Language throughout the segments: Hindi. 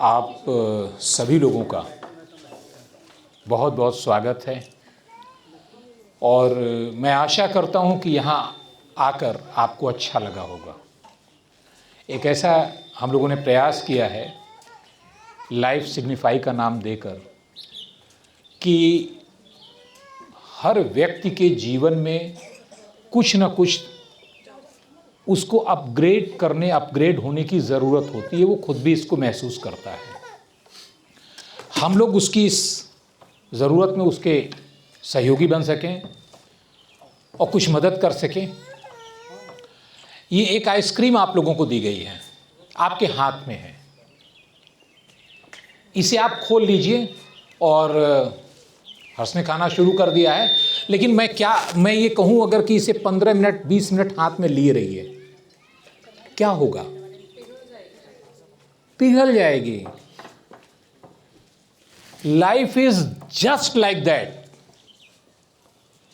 आप सभी लोगों का बहुत बहुत स्वागत है और मैं आशा करता हूं कि यहाँ आकर आपको अच्छा लगा होगा। एक ऐसा हम लोगों ने प्रयास किया है लाइफ सिग्निफाई का नाम देकर कि हर व्यक्ति के जीवन में कुछ न कुछ उसको अपग्रेड होने की ज़रूरत होती है। वो खुद भी इसको महसूस करता है। हम लोग उसकी इस ज़रूरत में उसके सहयोगी बन सकें और कुछ मदद कर सकें। ये एक आइसक्रीम आप लोगों को दी गई है, आपके हाथ में है। इसे आप खोल लीजिए और हर्ष ने खाना शुरू कर दिया है। लेकिन मैं ये कहूँ अगर कि इसे 15 मिनट 20 मिनट हाथ में लिए रहिए, क्या होगा? पिघल जाएगी। Life is just like that.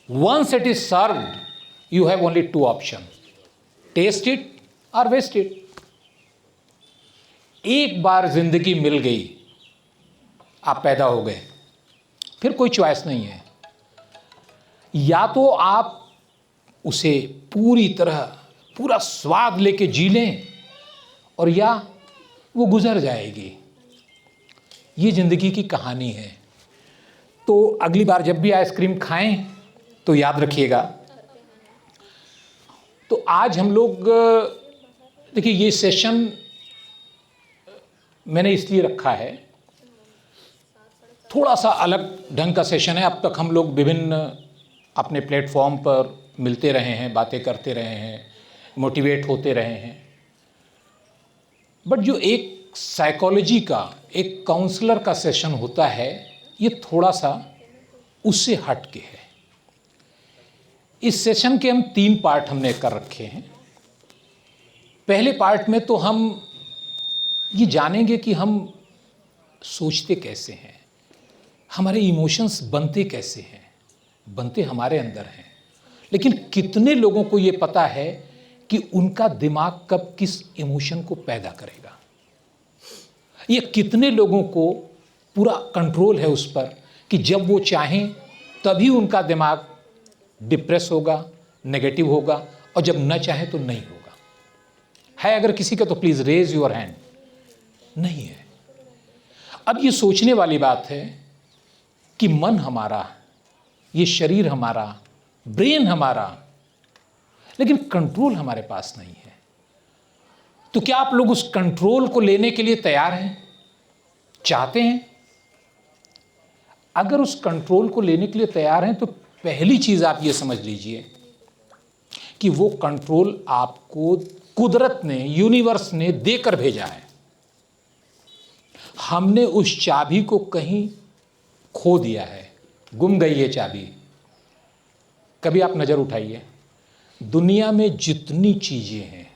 Once it is served, you have only 2 option, taste it और वेस्ट इट। एक बार जिंदगी मिल गई, आप पैदा हो गए, फिर कोई चॉइस नहीं है। या तो आप उसे पूरी तरह पूरा स्वाद लेके जी लें और या वो गुजर जाएगी। ये जिंदगी की कहानी है। तो अगली बार जब भी आइसक्रीम खाएं तो याद रखिएगा। तो आज हम लोग देखिए, ये सेशन मैंने इसलिए रखा है, थोड़ा सा अलग ढंग का सेशन है। अब तक हम लोग विभिन्न अपने प्लेटफॉर्म पर मिलते रहे हैं, बातें करते रहे हैं, मोटिवेट होते रहे हैं। बट जो एक साइकोलॉजी का, एक काउंसलर का सेशन होता है, ये थोड़ा सा उससे हट के है। इस सेशन के हम 3 पार्ट हमने कर रखे हैं। पहले पार्ट में तो हम ये जानेंगे कि हम सोचते कैसे हैं, हमारे इमोशंस बनते कैसे हैं। बनते हमारे अंदर हैं, लेकिन कितने लोगों को ये पता है कि उनका दिमाग कब किस इमोशन को पैदा करेगा। ये कितने लोगों को पूरा कंट्रोल है उस पर कि जब वो चाहें तभी उनका दिमाग डिप्रेस होगा, नेगेटिव होगा, और जब न चाहे तो नहीं होगा। है अगर किसी का तो प्लीज रेज योर हैंड। नहीं है। अब ये सोचने वाली बात है कि मन हमारा, ये शरीर हमारा, ब्रेन हमारा, लेकिन कंट्रोल हमारे पास नहीं है। तो क्या आप लोग उस कंट्रोल को लेने के लिए तैयार हैं, चाहते हैं? अगर उस कंट्रोल को लेने के लिए तैयार हैं तो पहली चीज आप ये समझ लीजिए कि वो कंट्रोल आपको कुदरत ने, यूनिवर्स ने देकर भेजा है। हमने उस चाबी को कहीं खो दिया है, गुम गई है चाबी। कभी आप नजर उठाइए, दुनिया में जितनी चीजें हैं,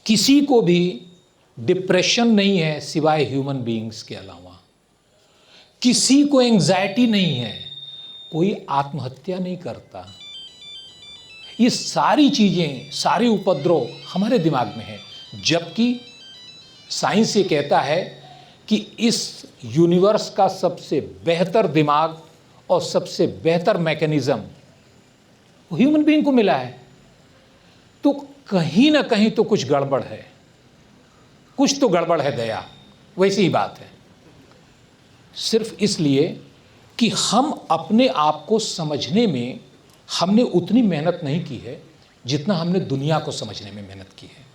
किसी को भी डिप्रेशन नहीं है सिवाय ह्यूमन बीइंग्स के अलावा। किसी को एंजाइटी नहीं है, कोई आत्महत्या नहीं करता। ये सारी चीजें, सारे उपद्रव हमारे दिमाग में है। जबकि साइंस ये कहता है कि इस यूनिवर्स का सबसे बेहतर दिमाग और सबसे बेहतर मैकेनिज्म ह्यूमन बीइंग को मिला है। तो कहीं ना कहीं तो कुछ गड़बड़ है, कुछ तो गड़बड़ है दया। वैसी ही बात है, सिर्फ इसलिए कि हम अपने आप को समझने में हमने उतनी मेहनत नहीं की है जितना हमने दुनिया को समझने में मेहनत की है।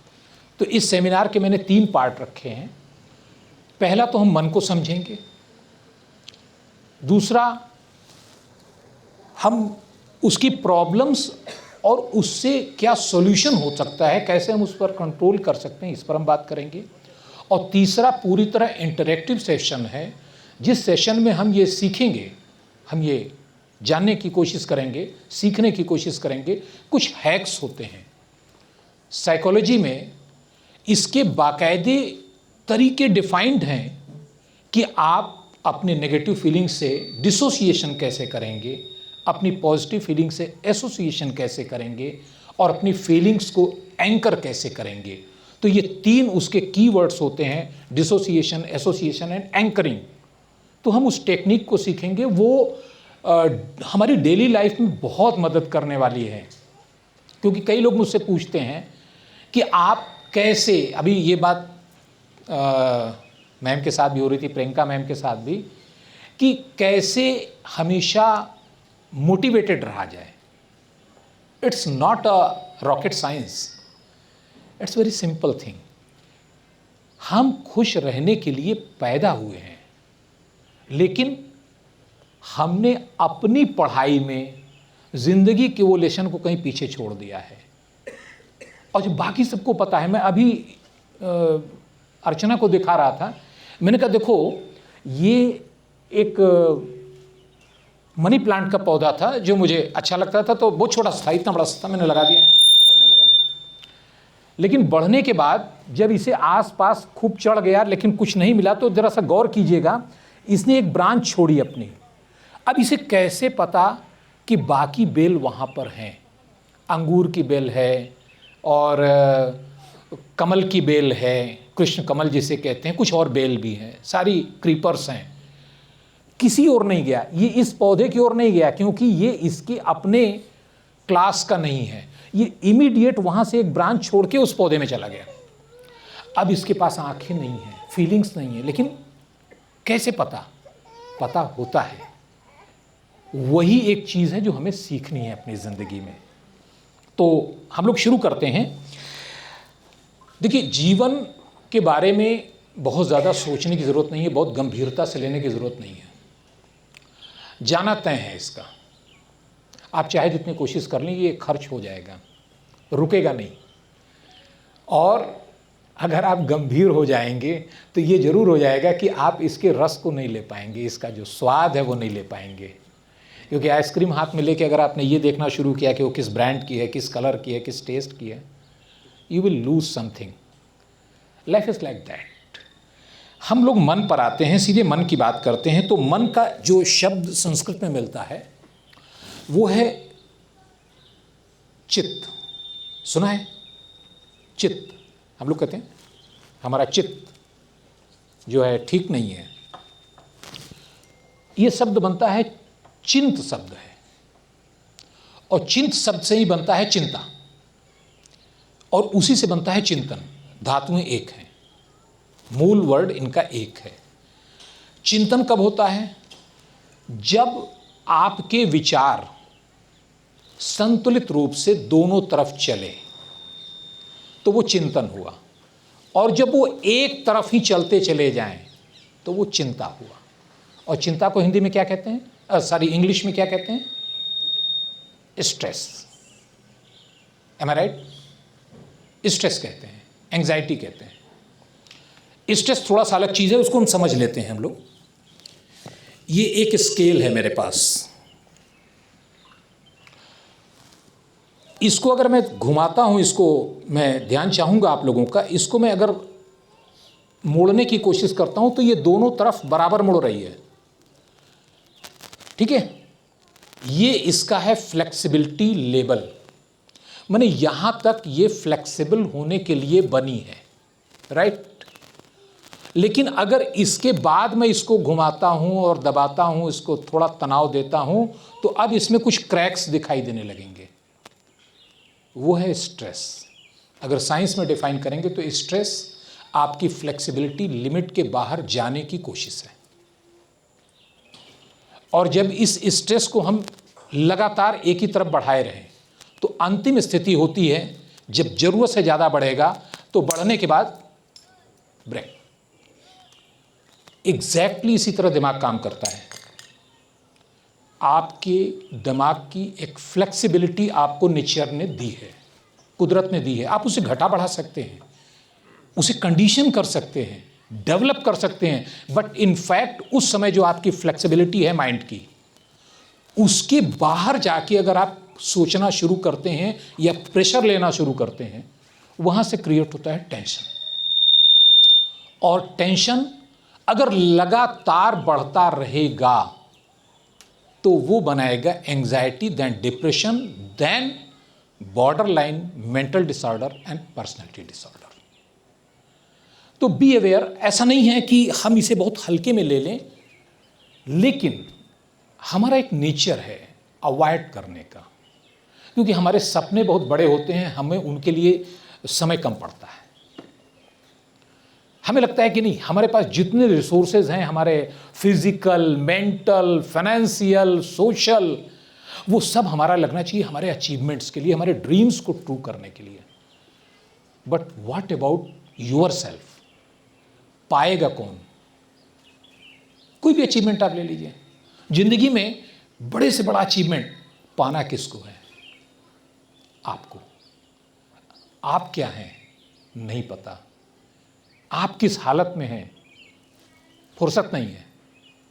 तो इस सेमिनार के मैंने 3 पार्ट रखे हैं। पहला तो हम मन को समझेंगे, दूसरा हम उसकी प्रॉब्लम्स और उससे क्या सॉल्यूशन हो सकता है, कैसे हम उस पर कंट्रोल कर सकते हैं, इस पर हम बात करेंगे। और तीसरा पूरी तरह इंटरैक्टिव सेशन है, जिस सेशन में हम ये सीखेंगे, हम ये जानने की कोशिश करेंगे, सीखने की कोशिश करेंगे। कुछ हैक्स होते हैं साइकोलॉजी में, इसके बाकायदे तरीके डिफाइंड हैं कि आप अपने नेगेटिव फीलिंग से डिसोसिएशन कैसे करेंगे, अपनी पॉजिटिव फीलिंग से एसोसिएशन कैसे करेंगे और अपनी फीलिंग्स को एंकर कैसे करेंगे। तो ये 3 उसके कीवर्ड्स होते हैं, डिसोसिएशन, एसोसिएशन एंड एंकरिंग। तो हम उस टेक्निक को सीखेंगे, वो हमारी डेली लाइफ में बहुत मदद करने वाली है। क्योंकि कई लोग मुझसे पूछते हैं कि आप कैसे, अभी ये बात मैम के साथ भी हो रही थी, प्रियंका मैम के साथ भी, कि कैसे हमेशा मोटिवेटेड रहा जाए। It's not a rocket science, it's very simple thing. हम खुश रहने के लिए पैदा हुए हैं, लेकिन हमने अपनी पढ़ाई में जिंदगी के वो लेसन को कहीं पीछे छोड़ दिया है। और जो बाकी सबको पता है, मैं अभी अर्चना को दिखा रहा था, मैंने कहा देखो ये एक मनी प्लांट का पौधा था जो मुझे अच्छा लगता था, तो बहुत छोटा सा था, इतना बड़ा सा था, मैंने लगा दिया है, बढ़ने लगा। लेकिन बढ़ने के बाद जब इसे आसपास खूब चढ़ गया लेकिन कुछ नहीं मिला, तो जरा सा गौर कीजिएगा, इसने एक ब्रांच छोड़ी अपनी। अब इसे कैसे पता कि बाकी बेल वहाँ पर हैं? अंगूर की बेल है और कमल की बेल है, कृष्ण कमल जिसे कहते हैं, कुछ और बेल भी हैं, सारी क्रीपर्स हैं। किसी और नहीं गया, ये इस पौधे की ओर नहीं गया, क्योंकि ये इसके अपने क्लास का नहीं है। ये इमीडिएट वहाँ से एक ब्रांच छोड़ के उस पौधे में चला गया। अब इसके पास आंखें नहीं हैं, फीलिंग्स नहीं है, लेकिन कैसे पता? पता होता है। वही एक चीज़ है जो हमें सीखनी है अपनी ज़िंदगी में। तो हम लोग शुरू करते हैं। देखिए, जीवन के बारे में बहुत ज़्यादा सोचने की ज़रूरत नहीं है, बहुत गंभीरता से लेने की ज़रूरत नहीं है। जाना तय है इसका। आप चाहे जितनी कोशिश कर लें, ये खर्च हो जाएगा, रुकेगा नहीं। और अगर आप गंभीर हो जाएंगे तो ये ज़रूर हो जाएगा कि आप इसके रस को नहीं ले पाएंगे, इसका जो स्वाद है वो नहीं ले पाएंगे। क्योंकि आइसक्रीम हाथ में लेके अगर आपने ये देखना शुरू किया कि वो किस ब्रांड की है, किस कलर की है, किस टेस्ट की है, you will lose something. Life is like that. हम लोग मन पर आते हैं, सीधे मन की बात करते हैं। तो मन का जो शब्द संस्कृत में मिलता है वो है चित्त। सुना है? चित्त। हम लोग कहते हैं हमारा चित्त जो है ठीक नहीं है। ये शब्द बनता है, चिंत शब्द है, और चिंत शब्द से ही बनता है चिंता, और उसी से बनता है चिंतन। धातुएं एक हैं, मूल वर्ड इनका एक है। चिंतन कब होता है? जब आपके विचार संतुलित रूप से दोनों तरफ चले तो वो चिंतन हुआ, और जब वो एक तरफ ही चलते चले जाएं तो वो चिंता हुआ। और चिंता को हिंदी में क्या कहते हैं, इंग्लिश में क्या कहते हैं? स्ट्रेस। एम आई राइट? स्ट्रेस कहते हैं, एंग्जाइटी कहते हैं। स्ट्रेस थोड़ा सा अलग चीज़ है, उसको हम समझ लेते हैं हम लोग। ये एक स्केल है मेरे पास, इसको अगर मैं घुमाता हूं, इसको मैं ध्यान चाहूँगा आप लोगों का, इसको मैं अगर मोड़ने की कोशिश करता हूं तो ये दोनों तरफ बराबर मुड़ रही है। ठीक है? ये इसका है फ्लेक्सिबिलिटी लेवल, माने यहां तक ये फ्लेक्सिबल होने के लिए बनी है, राइट? लेकिन अगर इसके बाद मैं इसको घुमाता हूं और दबाता हूं, इसको थोड़ा तनाव देता हूं, तो अब इसमें कुछ क्रैक्स दिखाई देने लगेंगे। वो है स्ट्रेस। अगर साइंस में डिफाइन करेंगे तो स्ट्रेस आपकी फ्लेक्सिबिलिटी लिमिट के बाहर जाने की कोशिश है। और जब इस स्ट्रेस को हम लगातार एक ही तरफ बढ़ाए रहें तो अंतिम स्थिति होती है जब जरूरत से ज़्यादा बढ़ेगा तो बढ़ने के बाद ब्रेक। एग्जैक्टली इसी तरह दिमाग काम करता है। आपके दिमाग की एक फ्लेक्सिबिलिटी आपको नेचर ने दी है, कुदरत ने दी है। आप उसे घटा बढ़ा सकते हैं, उसे कंडीशन कर सकते हैं, डेवलप कर सकते हैं, बट इनफैक्ट उस समय जो आपकी फ्लेक्सिबिलिटी है माइंड की, उसके बाहर जाके अगर आप सोचना शुरू करते हैं या प्रेशर लेना शुरू करते हैं, वहाँ से क्रिएट होता है टेंशन। और टेंशन अगर लगातार बढ़ता रहेगा तो वो बनाएगा anxiety, then depression, then borderline mental disorder and personality disorder. तो बी अवेयर, ऐसा नहीं है कि हम इसे बहुत हल्के में ले लें, लेकिन हमारा एक नेचर है अवॉइड करने का, क्योंकि हमारे सपने बहुत बड़े होते हैं, हमें उनके लिए समय कम पड़ता है। हमें लगता है कि नहीं, हमारे पास जितने रिसोर्सेज हैं, हमारे फिजिकल, मेंटल, फाइनेंशियल, सोशल, वो सब हमारा लगना चाहिए हमारे अचीवमेंट्स के लिए, हमारे ड्रीम्स को ट्रू करने के लिए। But what about your self? पाएगा कौन? कोई भी अचीवमेंट आप ले लीजिए, जिंदगी में बड़े से बड़ा अचीवमेंट पाना किसको है? आपको। आप क्या हैं नहीं पता, आप किस हालत में हैं फुर्सत नहीं है,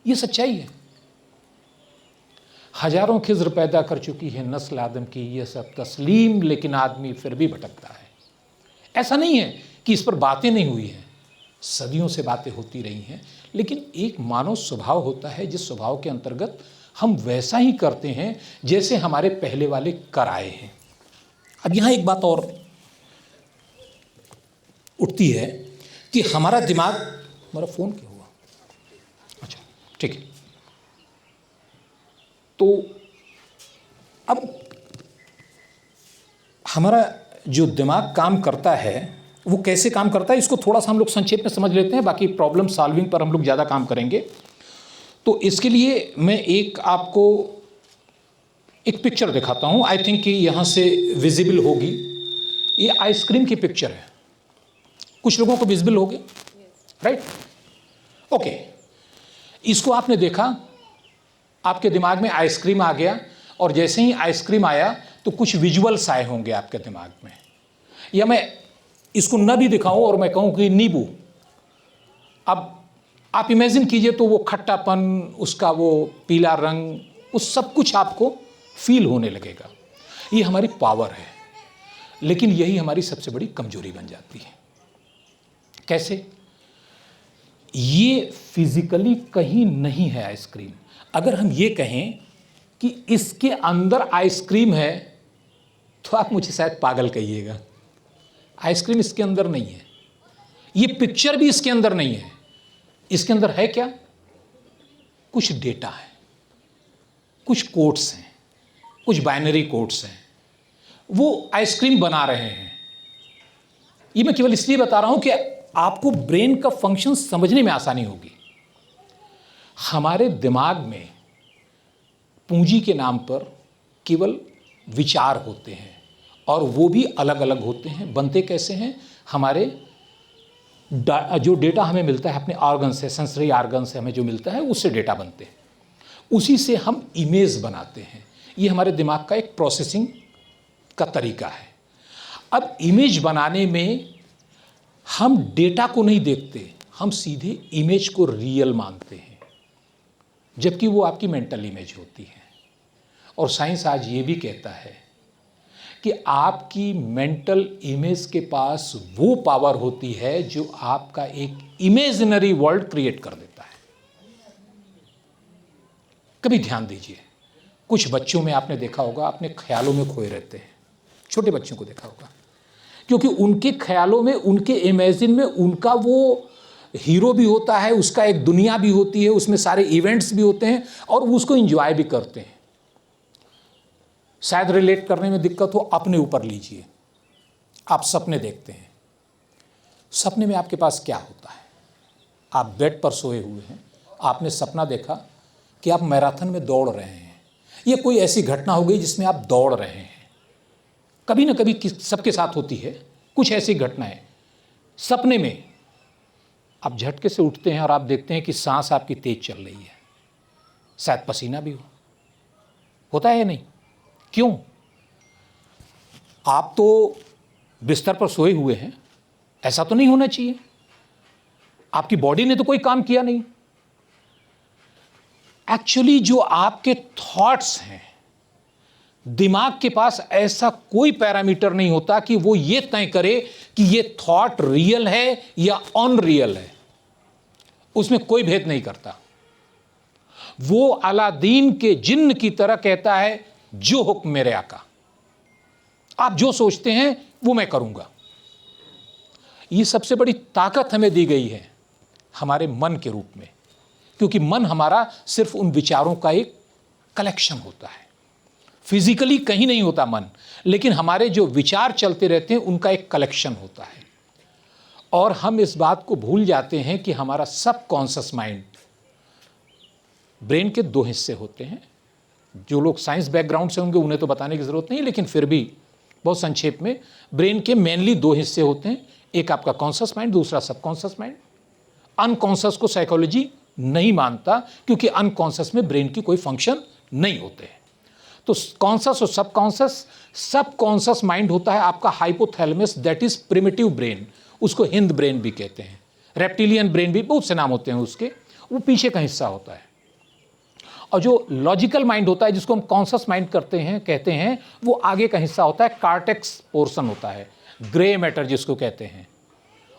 ये सच्चाई है। हजारों खिज़्र पैदा कर चुकी है नस्ल आदम की ये सब तस्लीम, लेकिन आदमी फिर भी भटकता है। ऐसा नहीं है कि इस पर बातें नहीं हुई हैं, सदियों से बातें होती रही हैं, लेकिन एक मानव स्वभाव होता है जिस स्वभाव के अंतर्गत हम वैसा ही करते हैं जैसे हमारे पहले वाले कर आए हैं। अब यहाँ एक बात और उठती है कि हमारा दिमाग, मेरा फ़ोन क्या हुआ? अच्छा ठीक है। तो अब हमारा जो दिमाग काम करता है वो कैसे काम करता है, इसको थोड़ा सा हम लोग संक्षेप में समझ लेते हैं, बाकी प्रॉब्लम सॉल्विंग पर हम लोग ज़्यादा काम करेंगे। तो इसके लिए मैं एक आपको एक पिक्चर दिखाता हूँ, आई थिंक कि यहाँ से विजिबल होगी। ये आइसक्रीम की पिक्चर है, कुछ लोगों को विजिबल होगी, राइट? ओके, इसको आपने देखा, आपके दिमाग में आइसक्रीम आ गया, और जैसे ही आइसक्रीम आया तो कुछ विजुअल्स आए होंगे आपके दिमाग में। या मैं इसको न भी दिखाऊं और मैं कहूं कि नींबू, अब आप इमेजिन कीजिए तो वो खट्टापन, उसका वो पीला रंग, उस सब कुछ आपको फील होने लगेगा। ये हमारी पावर है, लेकिन यही हमारी सबसे बड़ी कमजोरी बन जाती है। कैसे? ये फिजिकली कहीं नहीं है आइसक्रीम। अगर हम ये कहें कि इसके अंदर आइसक्रीम है तो आप मुझे शायद पागल कहिएगा। आइसक्रीम इसके अंदर नहीं है, ये पिक्चर भी इसके अंदर नहीं है। इसके अंदर है क्या? कुछ डेटा है, कुछ कोड्स हैं, कुछ बाइनरी कोड्स हैं, वो आइसक्रीम बना रहे हैं। ये मैं केवल इसलिए बता रहा हूं कि आपको ब्रेन का फंक्शन समझने में आसानी होगी। हमारे दिमाग में पूंजी के नाम पर केवल विचार होते हैं, और वो भी अलग अलग होते हैं। बनते कैसे हैं? हमारे जो डेटा हमें मिलता है अपने ऑर्गन से, सेंसरी ऑर्गन से हमें जो मिलता है, उससे डेटा बनते हैं, उसी से हम इमेज बनाते हैं। ये हमारे दिमाग का एक प्रोसेसिंग का तरीका है। अब इमेज बनाने में हम डेटा को नहीं देखते, हम सीधे इमेज को रियल मानते हैं, जबकि वो आपकी मेंटल इमेज होती है। और साइंस आज ये भी कहता है कि आपकी मेंटल इमेज के पास वो पावर होती है जो आपका एक इमेजिनरी वर्ल्ड क्रिएट कर देता है। कभी ध्यान दीजिए, कुछ बच्चों में आपने देखा होगा, अपने ख्यालों में खोए रहते हैं। छोटे बच्चों को देखा होगा, क्योंकि उनके ख्यालों में, उनके इमेजिन में उनका वो हीरो भी होता है, उसका एक दुनिया भी होती है, उसमें सारे इवेंट्स भी होते हैं, और वो उसको एंजॉय भी करते हैं। शायद रिलेट करने में दिक्कत हो, अपने ऊपर लीजिए। आप सपने देखते हैं, सपने में आपके पास क्या होता है? आप बेड पर सोए हुए हैं, आपने सपना देखा कि आप मैराथन में दौड़ रहे हैं, या कोई ऐसी घटना हो गई जिसमें आप दौड़ रहे हैं। कभी ना कभी सबके साथ होती है कुछ ऐसी घटनाएं। सपने में आप झटके से उठते हैं और आप देखते हैं कि सांस आपकी तेज चल रही है, शायद पसीना भी होता है या नहीं? क्यों? आप तो बिस्तर पर सोए हुए हैं, ऐसा तो नहीं होना चाहिए। आपकी बॉडी ने तो कोई काम किया नहीं। एक्चुअली जो आपके थॉट्स हैं, दिमाग के पास ऐसा कोई पैरामीटर नहीं होता कि वो ये तय करे कि ये थॉट रियल है या अनरियल है। उसमें कोई भेद नहीं करता। वो अलादीन के जिन्न की तरह कहता है, जो हुक्म मेरे आका, आप जो सोचते हैं वो मैं करूंगा। ये सबसे बड़ी ताकत हमें दी गई है हमारे मन के रूप में, क्योंकि मन हमारा सिर्फ उन विचारों का एक कलेक्शन होता है। फिजिकली कहीं नहीं होता मन, लेकिन हमारे जो विचार चलते रहते हैं उनका एक कलेक्शन होता है। और हम इस बात को भूल जाते हैं कि हमारा सब कॉन्शियस माइंड, ब्रेन के दो हिस्से होते हैं। जो लोग साइंस बैकग्राउंड से होंगे उन्हें तो बताने की ज़रूरत नहीं, लेकिन फिर भी बहुत संक्षेप में, ब्रेन के मेनली दो हिस्से होते हैं। एक आपका कॉन्शियस माइंड, दूसरा सबकॉन्शियस माइंड। अनकॉन्शियस को साइकोलॉजी नहीं मानता, क्योंकि अनकॉन्शियस में ब्रेन की कोई फंक्शन नहीं होते हैं। तो कॉन्शियस और सबकॉन्शियस, सबकॉन्शियस माइंड होता है आपका hypothalamus, that is primitive brain, उसको हिंद ब्रेन भी कहते हैं, रेप्टिलियन ब्रेन भी, बहुत से नाम होते हैं उसके, वो पीछे का हिस्सा होता है। और जो लॉजिकल माइंड होता है, जिसको हम कॉन्शियस माइंड कहते हैं, वो आगे का हिस्सा होता है, कार्टेक्स पोर्शन होता है, ग्रे मैटर जिसको कहते हैं।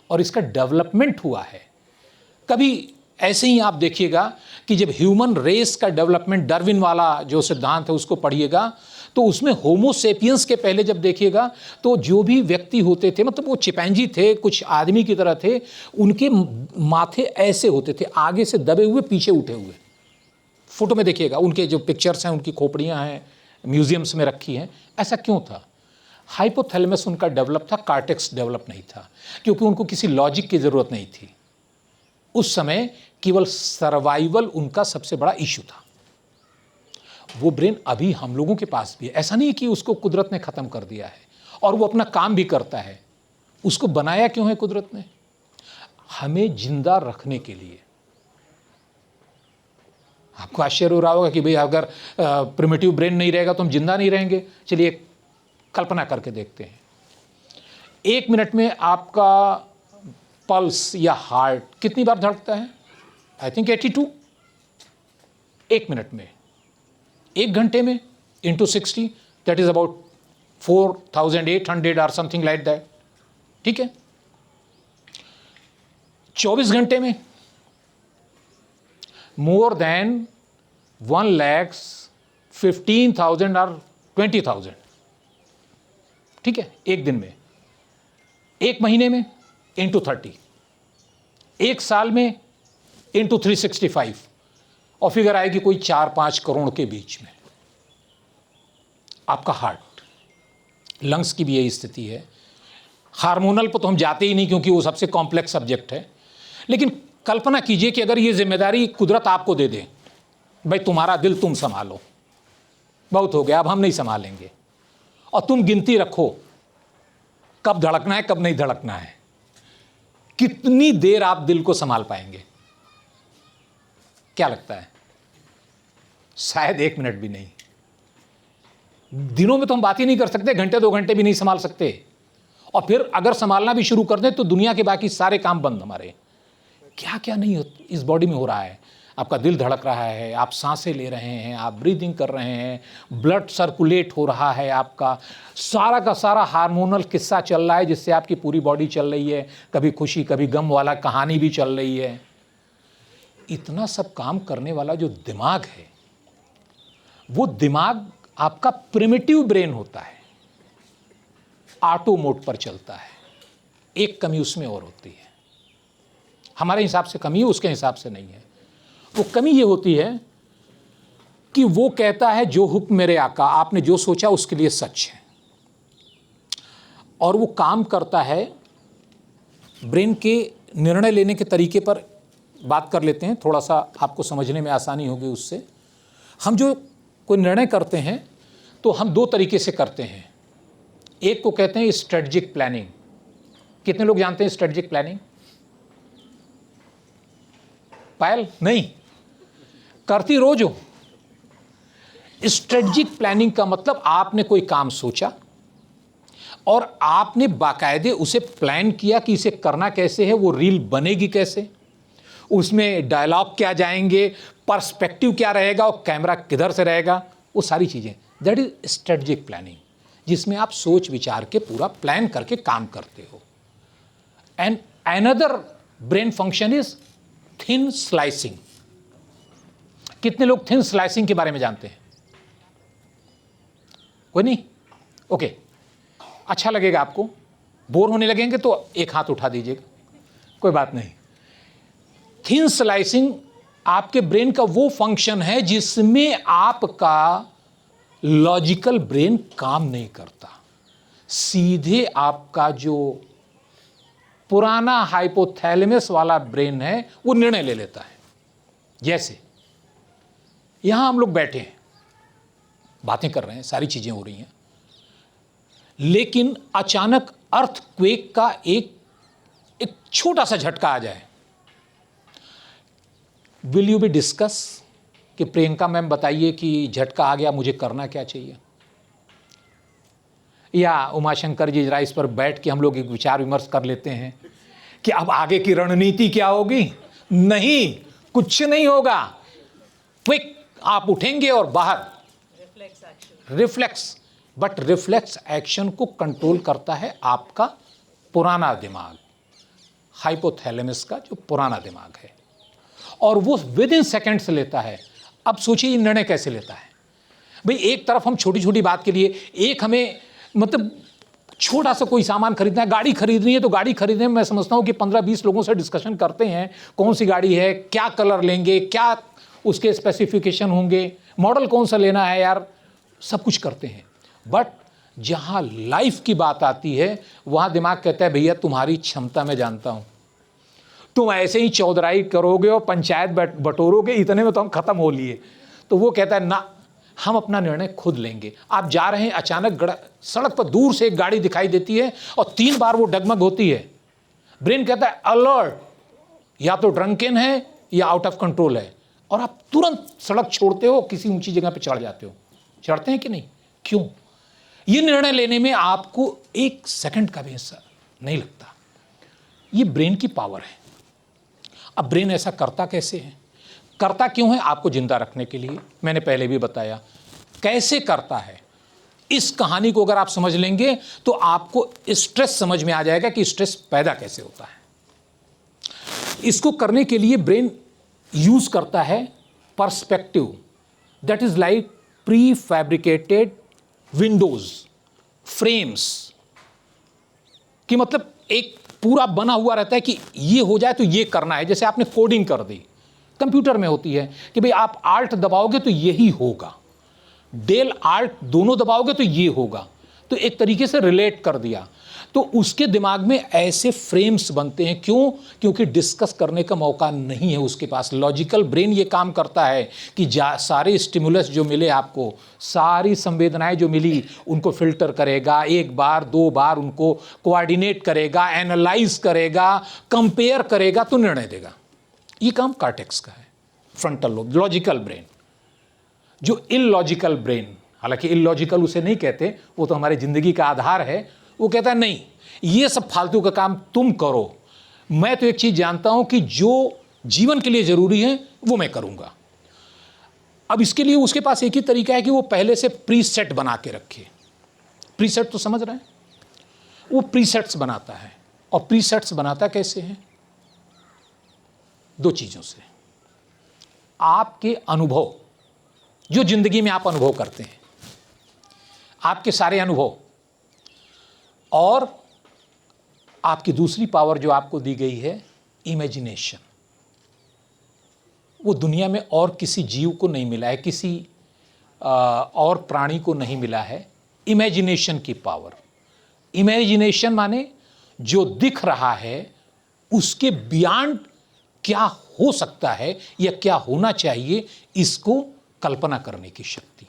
और इसका डेवलपमेंट हुआ है। कभी ऐसे ही आप देखिएगा कि जब ह्यूमन रेस का डेवलपमेंट, डार्विन वाला जो सिद्धांत है उसको पढ़िएगा, तो उसमें होमो सेपियंस के पहले जब देखिएगा तो जो भी व्यक्ति होते थे, मतलब वो चिपैंजी थे, कुछ आदमी की तरह थे, उनके माथे ऐसे होते थे, आगे से दबे हुए, पीछे उठे हुए। फोटो में देखिएगा, उनके जो पिक्चर्स हैं, उनकी खोपड़ियाँ हैं, म्यूजियम्स में रखी हैं। ऐसा क्यों था? हाइपोथैलेमस उनका डेवलप था, कार्टेक्स डेवलप नहीं था, क्योंकि उनको किसी लॉजिक की ज़रूरत नहीं थी। उस समय केवल सर्वाइवल उनका सबसे बड़ा इशू था। वो ब्रेन अभी हम लोगों के पास भी है। ऐसा नहीं कि उसको कुदरत ने ख़त्म कर दिया है, और वो अपना काम भी करता है। उसको बनाया क्यों है कुदरत ने? हमें जिंदा रखने के लिए। आपको आश्चर्य हो रहा होगा कि भाई अगर प्रिमिटिव ब्रेन नहीं रहेगा तो हम जिंदा नहीं रहेंगे। चलिए कल्पना करके देखते हैं। 1 मिनट में आपका पल्स या हार्ट कितनी बार धड़कता है? I think 82। 1 मिनट में। 1 घंटे में इंटू 60, दैट इज अबाउट 4800 और समथिंग लाइक दैट। ठीक है। 24 घंटे में मोर देन 1,15,000 और 20,000। ठीक है, एक दिन में। 1 महीने में इंटू 30, 1 साल में इंटू 365, और फिगर आएगी कोई 4-5 करोड़ के बीच में। आपका हार्ट, लंग्स की भी यही स्थिति है। हार्मोनल पर तो हम जाते ही नहीं, क्योंकि वो सबसे कॉम्प्लेक्स सब्जेक्ट है। लेकिन कल्पना कीजिए कि अगर ये जिम्मेदारी कुदरत आपको दे दे, भाई तुम्हारा दिल तुम संभालो, बहुत हो गया, अब हम नहीं संभालेंगे, और तुम गिनती रखो कब धड़कना है कब नहीं धड़कना है, कितनी देर आप दिल को संभाल पाएंगे? क्या लगता है? शायद 1 मिनट भी नहीं। दिनों में तो हम बात ही नहीं कर सकते, घंटे 2 घंटे भी नहीं संभाल सकते। और फिर अगर संभालना भी शुरू कर दें तो दुनिया के बाकी सारे काम बंद हमारे। क्या क्या नहीं इस बॉडी में हो रहा है। आपका दिल धड़क रहा है, आप सांसें ले रहे हैं, आप ब्रीदिंग कर रहे हैं, ब्लड सर्कुलेट हो रहा है, आपका सारा का सारा हार्मोनल किस्सा चल रहा है, जिससे आपकी पूरी बॉडी चल रही है। कभी खुशी कभी गम वाला कहानी भी चल रही है। इतना सब काम करने वाला जो दिमाग है, वो दिमाग आपका प्रिमिटिव ब्रेन होता है, ऑटो मोड पर चलता है। एक कमी उसमें और होती है, हमारे हिसाब से कमी है, उसके हिसाब से नहीं है। वो कमी ये होती है कि वो कहता है जो हुक्म मेरे आका, आपने जो सोचा उसके लिए सच है। और वो काम करता है, ब्रेन के निर्णय लेने के तरीके पर बात कर लेते हैं, थोड़ा सा आपको समझने में आसानी होगी उससे। हम जो कोई निर्णय करते हैं तो हम 2 तरीके से करते हैं। एक को कहते हैं स्ट्रेटजिक प्लानिंग। कितने लोग जानते हैं स्ट्रेटजिक प्लानिंग? पायल नहीं करती रोज हो। स्ट्रेटजिक प्लानिंग का मतलब आपने कोई काम सोचा और आपने बाकायदे उसे प्लान किया कि इसे करना कैसे है, वो रील बनेगी कैसे, उसमें डायलॉग क्या जाएंगे, पर्सपेक्टिव क्या रहेगा और कैमरा किधर से रहेगा, वो सारी चीज़ें। दैट इज स्ट्रेटजिक प्लानिंग, जिसमें आप सोच विचार के पूरा प्लान करके काम करते हो। And another brain function is thin slicing. कितने लोग थिन स्लाइसिंग के बारे में जानते हैं? कोई नहीं? ओके, अच्छा लगेगा आपको। बोर होने लगेंगे तो एक हाथ उठा दीजिएगा, कोई बात नहीं। थिन स्लाइसिंग आपके ब्रेन का वो फंक्शन है जिसमें आपका लॉजिकल ब्रेन काम नहीं करता, सीधे आपका जो पुराना हाइपोथैलेमस वाला ब्रेन है वो निर्णय ले लेता है। जैसे यहां हम लोग बैठे हैं, बातें कर रहे हैं, सारी चीजें हो रही हैं, लेकिन अचानक अर्थक्वेक का एक छोटा सा झटका आ जाए, विल यू बी डिस्कस कि प्रियंका मैम बताइए कि झटका आ गया, मुझे करना क्या चाहिए? या उमाशंकर जी जरा इस पर बैठ के हम लोग एक विचार विमर्श कर लेते हैं कि अब आगे की रणनीति क्या होगी? नहीं, कुछ नहीं होगा। क्विक आप उठेंगे और बाहर। रिफ्लेक्स, बट रिफ्लेक्स एक्शन को कंट्रोल करता है आपका पुराना दिमाग, हाइपोथैलेमस का जो पुराना दिमाग है, और वो विद इन सेकेंड्स लेता है। अब सोचिए निर्णय कैसे लेता है भाई। एक तरफ हम छोटी छोटी बात के लिए, एक हमें मतलब छोटा सा कोई सामान खरीदना है, गाड़ी खरीदनी है, तो गाड़ी खरीदने में मैं समझता हूँ कि 15-20 लोगों से डिस्कशन करते हैं, कौन सी गाड़ी है, क्या कलर लेंगे, क्या उसके स्पेसिफिकेशन होंगे, मॉडल कौन सा लेना है, यार सब कुछ करते हैं। बट जहाँ लाइफ की बात आती है वहाँ दिमाग कहता है भैया तुम्हारी क्षमता मैं जानता हूँ, तुम ऐसे ही चौधराई करोगे और पंचायत बटोरोगे, इतने में तो हम खत्म हो लिए। तो वो कहता है ना, हम अपना निर्णय खुद लेंगे। आप जा रहे हैं, अचानक सड़क पर दूर से एक गाड़ी दिखाई देती है और 3 बार वो डगमग होती है। ब्रेन कहता है अलर्ट, या तो ड्रंकन है या आउट ऑफ कंट्रोल है, और आप तुरंत सड़क छोड़ते हो, किसी ऊंची जगह पर चढ़ जाते हो। चढ़ते हैं कि नहीं? क्यों? ये निर्णय लेने में आपको 1 सेकंड का भी हिस्सा नहीं लगता। ये ब्रेन की पावर है। अब ब्रेन ऐसा करता कैसे है, करता क्यों है? आपको जिंदा रखने के लिए। मैंने पहले भी बताया कैसे करता है। इस कहानी को अगर आप समझ लेंगे तो आपको स्ट्रेस समझ में आ जाएगा कि स्ट्रेस पैदा कैसे होता है। इसको करने के लिए ब्रेन यूज करता है perspective, that is like pre fabricated Windows, frames, कि मतलब एक पूरा बना हुआ रहता है कि ये हो जाए तो ये करना है। जैसे आपने कोडिंग कर दी, कंप्यूटर में होती है कि भाई आप आल्ट दबाओगे तो यही होगा, डेल आल्ट दोनों दबाओगे तो ये होगा, तो एक तरीके से रिलेट कर दिया। तो उसके दिमाग में ऐसे फ्रेम्स बनते हैं। क्यों? क्योंकि डिस्कस करने का मौका नहीं है उसके पास। लॉजिकल ब्रेन ये काम करता है कि सारे स्टिमुलस जो मिले आपको, सारी संवेदनाएं जो मिली, उनको फिल्टर करेगा, 1 बार 2 बार उनको कोऑर्डिनेट करेगा, एनालाइज करेगा, कंपेयर करेगा, तो निर्णय देगा। ये काम कॉर्टेक्स का है, फ्रंटल लोब, लॉजिकल ब्रेन। जो इलॉजिकल ब्रेन, हालांकि इलॉजिकल उसे नहीं कहते, वो तो हमारी जिंदगी का आधार है, वो कहता है नहीं, ये सब फालतू का काम तुम करो, मैं तो एक चीज जानता हूं कि जो जीवन के लिए जरूरी है वो मैं करूंगा। अब इसके लिए उसके पास एक ही तरीका है कि वो पहले से प्रीसेट बना के रखे। प्रीसेट तो समझ रहे हैं? वो प्रीसेट्स बनाता है। और प्रीसेट्स बनाता कैसे है? 2 चीजों से। आपके अनुभव, जो जिंदगी में आप अनुभव करते हैं, आपके सारे अनुभव, और आपकी दूसरी पावर जो आपको दी गई है, इमेजिनेशन। वो दुनिया में और किसी जीव को नहीं मिला है, किसी और प्राणी को नहीं मिला है। इमेजिनेशन की पावर। इमेजिनेशन माने जो दिख रहा है उसके बियॉन्ड क्या हो सकता है या क्या होना चाहिए, इसको कल्पना करने की शक्ति।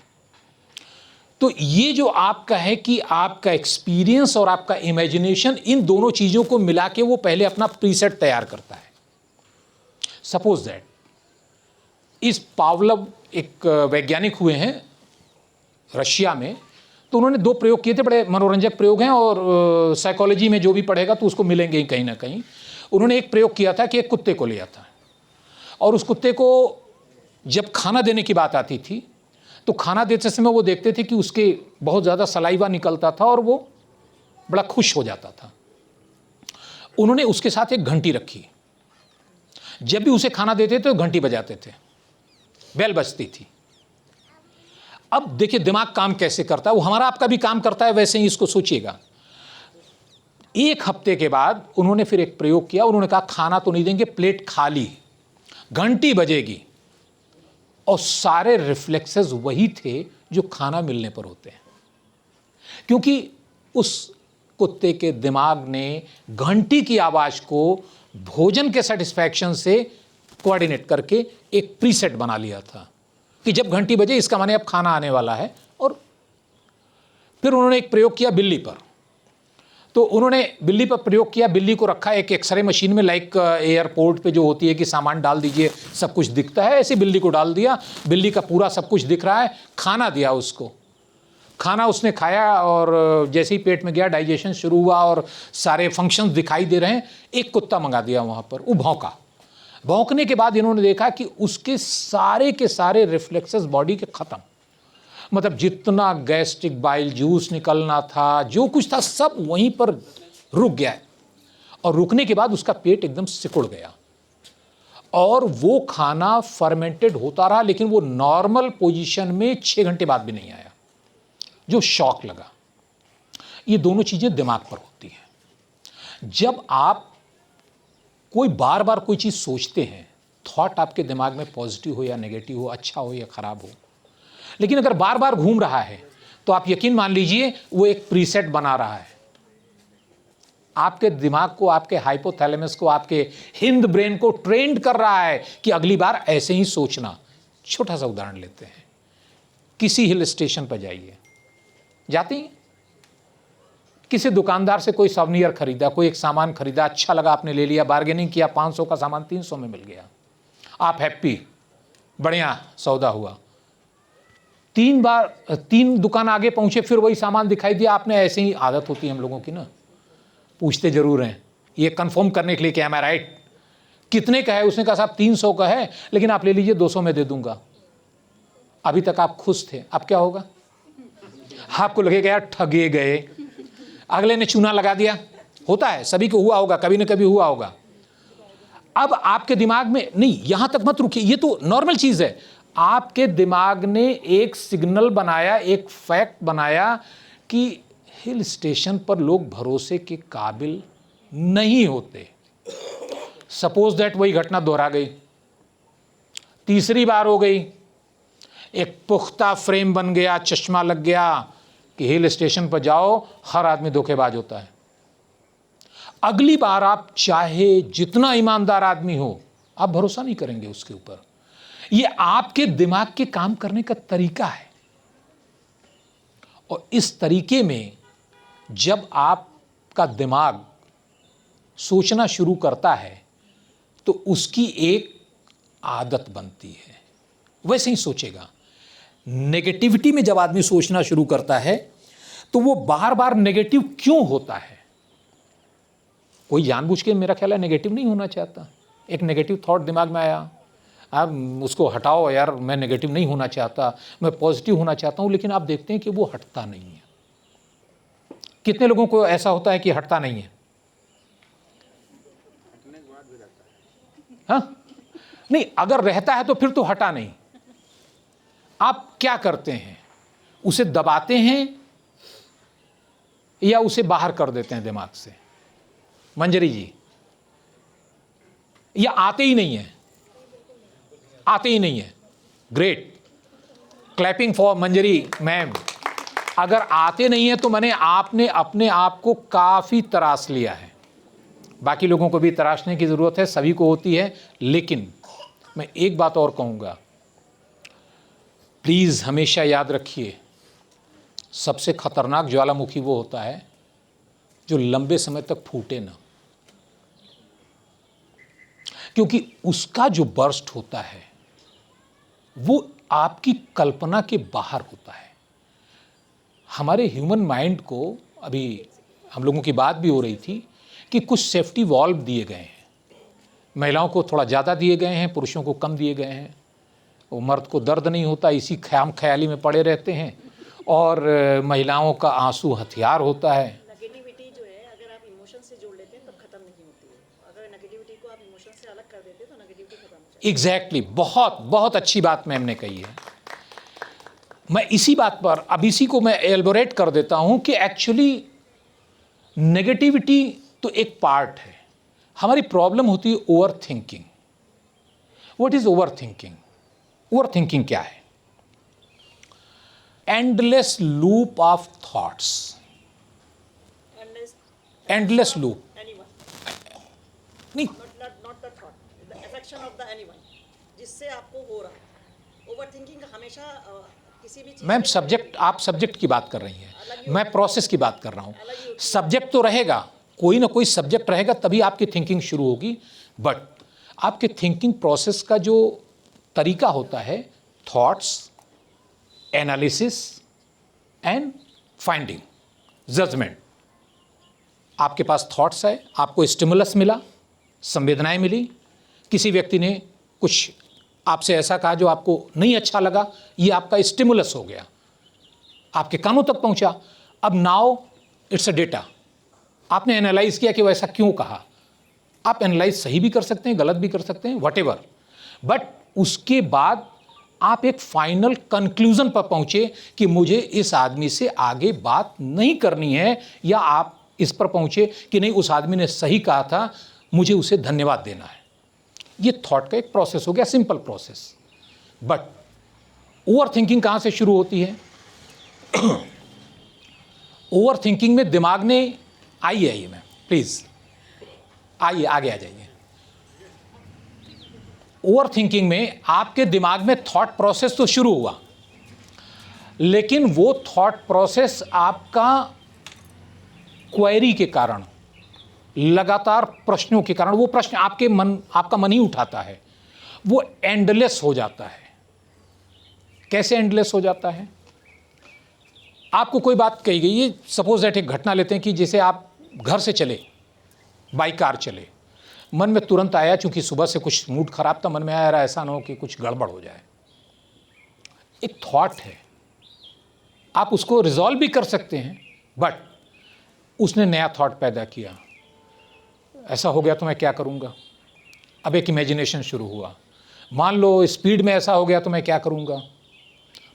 तो ये जो आपका है कि आपका एक्सपीरियंस और आपका इमेजिनेशन, इन दोनों चीजों को मिला के वो पहले अपना प्रीसेट तैयार करता है। सपोज दैट इस पावलव एक वैज्ञानिक हुए हैं रशिया में, तो उन्होंने 2 प्रयोग किए थे, बड़े मनोरंजक प्रयोग हैं, और साइकोलॉजी में जो भी पढ़ेगा तो उसको मिलेंगे ही कहीं ना कहीं। उन्होंने एक प्रयोग किया था कि एक कुत्ते को लिया था, और उस कुत्ते को जब खाना देने की बात आती थी तो खाना देते समय वो देखते थे कि उसके बहुत ज़्यादा सलाइवा निकलता था और वो बड़ा खुश हो जाता था। उन्होंने उसके साथ एक घंटी रखी, जब भी उसे खाना देते थे तो घंटी बजाते थे, बेल बजती थी। अब देखिए दिमाग काम कैसे करता है, वो हमारा आपका भी काम करता है, वैसे ही इसको सोचिएगा। 1 हफ्ते के बाद उन्होंने फिर एक प्रयोग किया, उन्होंने कहा खाना तो नहीं देंगे, प्लेट खाली, घंटी बजेगी, और सारे रिफ्लेक्सेस वही थे जो खाना मिलने पर होते हैं, क्योंकि उस कुत्ते के दिमाग ने घंटी की आवाज को भोजन के सेटिस्फैक्शन से कोऑर्डिनेट करके एक प्रीसेट बना लिया था कि जब घंटी बजे इसका माने अब खाना आने वाला है। और फिर उन्होंने एक प्रयोग किया बिल्ली पर। तो उन्होंने बिल्ली पर प्रयोग किया, बिल्ली को रखा एक एक्सरे मशीन में, लाइक एयरपोर्ट पे जो होती है कि सामान डाल दीजिए सब कुछ दिखता है, ऐसे बिल्ली को डाल दिया, बिल्ली का पूरा सब कुछ दिख रहा है। खाना दिया उसको, खाना उसने खाया और जैसे ही पेट में गया डाइजेशन शुरू हुआ और सारे फंक्शंस दिखाई दे रहे हैं। एक कुत्ता मंगा दिया वहाँ पर, वो भौंका। भौंकने के बाद इन्होंने देखा कि उसके सारे के सारे रिफ्लेक्सेस बॉडी के ख़त्म, मतलब जितना गैस्ट्रिक बाइल जूस निकलना था, जो कुछ था सब वहीं पर रुक गया। और रुकने के बाद उसका पेट एकदम सिकुड़ गया और वो खाना फर्मेंटेड होता रहा, लेकिन वो नॉर्मल पोजीशन में 6 घंटे बाद भी नहीं आया, जो शॉक लगा। ये दोनों चीज़ें दिमाग पर होती हैं। जब आप कोई बार बार कोई चीज़ सोचते हैं, थॉट आपके दिमाग में पॉजिटिव हो या नेगेटिव हो, अच्छा हो या ख़राब हो, लेकिन अगर बार बार घूम रहा है तो आप यकीन मान लीजिए वो एक प्रीसेट बना रहा है। आपके दिमाग को, आपके हाइपोथैलेमस को, आपके हिंद ब्रेन को ट्रेंड कर रहा है कि अगली बार ऐसे ही सोचना। छोटा सा उदाहरण लेते हैं, किसी हिल स्टेशन पर जाइए, जाते हैं, किसी दुकानदार से कोई सवनियर खरीदा, कोई एक सामान खरीदा, अच्छा लगा, आपने ले लिया, बार्गेनिंग किया, 500 का सामान 300 में मिल गया, आप हैप्पी, बढ़िया सौदा हुआ। 3 दुकान आगे पहुंचे, फिर वही सामान दिखाई दिया, आपने, ऐसे ही आदत होती है हम लोगों की ना, पूछते जरूर हैं ये कंफर्म करने के लिए कि एम आई राइट, कितने का है? उसने कहा साहब 300 का है, लेकिन आप ले लीजिए, 200 में दे दूंगा। अभी तक आप खुश थे, अब क्या होगा? आपको लगेगा यार ठगे गए, अगले ने चूना लगा दिया। होता है, सभी को हुआ होगा, कभी न कभी हुआ होगा। अब आपके दिमाग में, नहीं यहां तक मत रुकिए, ये तो नॉर्मल चीज है, आपके दिमाग ने एक सिग्नल बनाया, एक फैक्ट बनाया कि हिल स्टेशन पर लोग भरोसे के काबिल नहीं होते। सपोज दैट वही घटना दोहरा गई, तीसरी बार हो गई, एक पुख्ता फ्रेम बन गया, चश्मा लग गया कि हिल स्टेशन पर जाओ हर आदमी धोखेबाज होता है। अगली बार आप चाहे जितना ईमानदार आदमी हो, आप भरोसा नहीं करेंगे उसके ऊपर। ये आपके दिमाग के काम करने का तरीका है। और इस तरीके में जब आपका दिमाग सोचना शुरू करता है तो उसकी एक आदत बनती है, वैसे ही सोचेगा। नेगेटिविटी में जब आदमी सोचना शुरू करता है तो वो बार बार नेगेटिव क्यों होता है? कोई जानबूझ के, मेरा ख्याल है, नेगेटिव नहीं होना चाहता। एक नेगेटिव थॉट दिमाग में आया, आप उसको हटाओ, यार मैं नेगेटिव नहीं होना चाहता, मैं पॉजिटिव होना चाहता हूं, लेकिन आप देखते हैं कि वो हटता नहीं है। कितने लोगों को ऐसा होता है कि हटता नहीं है? हाँ, नहीं, अगर रहता है तो फिर तो हटा नहीं। आप क्या करते हैं? उसे दबाते हैं या उसे बाहर कर देते हैं दिमाग से? मंजरी जी, या आते ही नहीं है? आते ही नहीं है। Great, clapping for Manjari ma'am. अगर आते नहीं है तो मैंने, आपने अपने आप को काफी तराश लिया है। बाकी लोगों को भी तराशने की जरूरत है, सभी को होती है। लेकिन मैं एक बात और कहूंगा, प्लीज हमेशा याद रखिए, सबसे खतरनाक ज्वालामुखी वो होता है जो लंबे समय तक फूटे ना, क्योंकि उसका जो बर्स्ट होता है वो आपकी कल्पना के बाहर होता है। हमारे ह्यूमन माइंड को, अभी हम लोगों की बात भी हो रही थी कि कुछ सेफ्टी वॉल्व दिए गए हैं, महिलाओं को थोड़ा ज़्यादा दिए गए हैं, पुरुषों को कम दिए गए हैं। वो मर्द को दर्द नहीं होता, इसी ख्याम ख्याली में पड़े रहते हैं, और महिलाओं का आंसू हथियार होता है। नेगेटिविटी जो है, अगर आप इमोशन से जोड़ लेते हैं तब खत्म नहीं होती है। अगर नेगेटिविटी को आप इमोशन से अलग कर देते हैं तो नेगेटिविटी खत्म हो जाती है। एग्जैक्टली, बहुत बहुत अच्छी बात मैम ने कही है। मैं इसी बात पर, अब इसी को मैं एलबोरेट कर देता हूं कि एक्चुअली नेगेटिविटी तो एक पार्ट है, हमारी प्रॉब्लम होती है over thinking. What is over thinking? Over thinking क्या है? Endless loop of thoughts, endless loop. नहीं, not the thought, the affection of the anyone, जिससे आपको हो रहा है ओवर थिंकिंग हमेशा किसी भी चीज मैम सब्जेक्ट, आप सब्जेक्ट की बात कर रही हैं, मैं प्रोसेस की बात कर रहा हूँ। सब्जेक्ट तो रहेगा, कोई ना कोई सब्जेक्ट रहेगा, तभी आपकी थिंकिंग शुरू होगी। बट आपके थिंकिंग प्रोसेस का जो तरीका होता है, thoughts, analysis and finding, judgement. आपके पास थॉट्स है, आपको स्टिमुलस मिला, संवेदनाएं मिली, किसी व्यक्ति ने कुछ आपसे ऐसा कहा जो आपको नहीं अच्छा लगा, ये आपका स्टिमुलस हो गया, आपके कानों तक पहुंचा। अब नाउ इट्स अ डेटा, आपने एनालाइज किया कि वो ऐसा क्यों कहा। आप एनालाइज सही भी कर सकते हैं, गलत भी कर सकते हैं, व्हाटएवर, बट उसके बाद आप एक फाइनल कंक्लूजन पर पहुंचे कि मुझे इस आदमी से आगे बात नहीं करनी है, या आप इस पर पहुंचे कि नहीं, उस आदमी ने सही कहा था, मुझे उसे धन्यवाद देना है। ये थॉट का एक प्रोसेस हो गया, simple process. But over thinking कहां से शुरू होती है? ओवर थिंकिंग में दिमाग ने, आइए मैम प्लीज, आइए आगे आ जाइए। ओवर थिंकिंग में आपके दिमाग में थॉट प्रोसेस तो शुरू हुआ, लेकिन वो थॉट प्रोसेस आपका क्वेरी के कारण, लगातार प्रश्नों के कारण, वो प्रश्न आपका मन ही उठाता है, वो एंडलेस हो जाता है। कैसे एंडलेस हो जाता है? आपको कोई बात कही गई, ये सपोज दैट एक घटना लेते हैं कि जैसे आप घर से चले, बाई कार चले, मन में तुरंत आया, चूंकि सुबह से कुछ मूड खराब था, मन में आया ऐसा ना हो कि कुछ गड़बड़ हो जाए। एक थॉट है, आप उसको रिजॉल्व भी कर सकते हैं, बट उसने नया थॉट पैदा किया, ऐसा हो गया तो मैं क्या करूंगा। अब एक इमेजिनेशन शुरू हुआ, मान लो स्पीड में ऐसा हो गया तो मैं क्या करूंगा,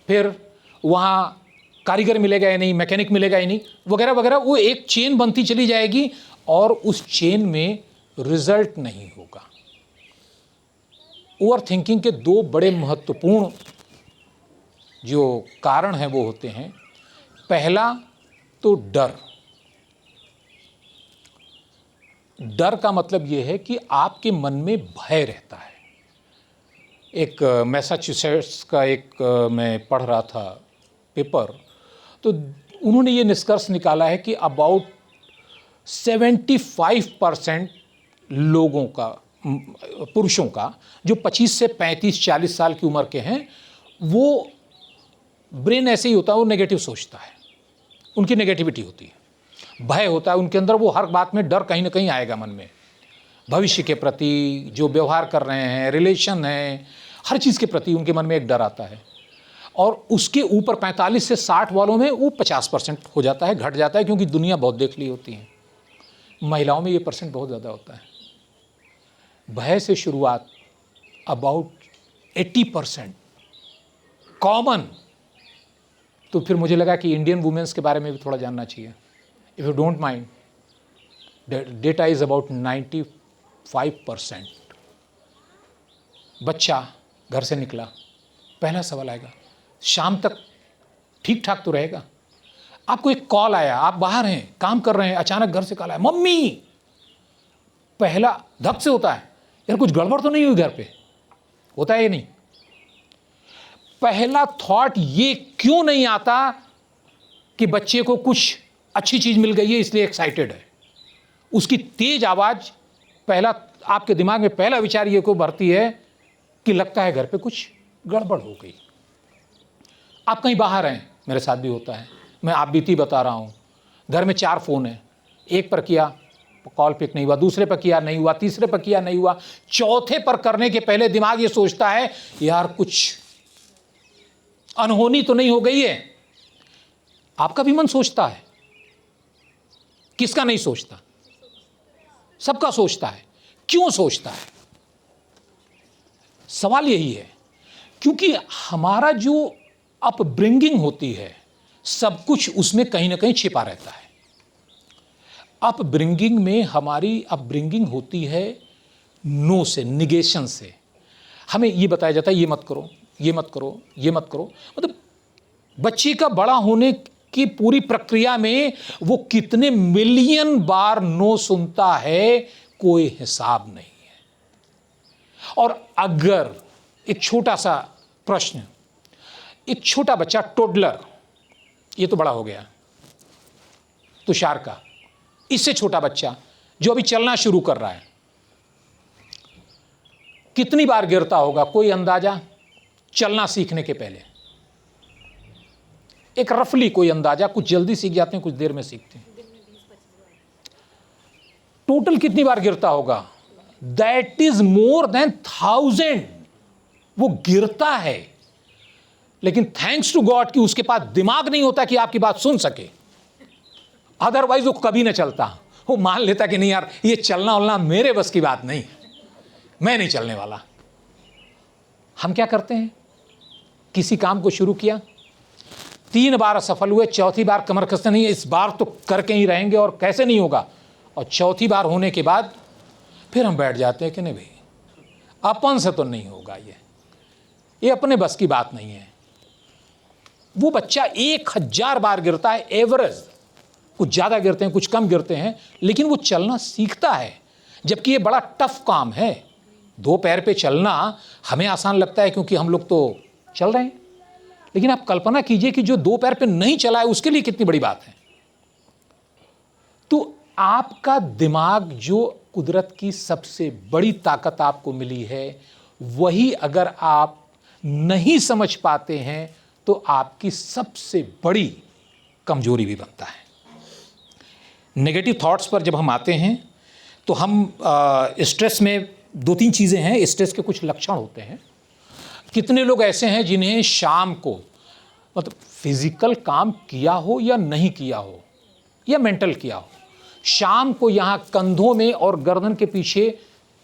फिर वहाँ कारीगर मिलेगा या नहीं, मैकेनिक मिलेगा या नहीं, वगैरह वगैरह। वो एक चेन बनती चली जाएगी और उस चेन में रिजल्ट नहीं होगा। ओवर थिंकिंग के दो बड़े महत्वपूर्ण जो कारण हैं वो होते हैं, पहला तो डर। डर का मतलब ये है कि आपके मन में भय रहता है। एक मैसाचुसेट्स का एक मैं पढ़ रहा था पेपर, तो उन्होंने ये निष्कर्ष निकाला है कि अबाउट 75% लोगों का, पुरुषों का, जो 25 से 35-40 साल की उम्र के हैं, वो ब्रेन ऐसे ही होता है, वो नेगेटिव सोचता है, उनकी नेगेटिविटी होती है, भय होता है उनके अंदर, वो हर बात में डर कहीं ना कहीं आएगा मन में, भविष्य के प्रति, जो व्यवहार कर रहे हैं, रिलेशन है, हर चीज़ के प्रति उनके मन में एक डर आता है। और उसके ऊपर 45 से 60 वालों में वो 50% हो जाता है, घट जाता है, क्योंकि दुनिया बहुत देख ली होती है। महिलाओं में ये परसेंट बहुत ज़्यादा होता है। भय से शुरुआत अबाउट 80% कॉमन। तो फिर मुझे लगा कि इंडियन वुमेन्स के बारे में भी थोड़ा जानना चाहिए। If you don't mind, data is about 95%। बच्चा घर से निकला, पहला सवाल आएगा, शाम तक ठीक ठाक तो रहेगा? आपको एक कॉल आया, आप बाहर हैं, काम कर रहे हैं, अचानक घर से कॉल आया, मम्मी। पहला धक से होता है, यार कुछ गड़बड़ तो नहीं हुई घर पे, होता है ये नहीं? पहला थॉट ये क्यों नहीं आता कि बच्चे को कुछ अच्छी चीज मिल गई है इसलिए एक्साइटेड है? उसकी तेज आवाज पहला आपके दिमाग में पहला विचार ये को भरती है कि लगता है घर पे कुछ गड़बड़ हो गई। आप कहीं बाहर हैं, मेरे साथ भी होता है, मैं आप बीती बता रहा हूँ। घर में 4 फ़ोन हैं, एक पर किया, कॉल पिक नहीं हुआ, दूसरे पर किया नहीं हुआ, तीसरे पर किया नहीं हुआ, चौथे पर करने के पहले दिमाग ये सोचता है यार कुछ अनहोनी तो नहीं हो गई है। आपका भी मन सोचता है, किसका नहीं सोचता? सबका सोचता है। क्यों सोचता है? सवाल यही है, क्योंकि हमारा जो अपब्रिंगिंग होती है, सब कुछ उसमें कहीं ना कहीं छिपा रहता है। अपब्रिंगिंग में हमारी अपब्रिंगिंग होती है नो से, निगेशन से। हमें ये बताया जाता है ये मत करो, ये मत करो, ये मत करो। मतलब बच्चे का बड़ा होने की पूरी प्रक्रिया में वो कितने मिलियन बार नो सुनता है, कोई हिसाब नहीं है। और अगर एक छोटा सा प्रश्न, एक छोटा बच्चा टोडलर, ये तो बड़ा हो गया तुषार का, इससे छोटा बच्चा जो अभी चलना शुरू कर रहा है, कितनी बार गिरता होगा, कोई अंदाजा? चलना सीखने के पहले एक रफली कोई अंदाजा? कुछ जल्दी सीख जाते हैं, कुछ देर में सीखते हैं। टोटल कितनी बार गिरता होगा? That is more than 1000। वो गिरता है, लेकिन थैंक्स टू गॉड कि उसके पास दिमाग नहीं होता कि आपकी बात सुन सके, अदरवाइज वो कभी ना चलता। वो मान लेता कि नहीं यार, ये चलना वलना मेरे बस की बात नहीं, मैं नहीं चलने वाला। हम क्या करते हैं, किसी काम को शुरू किया, 3 बार असफल हुए, चौथी बार कमर कसते नहीं, इस बार तो करके ही रहेंगे और कैसे नहीं होगा। और चौथी बार होने के बाद फिर हम बैठ जाते हैं कि नहीं भाई, अपन से तो नहीं होगा, ये अपने बस की बात नहीं है। वो बच्चा 1000 बार गिरता है एवरेज, कुछ ज़्यादा गिरते हैं, कुछ कम गिरते हैं, लेकिन वो चलना सीखता है। जबकि ये बड़ा टफ काम है। 2 पैर पे चलना हमें आसान लगता है क्योंकि हम लोग तो चल रहे हैं, लेकिन आप कल्पना कीजिए कि जो 2 पैर पे नहीं चला है उसके लिए कितनी बड़ी बात है। तो आपका दिमाग, जो कुदरत की सबसे बड़ी ताकत आपको मिली है, वही अगर आप नहीं समझ पाते हैं तो आपकी सबसे बड़ी कमजोरी भी बनता है। नेगेटिव थॉट्स पर जब हम आते हैं तो हम स्ट्रेस में 2-3 चीज़ें हैं। स्ट्रेस के कुछ लक्षण होते हैं। कितने लोग ऐसे हैं जिन्हें शाम को, मतलब फिजिकल काम किया हो या नहीं किया हो या मेंटल किया हो, शाम को यहाँ कंधों में और गर्दन के पीछे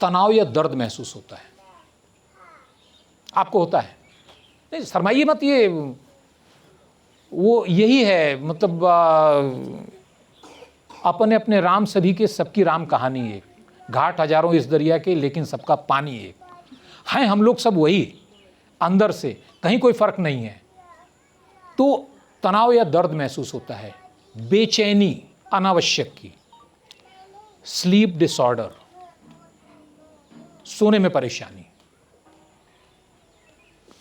तनाव या दर्द महसूस होता है? आपको होता है? नहीं शर्माइए मत, ये वो यही है। मतलब अपने अपने राम सभी के, सबकी राम कहानी एक, घाट हजारों इस दरिया के लेकिन सबका पानी एक है। हम लोग सब वही, अंदर से कहीं कोई फर्क नहीं है। तो तनाव या दर्द महसूस होता है, बेचैनी अनावश्यक की, स्लीप डिसऑर्डर, सोने में परेशानी,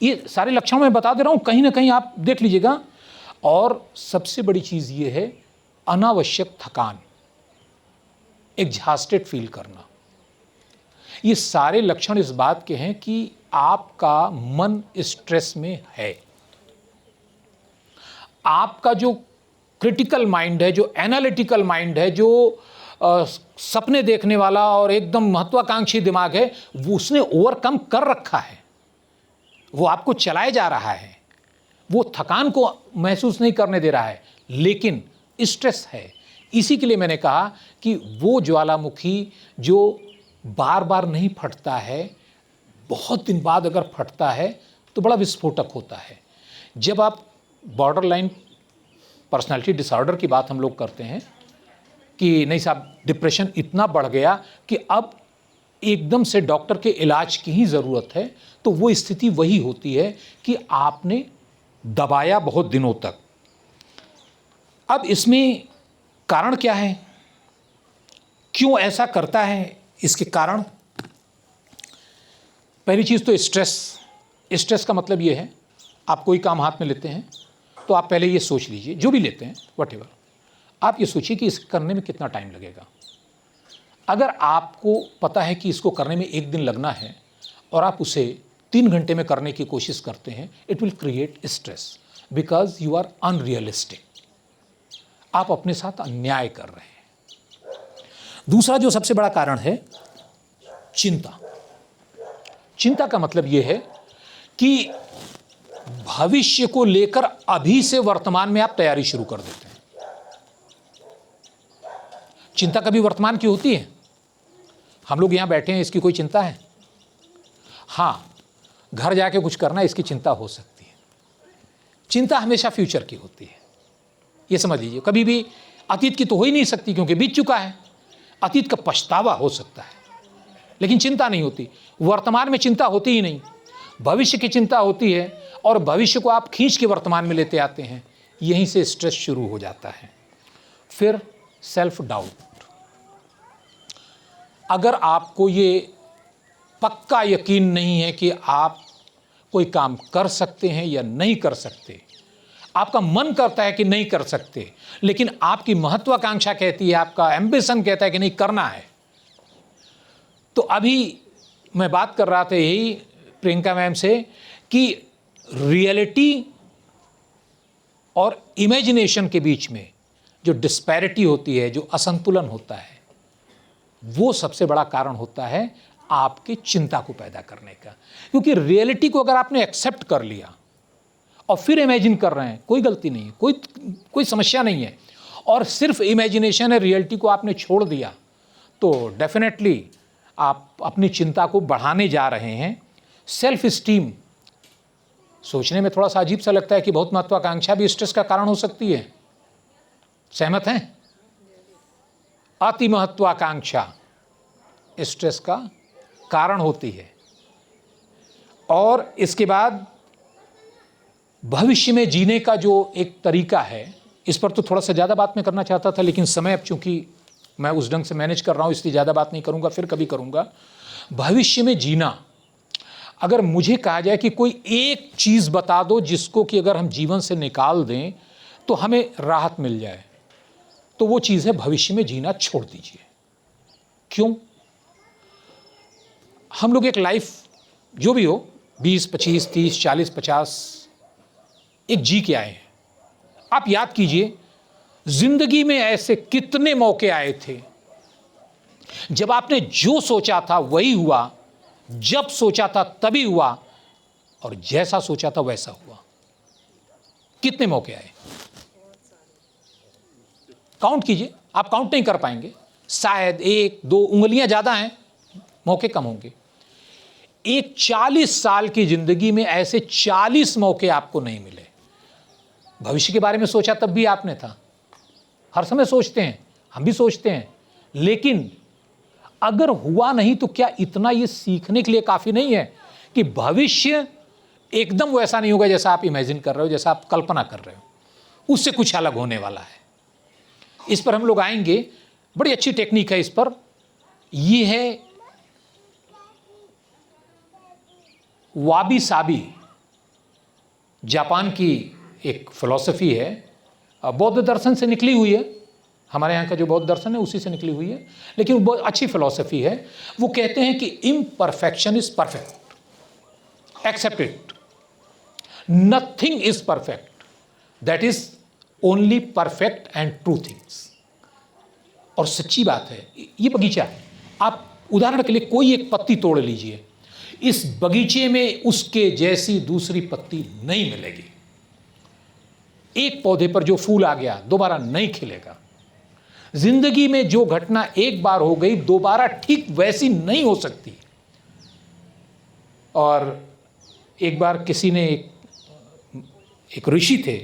ये सारे लक्षण मैं बता दे रहा हूं, कहीं ना कहीं आप देख लीजिएगा। और सबसे बड़ी चीज ये है अनावश्यक थकान, एग्जॉस्टेड फील करना। ये सारे लक्षण इस बात के हैं कि आपका मन स्ट्रेस में है। आपका जो क्रिटिकल माइंड है, जो एनालिटिकल माइंड है, जो सपने देखने वाला और एकदम महत्वाकांक्षी दिमाग है, वो उसने ओवरकम कर रखा है, वो आपको चलाए जा रहा है, वो थकान को महसूस नहीं करने दे रहा है, लेकिन स्ट्रेस है। इसी के लिए मैंने कहा कि वो ज्वालामुखी जो बार बार नहीं फटता है, बहुत दिन बाद अगर फटता है तो बड़ा विस्फोटक होता है। जब आप बॉर्डरलाइन पर्सनालिटी डिसऑर्डर की बात हम लोग करते हैं कि नहीं साहब डिप्रेशन इतना बढ़ गया कि अब एकदम से डॉक्टर के इलाज की ही ज़रूरत है, तो वो स्थिति वही होती है कि आपने दबाया बहुत दिनों तक। अब इसमें कारण क्या है, क्यों ऐसा करता है, इसके कारण पहली चीज़ तो स्ट्रेस का मतलब ये है, आप कोई काम हाथ में लेते हैं तो आप पहले ये सोच लीजिए, जो भी लेते हैं व्हाटएवर, आप ये सोचिए कि इसे करने में कितना टाइम लगेगा। अगर आपको पता है कि इसको करने में 1 दिन लगना है और आप उसे 3 घंटे में करने की कोशिश करते हैं, it will create stress because you are unrealistic. आप अपने साथ अन्याय कर रहे हैं। दूसरा जो सबसे बड़ा कारण है, चिंता। चिंता का मतलब यह है कि भविष्य को लेकर अभी से वर्तमान में आप तैयारी शुरू कर देते हैं। चिंता कभी वर्तमान की होती है? हम लोग यहां बैठे हैं, इसकी कोई चिंता है? हाँ, घर जाके कुछ करना, इसकी चिंता हो सकती है। चिंता हमेशा फ्यूचर की होती है, ये समझ लीजिए। कभी भी अतीत की तो हो ही नहीं सकती क्योंकि बीत चुका है। अतीत का पछतावा हो सकता है लेकिन चिंता नहीं होती। वर्तमान में चिंता होती ही नहीं, भविष्य की चिंता होती है और भविष्य को आप खींच के वर्तमान में लेते आते हैं। यहीं से स्ट्रेस शुरू हो जाता है। फिर सेल्फ डाउट। अगर आपको ये पक्का यकीन नहीं है कि आप कोई काम कर सकते हैं या नहीं कर सकते, आपका मन करता है कि नहीं कर सकते, लेकिन आपकी महत्वाकांक्षा कहती है, आपका एम्बिशन कहता है कि नहीं करना है। तो अभी मैं बात कर रहा था यही प्रियंका मैम से कि रियलिटी और इमेजिनेशन के बीच में जो डिस्पैरिटी होती है, जो असंतुलन होता है, वो सबसे बड़ा कारण होता है आपकी चिंता को पैदा करने का। क्योंकि रियलिटी को अगर आपने एक्सेप्ट कर लिया और फिर इमेजिन कर रहे हैं, कोई गलती नहीं है, कोई समस्या नहीं है, और सिर्फ इमेजिनेशन है, रियलिटी को आपने छोड़ दिया, तो डेफिनेटली आप अपनी चिंता को बढ़ाने जा रहे हैं। सेल्फ स्टीम, सोचने में थोड़ा सा अजीब सा लगता है कि बहुत महत्वाकांक्षा भी स्ट्रेस का कारण हो सकती है। सहमत हैं? अति महत्वाकांक्षा स्ट्रेस का कारण होती है। और इसके बाद भविष्य में जीने का जो एक तरीका है, इस पर तो थोड़ा सा ज़्यादा बात मैं करना चाहता था, लेकिन समय अब चूंकि मैं उस ढंग से मैनेज कर रहा हूँ इसलिए ज़्यादा बात नहीं करूँगा, फिर कभी करूँगा। भविष्य में जीना, अगर मुझे कहा जाए कि कोई एक चीज़ बता दो जिसको कि अगर हम जीवन से निकाल दें तो हमें राहत मिल जाए, तो वो चीज़ है भविष्य में जीना छोड़ दीजिए। क्यों? हम लोग एक लाइफ जो भी हो 20, 25, 30, 40, 50 एक जी के आए हैं। आप याद कीजिए, जिंदगी में ऐसे कितने मौके आए थे जब आपने जो सोचा था वही हुआ, जब सोचा था तभी हुआ, और जैसा सोचा था वैसा हुआ। कितने मौके आए, काउंट कीजिए। आप काउंट नहीं कर पाएंगे, शायद 1, 2 उंगलियां ज़्यादा हैं, मौके कम होंगे। एक 40 साल की जिंदगी में ऐसे 40 मौके आपको नहीं मिले। भविष्य के बारे में सोचा तब भी आपने था, हर समय सोचते हैं, हम भी सोचते हैं, लेकिन अगर हुआ नहीं तो क्या इतना ये सीखने के लिए काफ़ी नहीं है कि भविष्य एकदम वैसा नहीं होगा जैसा आप इमेजिन कर रहे हो, जैसा आप कल्पना कर रहे हो, उससे कुछ अलग होने वाला है। इस पर हम लोग आएंगे, बड़ी अच्छी टेक्निक है इस पर। ये है वाबी साबी, जापान की एक फिलॉसफी है, बौद्ध दर्शन से निकली हुई है। हमारे यहाँ का जो बौद्ध दर्शन है उसी से निकली हुई है, लेकिन बहुत अच्छी फिलॉसफी है। वो कहते हैं कि imperfection is perfect, accept it, nothing is perfect, that is only perfect and true things. और सच्ची बात है, ये बगीचा है, आप उदाहरण के लिए कोई एक पत्ती तोड़ लीजिए, इस बगीचे में उसके जैसी दूसरी पत्ती नहीं मिलेगी। एक पौधे पर जो फूल आ गया दोबारा नहीं खिलेगा। जिंदगी में जो घटना एक बार हो गई दोबारा ठीक वैसी नहीं हो सकती। और एक बार किसी ने, एक ऋषि थे,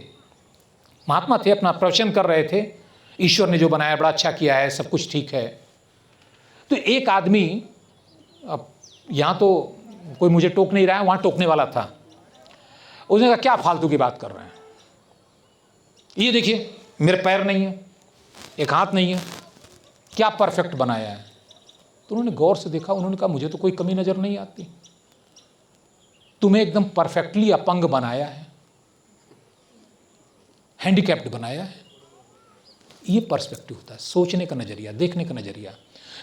महात्मा थे, अपना प्रवचन कर रहे थे, ईश्वर ने जो बनाया बड़ा अच्छा किया है, सब कुछ ठीक है। तो एक आदमी, अब यहाँ तो कोई मुझे टोक नहीं रहा है, वहाँ टोकने वाला था, उसने कहा क्या फालतू की बात कर रहे हैं, ये देखिए मेरे पैर नहीं है, एक हाथ नहीं है, क्या परफेक्ट बनाया है। तो उन्होंने गौर से देखा, उन्होंने कहा मुझे तो कोई कमी नज़र नहीं आती, तुम्हें एकदम परफेक्टली अपंग बनाया है, हैंडीकैप्ड बनाया है। ये पर्सपेक्टिव होता है, सोचने का नज़रिया, देखने का नज़रिया।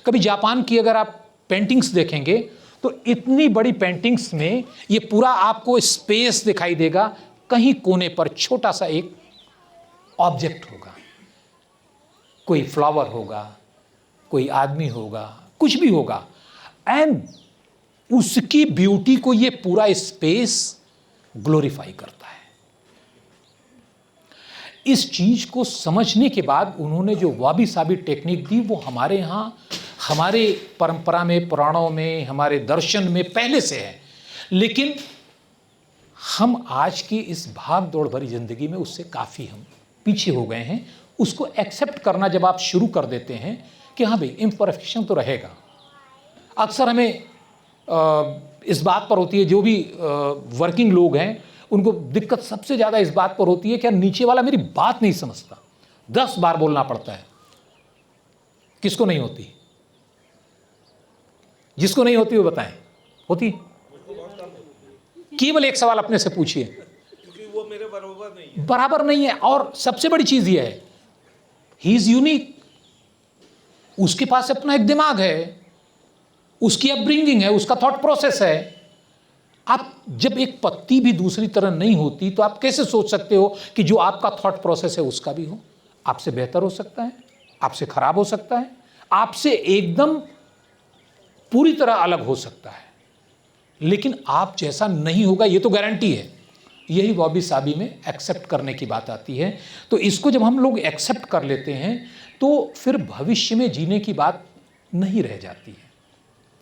कभी जापान की अगर आप पेंटिंग्स देखेंगे तो इतनी बड़ी पेंटिंग्स में ये पूरा आपको स्पेस दिखाई देगा, कहीं कोने पर छोटा सा एक ऑब्जेक्ट होगा, कोई फ्लावर होगा, कोई आदमी होगा, कुछ भी होगा, एंड उसकी ब्यूटी को ये पूरा स्पेस ग्लोरीफाई करता है। इस चीज को समझने के बाद उन्होंने जो वाबी साबी टेक्निक दी, वो हमारे यहाँ, हमारे परंपरा में, पुराणों में, हमारे दर्शन में पहले से है, लेकिन हम आज की इस भाग दौड़ भरी जिंदगी में उससे काफ़ी हम पीछे हो गए हैं, उसको एक्सेप्ट करना जब आप शुरू कर देते हैं कि हाँ भाई इम्परफेक्शन तो रहेगा। अक्सर हमें इस बात पर होती है, जो भी वर्किंग लोग हैं उनको दिक्कत सबसे ज़्यादा इस बात पर होती है कि नीचे वाला मेरी बात नहीं समझता, 10 बार बोलना पड़ता है। किसको नहीं होती? जिसको नहीं होती वो बताएं, होती? केवल एक सवाल अपने से पूछिए, क्योंकि वो मेरे बराबर नहीं है। बराबर नहीं है। और सबसे बड़ी चीज ये है, ही इज यूनिक, उसके पास अपना एक दिमाग है, उसकी अपब्रिंगिंग है, उसका थॉट प्रोसेस है। आप जब एक पत्ती भी दूसरी तरह नहीं होती तो आप कैसे सोच सकते हो कि जो आपका थॉट प्रोसेस है उसका भी हो? आपसे बेहतर हो सकता है, आपसे खराब हो सकता है, आपसे एकदम पूरी तरह अलग हो सकता है, लेकिन आप जैसा नहीं होगा ये तो गारंटी है। यही वॉबी साबी में एक्सेप्ट करने की बात आती है। तो इसको जब हम लोग एक्सेप्ट कर लेते हैं तो फिर भविष्य में जीने की बात नहीं रह जाती है,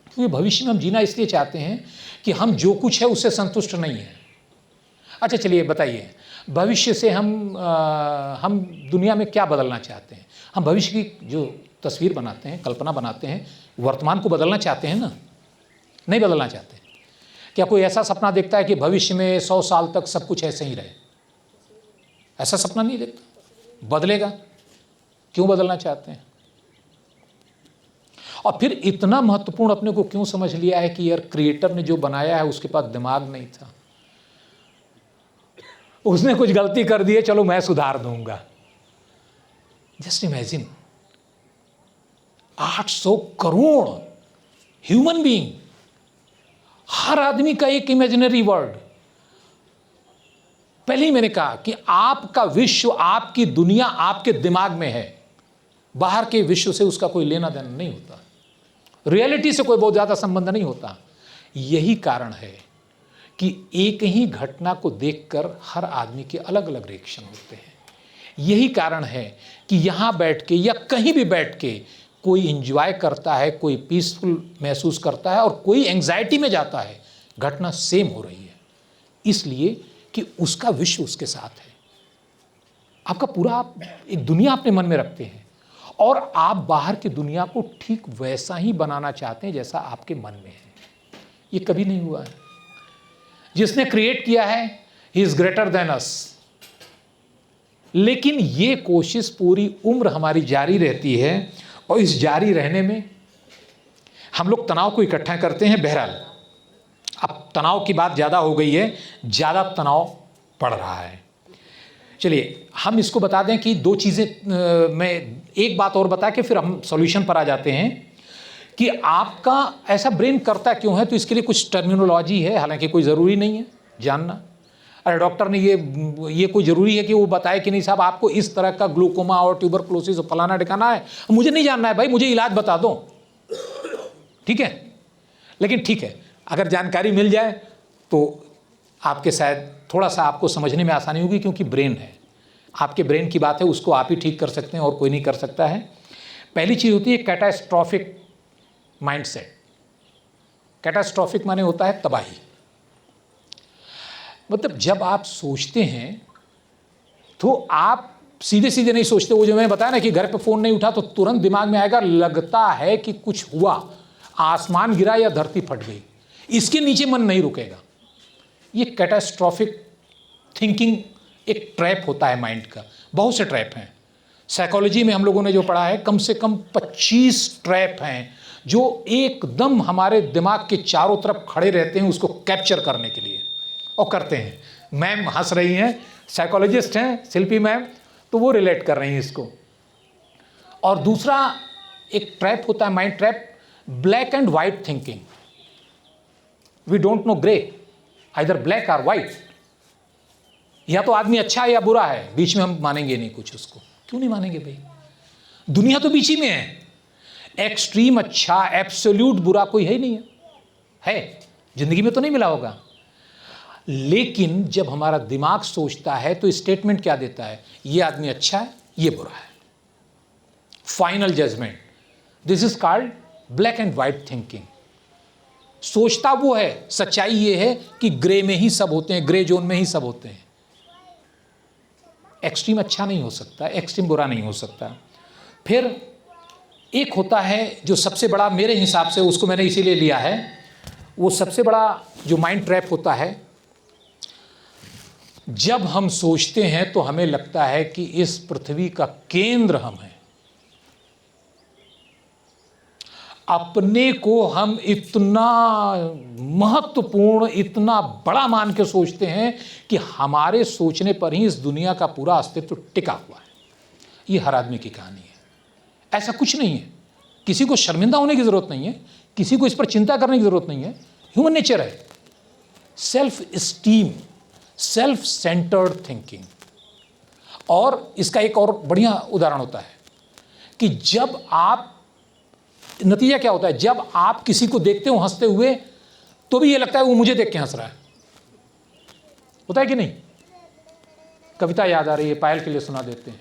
क्योंकि भविष्य में हम जीना इसलिए चाहते हैं कि हम जो कुछ है उससे संतुष्ट नहीं है। अच्छा चलिए बताइए, भविष्य से हम दुनिया में क्या बदलना चाहते हैं? हम भविष्य की जो तस्वीर बनाते हैं, कल्पना बनाते हैं, वर्तमान को बदलना चाहते हैं ना? नहीं बदलना चाहते। क्या कोई ऐसा सपना देखता है कि भविष्य में 100 साल तक सब कुछ ऐसे ही रहे? ऐसा सपना नहीं देखता। बदलेगा। क्यों बदलना चाहते हैं? और फिर इतना महत्वपूर्ण अपने को क्यों समझ लिया है कि यार क्रिएटर ने जो बनाया है उसके पास दिमाग नहीं था, उसने कुछ गलती कर दी है, चलो मैं सुधार दूंगा। Just imagine, 800 crore human being, हर आदमी का एक इमेजिनरी वर्ल्ड। पहले ही मैंने कहा कि आपका विश्व, आपकी दुनिया आपके दिमाग में है, बाहर के विश्व से उसका कोई लेना देना नहीं होता, रियलिटी से कोई बहुत ज़्यादा संबंध नहीं होता। यही कारण है कि एक ही घटना को देखकर हर आदमी के अलग अलग रिएक्शन होते हैं। यही कारण है कि यहाँ बैठ के या कहीं भी बैठ के कोई एंजॉय करता है, कोई पीसफुल महसूस करता है और कोई एंग्जाइटी में जाता है। घटना सेम हो रही है, इसलिए कि उसका विश्व उसके साथ है। आपका पूरा आप एक दुनिया अपने मन में रखते हैं और आप बाहर की दुनिया को ठीक वैसा ही बनाना चाहते हैं जैसा आपके मन में है। ये कभी नहीं हुआ है। जिसने क्रिएट किया है, he is greater than us. लेकिन ये कोशिश पूरी उम्र हमारी जारी रहती है और इस जारी रहने में हम लोग तनाव को इकट्ठा करते हैं। बहरहाल अब तनाव की बात ज़्यादा हो गई है, ज़्यादा तनाव पड़ रहा है। चलिए हम इसको बता दें कि दो चीज़ें, मैं एक बात और बता के फिर हम सॉल्यूशन पर आ जाते हैं कि आपका ऐसा ब्रेन करता क्यों है। तो इसके लिए कुछ टर्मिनोलॉजी है, हालांकि कोई ज़रूरी नहीं है जानना। अरे डॉक्टर ने ये कोई ज़रूरी है कि वो बताए कि नहीं साहब आपको इस तरह का ग्लूकोमा और ट्यूबरकुलोसिस और फलाना ठिकाना है? मुझे नहीं जानना है भाई, मुझे इलाज बता दो, ठीक है। लेकिन ठीक है, अगर जानकारी मिल जाए तो आपके शायद थोड़ा सा आपको समझने में आसानी होगी, क्योंकि ब्रेन है, आपके ब्रेन की बात है, उसको आप ही ठीक कर सकते हैं और कोई नहीं कर सकता है। पहली चीज़ होती है कैटास्ट्रॉफिक माइंडसेट। कैटास्ट्रॉफिक माने होता है तबाही। मतलब जब आप सोचते हैं तो आप सीधे सीधे नहीं सोचते। वो जो मैंने बताया ना कि घर पे फ़ोन नहीं उठा तो तुरंत दिमाग में आएगा लगता है कि कुछ हुआ, आसमान गिरा या धरती फट गई, इसके नीचे मन नहीं रुकेगा। ये कैटास्ट्रॉफिक थिंकिंग एक ट्रैप होता है माइंड का। बहुत से ट्रैप हैं साइकोलॉजी में, हम लोगों ने जो पढ़ा है कम से कम 25 ट्रैप हैं जो एकदम हमारे दिमाग के चारों तरफ खड़े रहते हैं उसको कैप्चर करने के लिए, और करते हैं। मैम हंस रही हैं, साइकोलॉजिस्ट हैं शिल्पी मैम, तो वो रिलेट कर रही हैं इसको। और दूसरा एक ट्रैप होता है mind trap, black and white thinking. We don't know grey, either black और वाइट। या तो आदमी अच्छा है या बुरा है, बीच में हम मानेंगे नहीं कुछ उसको। क्यों नहीं मानेंगे भाई? दुनिया तो बीच ही में है। एक्सट्रीम अच्छा, एब्सोल्यूट बुरा कोई है ही नहीं है जिंदगी में तो नहीं मिला होगा। लेकिन जब हमारा दिमाग सोचता है तो स्टेटमेंट क्या देता है? ये आदमी अच्छा है, ये बुरा है। Final judgement, this is called black and white thinking. सोचता वो है, सच्चाई ये है कि ग्रे में ही सब होते हैं, ग्रे जोन में ही सब होते हैं। एक्सट्रीम अच्छा नहीं हो सकता, एक्सट्रीम बुरा नहीं हो सकता। फिर एक होता है जो सबसे बड़ा मेरे हिसाब से, उसको मैंने इसीलिए लिया है, वो सबसे बड़ा जो माइंड ट्रैप होता है, जब हम सोचते हैं तो हमें लगता है कि इस पृथ्वी का केंद्र हम हैं। अपने को हम इतना महत्वपूर्ण, इतना बड़ा मान के सोचते हैं कि हमारे सोचने पर ही इस दुनिया का पूरा अस्तित्व टिका हुआ है। ये हर आदमी की कहानी है, ऐसा कुछ नहीं है। किसी को शर्मिंदा होने की ज़रूरत नहीं है, किसी को इस पर चिंता करने की ज़रूरत नहीं है। ह्यूमन नेचर है। Self esteem, self centred thinking. और इसका एक और बढ़िया उदाहरण होता है कि जब आप, नतीजा क्या होता है, जब आप किसी को देखते हो हंसते हुए तो भी ये लगता है वो मुझे देख के हंस रहा है। होता है कि नहीं? कविता याद आ रही है, पायल के लिए सुना देते हैं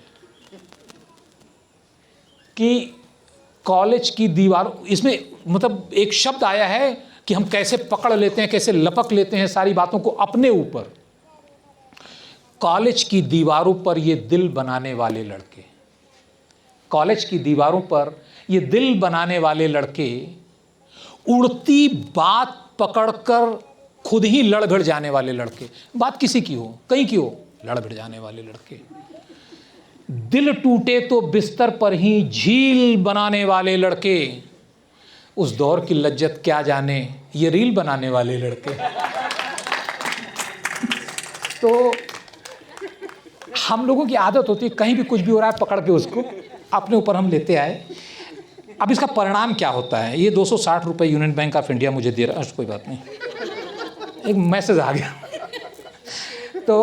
कि कॉलेज की दीवार, इसमें मतलब एक शब्द आया है कि हम कैसे पकड़ लेते हैं, कैसे लपक लेते हैं सारी बातों को अपने ऊपर। कॉलेज की दीवारों पर ये दिल बनाने वाले लड़के, कॉलेज की दीवारों पर ये दिल बनाने वाले लड़के उड़ती बात पकड़कर खुद ही लड़ भिड़ जाने वाले लड़के। बात किसी की हो, कहीं की हो, लड़ भिड़ जाने वाले लड़के। दिल टूटे तो बिस्तर पर ही झील बनाने वाले लड़के। उस दौर की लज्जत क्या जाने ये रील बनाने वाले लड़के। तो हम लोगों की आदत होती है कहीं भी कुछ भी हो रहा है पकड़ के उसको अपने ऊपर हम लेते आए। अब इसका परिणाम क्या होता है? ये 260 रुपये यूनियन बैंक ऑफ इंडिया मुझे दे रहा है, कोई बात नहीं, एक मैसेज आ गया। तो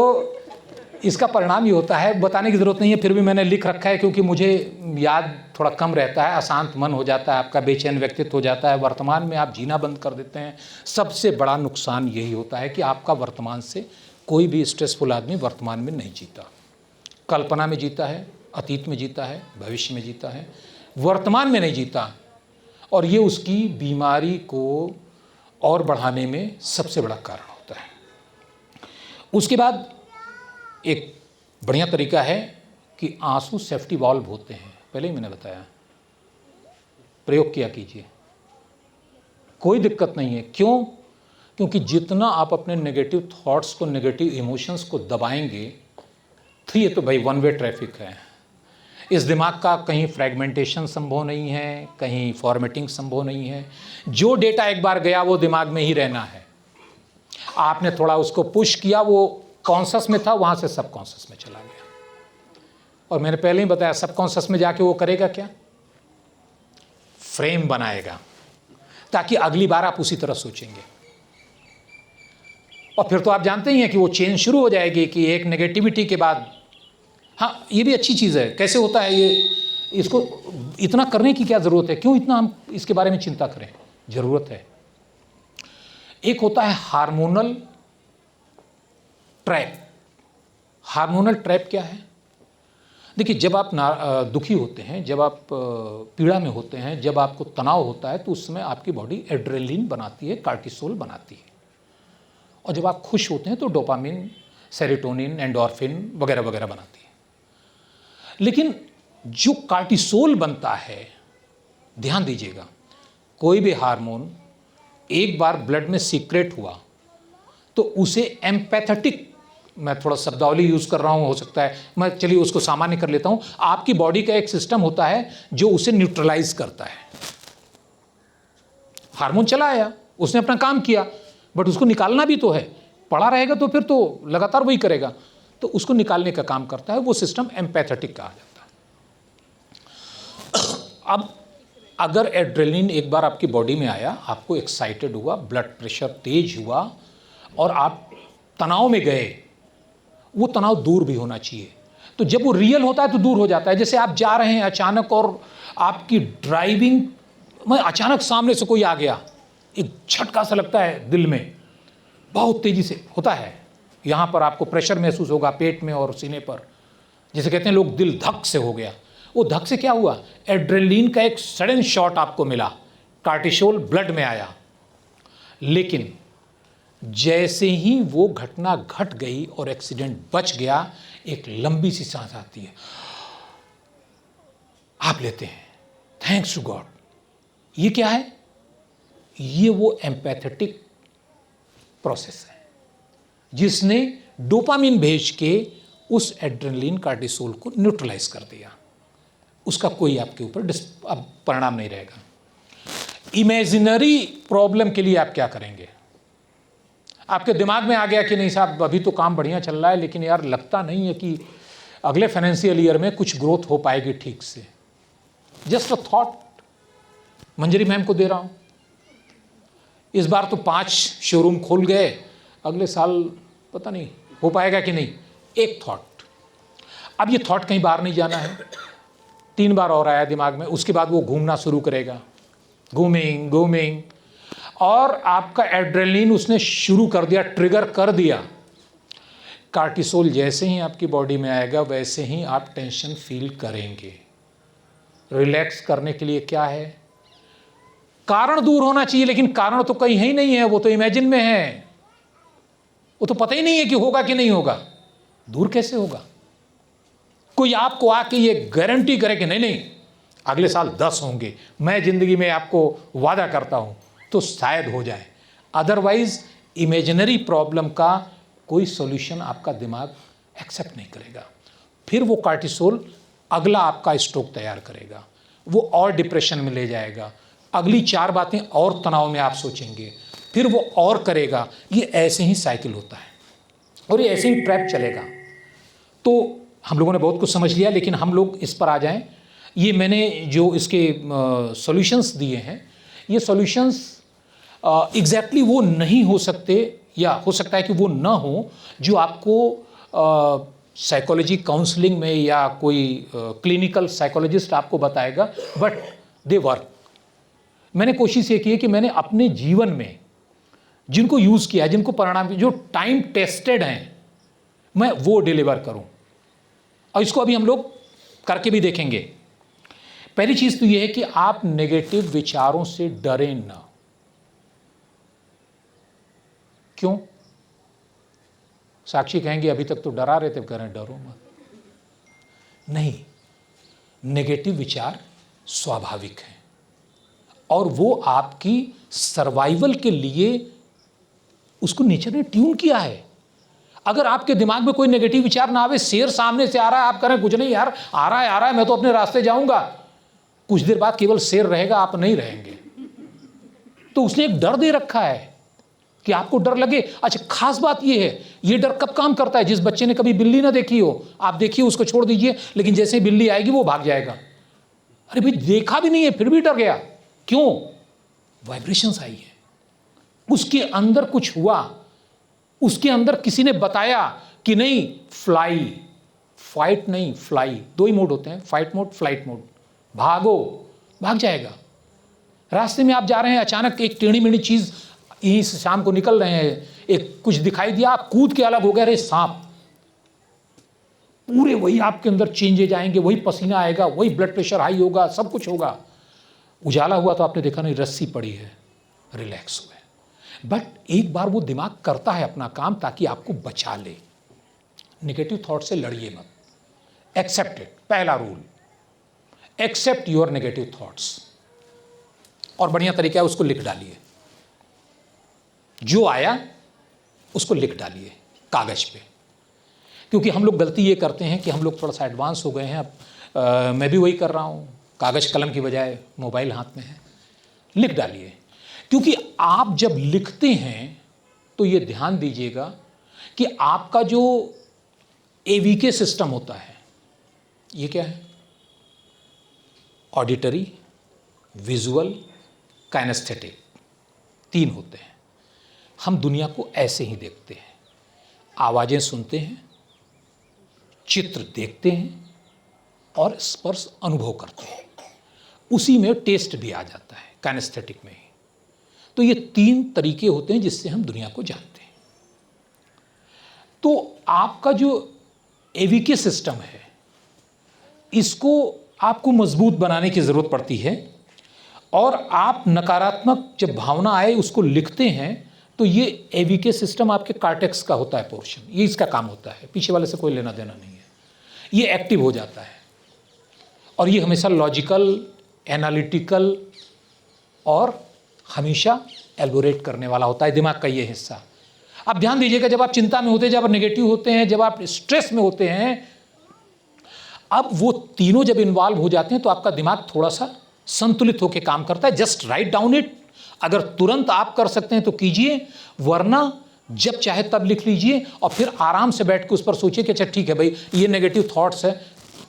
इसका परिणाम ये होता है, बताने की ज़रूरत नहीं है, फिर भी मैंने लिख रखा है क्योंकि मुझे याद थोड़ा कम रहता है। अशांत मन हो जाता है आपका, बेचैन व्यक्तित्व हो जाता है, वर्तमान में आप जीना बंद कर देते हैं। सबसे बड़ा नुकसान यही होता है कि आपका वर्तमान से, कोई भी स्ट्रेसफुल आदमी वर्तमान में नहीं जीता, कल्पना में जीता है, अतीत में जीता है, भविष्य में जीता है, वर्तमान में नहीं जीता। और ये उसकी बीमारी को और बढ़ाने में सबसे बड़ा कारण होता है। उसके बाद एक बढ़िया तरीका है कि आंसू सेफ्टी वॉल्व होते हैं, पहले ही मैंने बताया, प्रयोग किया कीजिए, कोई दिक्कत नहीं है। क्यों? क्योंकि जितना आप अपने नेगेटिव थॉट्स को, नेगेटिव इमोशंस को दबाएंगे, तो ये तो भाई वन वे ट्रैफिक है। इस दिमाग का कहीं फ्रैगमेंटेशन संभव नहीं है, कहीं फॉर्मेटिंग संभव नहीं है। जो डेटा एक बार गया वो दिमाग में ही रहना है। आपने थोड़ा उसको पुश किया, वो कॉन्शस में था, वहाँ से सब कॉन्शस में चला गया। और मैंने पहले ही बताया, सब कॉन्शस में जाके वो करेगा क्या? फ्रेम बनाएगा, ताकि अगली बार आप उसी तरह सोचेंगे। और फिर तो आप जानते ही हैं कि वो चेंज शुरू हो जाएगी कि एक नेगेटिविटी के बाद, हाँ ये भी अच्छी चीज़ है। कैसे होता है ये? इसको इतना करने की क्या ज़रूरत है? क्यों इतना हम इसके बारे में चिंता करें? ज़रूरत है। एक होता है हार्मोनल ट्रैप। हार्मोनल ट्रैप क्या है? देखिए, जब आप दुखी होते हैं, जब आप पीड़ा में होते हैं, जब आपको तनाव होता है, तो उस समय आपकी बॉडी एड्रेनलिन बनाती है, कार्टिसोल बनाती है। और जब आप खुश होते हैं तो डोपामिन, सेरोटोनिन, एंडोर्फिन वगैरह वगैरह बनाती है। लेकिन जो कार्टिसोल बनता है, ध्यान दीजिएगा, कोई भी हार्मोन एक बार ब्लड में सीक्रेट हुआ तो उसे एम्पैथेटिक, मैं थोड़ा शब्दावली यूज़ कर रहा हूँ, हो सकता है मैं, चलिए उसको सामान्य कर लेता हूँ। आपकी बॉडी का एक सिस्टम होता है जो उसे न्यूट्रलाइज करता है। हार्मोन चला आया, उसने अपना काम किया, बट उसको निकालना भी तो है। पड़ा रहेगा तो फिर तो लगातार वही करेगा, तो उसको निकालने का काम करता है, वो सिस्टम एम्पैथेटिक कहा जाता है। अब अगर एड्रेनलिन एक बार आपकी बॉडी में आया, आपको एक्साइटेड हुआ, ब्लड प्रेशर तेज हुआ और आप तनाव में गए, वो तनाव दूर भी होना चाहिए। तो जब वो रियल होता है तो दूर हो जाता है। जैसे आप जा रहे हैं अचानक और आपकी ड्राइविंग में अचानक सामने से कोई आ गया, एक झटका सा लगता है दिल में, बहुत तेज़ी से होता है। यहाँ पर आपको प्रेशर महसूस होगा पेट में और सीने पर, जिसे कहते हैं लोग दिल धक से हो गया। वो धक से क्या हुआ? एड्रेनलिन का एक सडन शॉट आपको मिला, कार्टिसोल ब्लड में आया। लेकिन जैसे ही वो घटना घट गई और एक्सीडेंट बच गया, एक लंबी सी सांस आती है, आप लेते हैं, थैंक्स टू गॉड। ये क्या है? ये वो एम्पैथेटिक प्रोसेस है जिसने डोपामिन भेज के उस एड्रेनलिन कार्टिसोल को न्यूट्रलाइज कर दिया। उसका कोई आपके ऊपर अब परिणाम नहीं रहेगा। इमेजिनरी प्रॉब्लम के लिए आप क्या करेंगे? आपके दिमाग में आ गया कि नहीं साहब अभी तो काम बढ़िया चल रहा है, लेकिन यार लगता नहीं है कि अगले फाइनेंशियल ईयर में कुछ ग्रोथ हो पाएगी ठीक से। Just a thought Manjari ma'am को दे रहा हूं, इस बार तो 5 शोरूम खोल गए, अगले साल पता नहीं हो पाएगा कि नहीं। एक थॉट, अब ये थॉट कहीं बाहर नहीं जाना है, 3 बार और आया दिमाग में, उसके बाद वो घूमना शुरू करेगा, घूमिंग, और आपका एड्रेनलिन उसने शुरू कर दिया, ट्रिगर कर दिया। कार्टिसोल जैसे ही आपकी बॉडी में आएगा वैसे ही आप टेंशन फील करेंगे। रिलैक्स करने के लिए क्या है? कारण दूर होना चाहिए, लेकिन कारण तो कहीं है ही नहीं है, वो तो इमेजिन में है, वो तो पता ही नहीं है कि होगा कि नहीं होगा। दूर कैसे होगा? कोई आपको आके ये गारंटी करे कि नहीं अगले साल 10 होंगे, मैं जिंदगी में आपको वादा करता हूं, तो शायद हो जाए। अदरवाइज इमेजिनरी प्रॉब्लम का कोई सॉल्यूशन आपका दिमाग एक्सेप्ट नहीं करेगा। फिर वो कार्टिसोल अगला आपका स्ट्रोक तैयार करेगा, वो और डिप्रेशन में ले जाएगा, अगली 4 बातें और तनाव में आप सोचेंगे, फिर वो और करेगा। ये ऐसे ही साइकिल होता है और ये ऐसे ही ट्रैप चलेगा। तो हम लोगों ने बहुत कुछ समझ लिया, लेकिन हम लोग इस पर आ जाएं। ये मैंने जो इसके सॉल्यूशंस दिए हैं, ये सॉल्यूशंस एग्जैक्टली वो नहीं हो सकते, या हो सकता है कि वो ना हो जो आपको साइकोलॉजी काउंसलिंग में या कोई क्लिनिकल साइकोलॉजिस्ट आपको बताएगा, बट दे वर्क। मैंने कोशिश ये की है कि मैंने अपने जीवन में जिनको यूज़ किया, जिनको परिणाम जो टाइम टेस्टेड हैं, मैं वो डिलीवर करूं। और इसको अभी हम लोग करके भी देखेंगे। पहली चीज़ तो ये है कि आप नेगेटिव विचारों से डरें ना। क्यों? साक्षी कहेंगे अभी तक तो डरा रहे थे, कह रहे हैं डरो मत। नहीं, नेगेटिव विचार स्वाभाविक हैं और वो आपकी सर्वाइवल के लिए उसको नेचर ने ट्यून किया है। अगर आपके दिमाग में कोई नेगेटिव विचार ना आवे, शेर सामने से आ रहा है, आप करें कुछ नहीं यार, आ रहा है, मैं तो अपने रास्ते जाऊंगा, कुछ देर बाद केवल शेर रहेगा, आप नहीं रहेंगे। तो उसने एक डर दे रखा है कि आपको डर लगे। अच्छा, खास बात यह है, ये डर कब काम करता है? जिस बच्चे ने कभी बिल्ली ना देखी हो, आप देखिए, उसको छोड़ दीजिए, लेकिन जैसे ही बिल्ली आएगी वो भाग जाएगा। अरे भाई, देखा भी नहीं है फिर भी डर गया, क्यों? वाइब्रेशंस आई है, उसके अंदर कुछ हुआ, उसके अंदर किसी ने बताया कि नहीं फ्लाई, फाइट नहीं फ्लाई, 2 ही मोड होते हैं, फाइट मोड, फ्लाइट मोड। भागो, भाग जाएगा। रास्ते में आप जा रहे हैं, अचानक एक टेढ़ी मेढ़ी चीज, यहीं से शाम को निकल रहे हैं, एक कुछ दिखाई दिया, आप कूद के अलग हो गए, अरे सांप। पूरे वही आपके अंदर चेंजेज आएंगे, वही पसीना आएगा, वही ब्लड प्रेशर हाई होगा, सब कुछ होगा। उजाला हुआ तो आपने देखा नहीं, रस्सी पड़ी है, रिलैक्स हुए। बट एक बार वो दिमाग करता है अपना काम ताकि आपको बचा ले। नेगेटिव थॉट से लड़िए मत, एक्सेप्ट इट। पहला rule, accept your negative thoughts. और बढ़िया तरीका है, उसको लिख डालिए, जो आया उसको लिख डालिए कागज पे। क्योंकि हम लोग गलती ये करते हैं कि हम लोग थोड़ा सा एडवांस हो गए हैं। अब मैं भी वही कर रहा हूँ, कागज कलम की बजाय मोबाइल हाथ में है। लिख डालिए, क्योंकि आप जब लिखते हैं तो ये ध्यान दीजिएगा कि आपका जो एवीके सिस्टम होता है, ये क्या है? ऑडिटरी, विजुअल, काइनेस्थेटिक, 3 होते हैं। हम दुनिया को ऐसे ही देखते हैं, आवाज़ें सुनते हैं, चित्र देखते हैं और स्पर्श अनुभव करते हैं। उसी में टेस्ट भी आ जाता है, काइनेस्थेटिक में ही। तो ये 3 तरीके होते हैं जिससे हम दुनिया को जानते हैं। तो आपका जो एवीके सिस्टम है, इसको आपको मजबूत बनाने की ज़रूरत पड़ती है। और आप नकारात्मक जब भावना आए उसको लिखते हैं तो ये एवीके सिस्टम आपके कार्टेक्स का होता है पोर्शन, ये इसका काम होता है, पीछे वाले से कोई लेना देना नहीं है। ये एक्टिव हो जाता है और ये हमेशा लॉजिकल, एनालिटिकल और हमेशा एलबोरेट करने वाला होता है, दिमाग का ये हिस्सा। आप ध्यान दीजिएगा, जब आप चिंता में होते हैं, जब आप नेगेटिव होते हैं, जब आप स्ट्रेस में होते हैं, अब वो तीनों जब इन्वॉल्व हो जाते हैं तो आपका दिमाग थोड़ा सा संतुलित होकर काम करता है। Just write down it. अगर तुरंत आप कर सकते हैं तो कीजिए, वरना जब चाहे तब लिख लीजिए और फिर आराम से बैठ के उस पर सोचिए कि अच्छा ठीक है भाई, ये नेगेटिव थॉट्स है,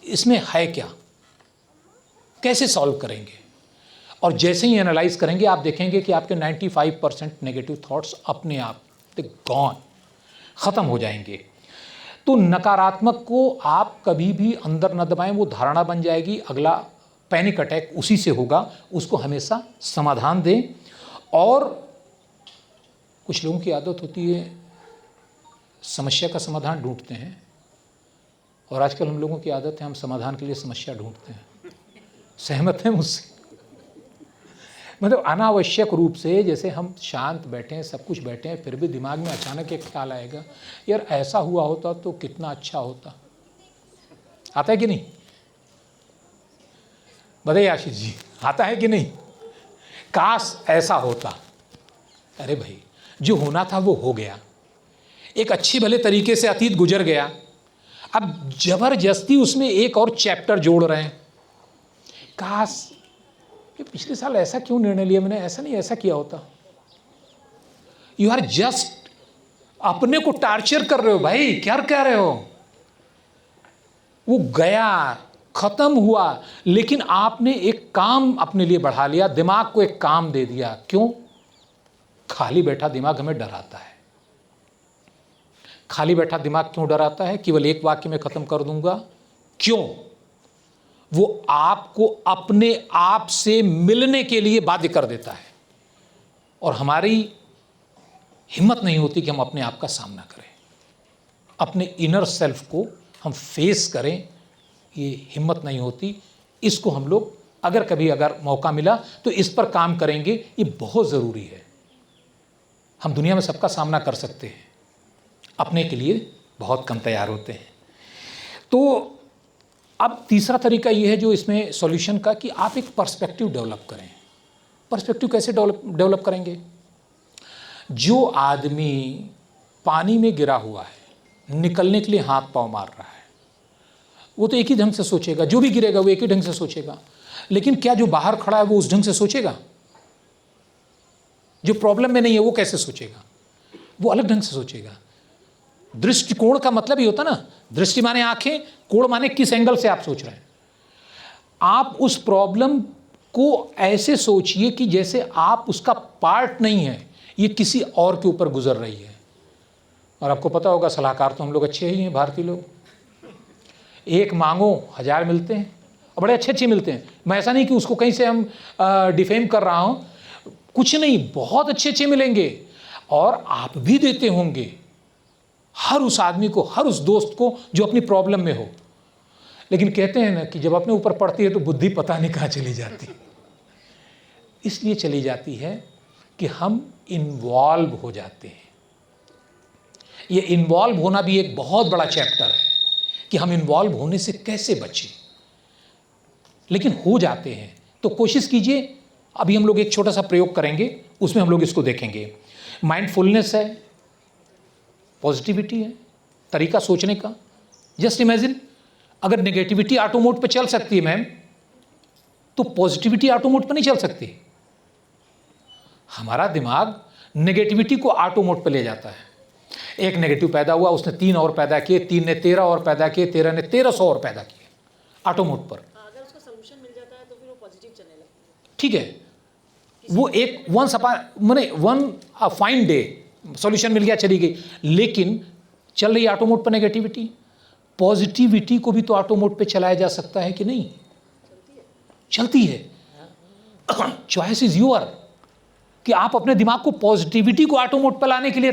इसमें है क्या, कैसे सॉल्व करेंगे। और जैसे ही एनालाइज करेंगे आप देखेंगे कि आपके 95% नेगेटिव थॉट्स अपने आप गॉन, ख़त्म हो जाएंगे। तो नकारात्मक को आप कभी भी अंदर न दबाएं, वो धारणा बन जाएगी, अगला पैनिक अटैक उसी से होगा। उसको हमेशा समाधान दें। और कुछ लोगों की आदत होती है समस्या का समाधान ढूंढते हैं, और आजकल हम लोगों की आदत है हम समाधान के लिए समस्या ढूंढते हैं। सहमत हैं मुझसे? मतलब अनावश्यक रूप से, जैसे हम शांत बैठे हैं, सब कुछ बैठे हैं, फिर भी दिमाग में अचानक एक ख्याल आएगा, यार ऐसा हुआ होता तो कितना अच्छा होता। आता है कि नहीं? बताइए आशीष जी, आता है कि नहीं? काश ऐसा होता। अरे भाई, जो होना था वो हो गया, एक अच्छी भले तरीके से अतीत गुजर गया, अब जबरदस्ती उसमें एक और चैप्टर जोड़ रहे हैं। काश कि पिछले साल ऐसा क्यों निर्णय लिया मैंने, ऐसा नहीं, ऐसा किया होता। यू आर जस्ट अपने को टार्चर कर रहे हो भाई, क्या कह रहे हो। वो गया, खत्म हुआ, लेकिन आपने एक काम अपने लिए बढ़ा लिया, दिमाग को एक काम दे दिया। क्यों? खाली बैठा दिमाग हमें डराता है। खाली बैठा दिमाग क्यों डराता है? केवल एक वाक्य में खत्म कर दूंगा, क्यों? वो आपको अपने आप से मिलने के लिए बाध्य कर देता है, और हमारी हिम्मत नहीं होती कि हम अपने आप का सामना करें, अपने इनर सेल्फ को हम फेस करें, ये हिम्मत नहीं होती। इसको हम लोग अगर मौका मिला तो इस पर काम करेंगे, ये बहुत ज़रूरी है। हम दुनिया में सबका सामना कर सकते हैं, अपने के लिए बहुत कम तैयार होते हैं। तो अब तीसरा तरीका ये है जो इसमें सॉल्यूशन का, कि आप एक पर्सपेक्टिव डेवलप करें। पर्सपेक्टिव कैसे डेवलप करेंगे? जो आदमी पानी में गिरा हुआ है, निकलने के लिए हाथ पांव मार रहा है, वो तो एक ही ढंग से सोचेगा, जो भी गिरेगा वो एक ही ढंग से सोचेगा। लेकिन क्या जो बाहर खड़ा है वो उस ढंग से सोचेगा? जो प्रॉब्लम में नहीं है वो कैसे सोचेगा? वो अलग ढंग से सोचेगा। दृष्टिकोण का मतलब ही होता ना, दृष्टि माने आंखें, कोण माने किस एंगल से आप सोच रहे हैं। आप उस प्रॉब्लम को ऐसे सोचिए कि जैसे आप उसका पार्ट नहीं है, ये किसी और के ऊपर गुजर रही है। और आपको पता होगा, सलाहकार तो हम लोग अच्छे ही हैं, भारतीय लोग। एक मांगो 1000 मिलते हैं, और बड़े अच्छे अच्छे मिलते हैं। मैं ऐसा नहीं कि उसको कहीं से हम डिफेम कर रहा हूँ, कुछ नहीं, बहुत अच्छे अच्छे मिलेंगे, और आप भी देते होंगे हर उस आदमी को, हर उस दोस्त को जो अपनी प्रॉब्लम में हो। लेकिन कहते हैं ना कि जब अपने ऊपर पड़ती है तो बुद्धि पता नहीं कहाँ चली जाती। इसलिए चली जाती है कि हम इन्वॉल्व हो जाते हैं। ये इन्वॉल्व होना भी एक बहुत बड़ा चैप्टर है कि हम इन्वॉल्व होने से कैसे बचें, लेकिन हो जाते हैं। तो कोशिश कीजिए। अभी हम लोग एक छोटा सा प्रयोग करेंगे, उसमें हम लोग इसको देखेंगे। माइंडफुलनेस है, पॉजिटिविटी है, तरीका सोचने का। जस्ट इमेजिन, अगर नेगेटिविटी ऑटो मोड पे चल सकती है मैम, तो पॉजिटिविटी ऑटो मोड पे नहीं चल सकती। हमारा दिमाग नेगेटिविटी को ऑटो मोड पे ले जाता है। एक नेगेटिव पैदा हुआ, उसने 3 और पैदा किए, 3 ने 13 और पैदा किए, 13 ने 1300 और पैदा किए, ऑटो मोड पर। अगर उसका सलूशन मिल जाता है तो फिर वो पॉजिटिव चलने लगता है। ठीक है, वो एक वन फाइन डे सॉल्यूशन मिल गया, चली गई। लेकिन चल रही ऑटो मोड पर नेगेटिविटी। पॉजिटिविटी को भी तो ऑटो मोड पे चलाया जा सकता है कि नहीं? चलती है। चॉइस इज योर, कि आप अपने दिमाग को पॉजिटिविटी को ऑटो मोड पर लाने के लिए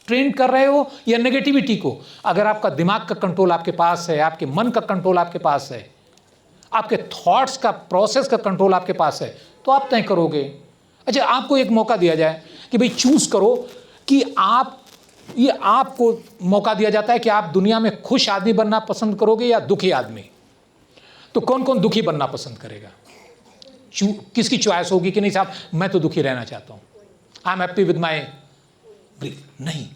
ट्रेन कर रहे हो या नेगेटिविटी को। अगर आपका दिमाग का कंट्रोल आपके पास है, आपके मन का कंट्रोल आपके पास है, आपके थॉट्स का प्रोसेस का कंट्रोल आपके पास है, तो आप तय करोगे। अच्छा, आपको एक मौका दिया जाए कि भाई चूज करो कि आप ये आपको मौका दिया जाता है कि आप दुनिया में खुश आदमी बनना पसंद करोगे या दुखी आदमी। तो कौन कौन दुखी बनना पसंद करेगा? किसकी चॉइस होगी कि नहीं साहब मैं तो दुखी रहना चाहता हूँ, I am happy with my breath? नहीं,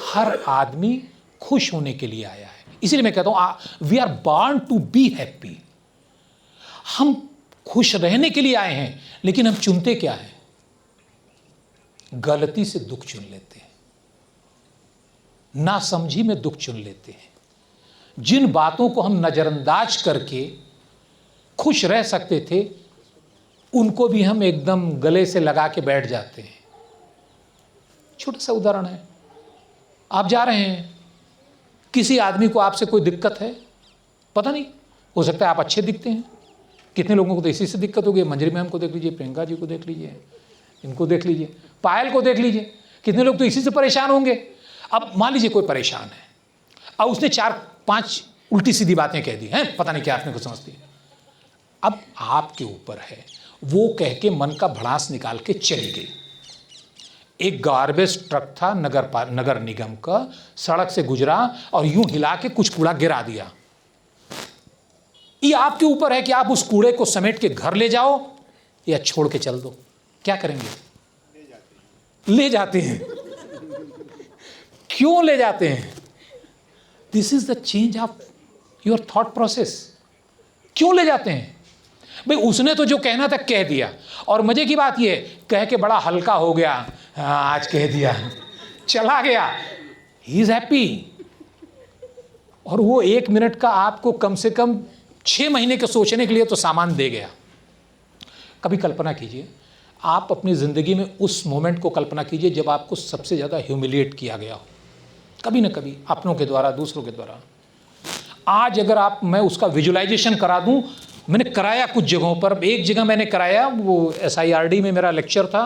हर आदमी खुश होने के लिए आया है। इसीलिए मैं कहता हूँ we are born to be happy. हम खुश रहने के लिए आए हैं, लेकिन हम चुनते क्या है? गलती से दुख चुन लेते हैं, नासमझी में दुख चुन लेते हैं। जिन बातों को हम नजरअंदाज करके खुश रह सकते थे, उनको भी हम एकदम गले से लगा के बैठ जाते हैं। छोटा सा उदाहरण है, आप जा रहे हैं, किसी आदमी को आपसे कोई दिक्कत है, पता नहीं, हो सकता है आप अच्छे दिखते हैं। कितने लोगों को तो इसी से दिक्कत होगी। मंजरी मैम को देख लीजिए, प्रियंका जी को देख लीजिए, इनको देख लीजिए, पायल को देख लीजिए, कितने लोग तो इसी से परेशान होंगे। अब मान लीजिए कोई परेशान है, अब उसने 4-5 उल्टी सीधी बातें कह दी हैं, पता नहीं क्या आपने कुछ समझती। अब आपके ऊपर है, वो कह के मन का भड़ास निकाल के चली गई। एक गार्बेज ट्रक था नगर निगम का, सड़क से गुजरा और यूं हिला के कुछ कूड़ा गिरा दिया। ये आपके ऊपर है कि आप उस कूड़े को समेट के घर ले जाओ या छोड़ के चल दो। क्या करेंगे? ले जाते हैं। क्यों ले जाते हैं? This is the change of your thought process. क्यों ले जाते हैं? भाई उसने तो जो कहना था कह दिया, और मजे की बात ये कह के बड़ा हल्का हो गया, हाँ आज कह दिया, चला गया, ही इज हैप्पी। और वो 1 मिनट का आपको कम से कम 6 महीने के सोचने के लिए तो सामान दे गया। कभी कल्पना कीजिए, आप अपनी ज़िंदगी में उस मोमेंट को कल्पना कीजिए जब आपको सबसे ज़्यादा ह्यूमिलिएट किया गया हो, कभी ना कभी, अपनों के द्वारा, दूसरों के द्वारा। आज अगर मैं उसका विजुलाइजेशन करा दूं, मैंने कराया कुछ जगहों पर। एक जगह मैंने कराया, वो SIRD में मेरा लेक्चर था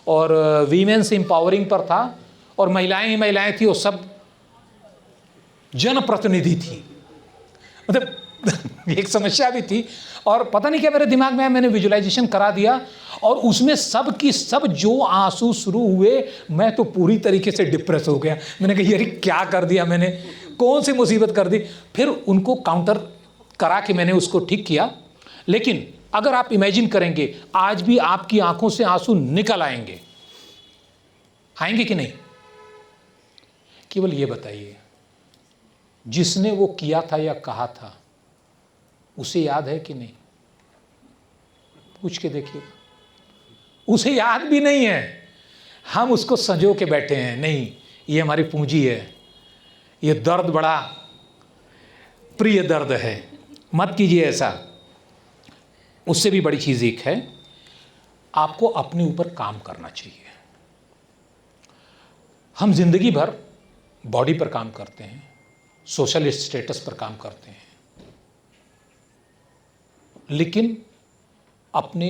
और वीमेंस एम्पावरिंग पर था, और महिलाएं ही महिलाएं थी, और सब जनप्रतिनिधि थी, मतलब एक समस्या भी थी। और पता नहीं क्या मेरे दिमाग में, मैंने विजुलाइजेशन करा दिया, और उसमें सब की सब जो आंसू शुरू हुए, मैं तो पूरी तरीके से डिप्रेस हो गया। मैंने कहा यार क्या कर दिया मैंने, कौन सी मुसीबत कर दी। फिर उनको काउंटर करा के मैंने उसको ठीक किया। लेकिन अगर आप इमेजिन करेंगे, आज भी आपकी आंखों से आंसू निकल आएंगे कि नहीं? केवल ये बताइए, जिसने वो किया था या कहा था, उसे याद है कि नहीं? पूछ के देखिए, उसे याद भी नहीं है। हम उसको संजो के बैठे हैं, नहीं ये हमारी पूंजी है, ये दर्द बड़ा प्रिय दर्द है, मत कीजिए ऐसा। उससे भी बड़ी चीज़ एक है, आपको अपने ऊपर काम करना चाहिए। हम जिंदगी भर बॉडी पर काम करते हैं, सोशल स्टेटस पर काम करते हैं, लेकिन अपने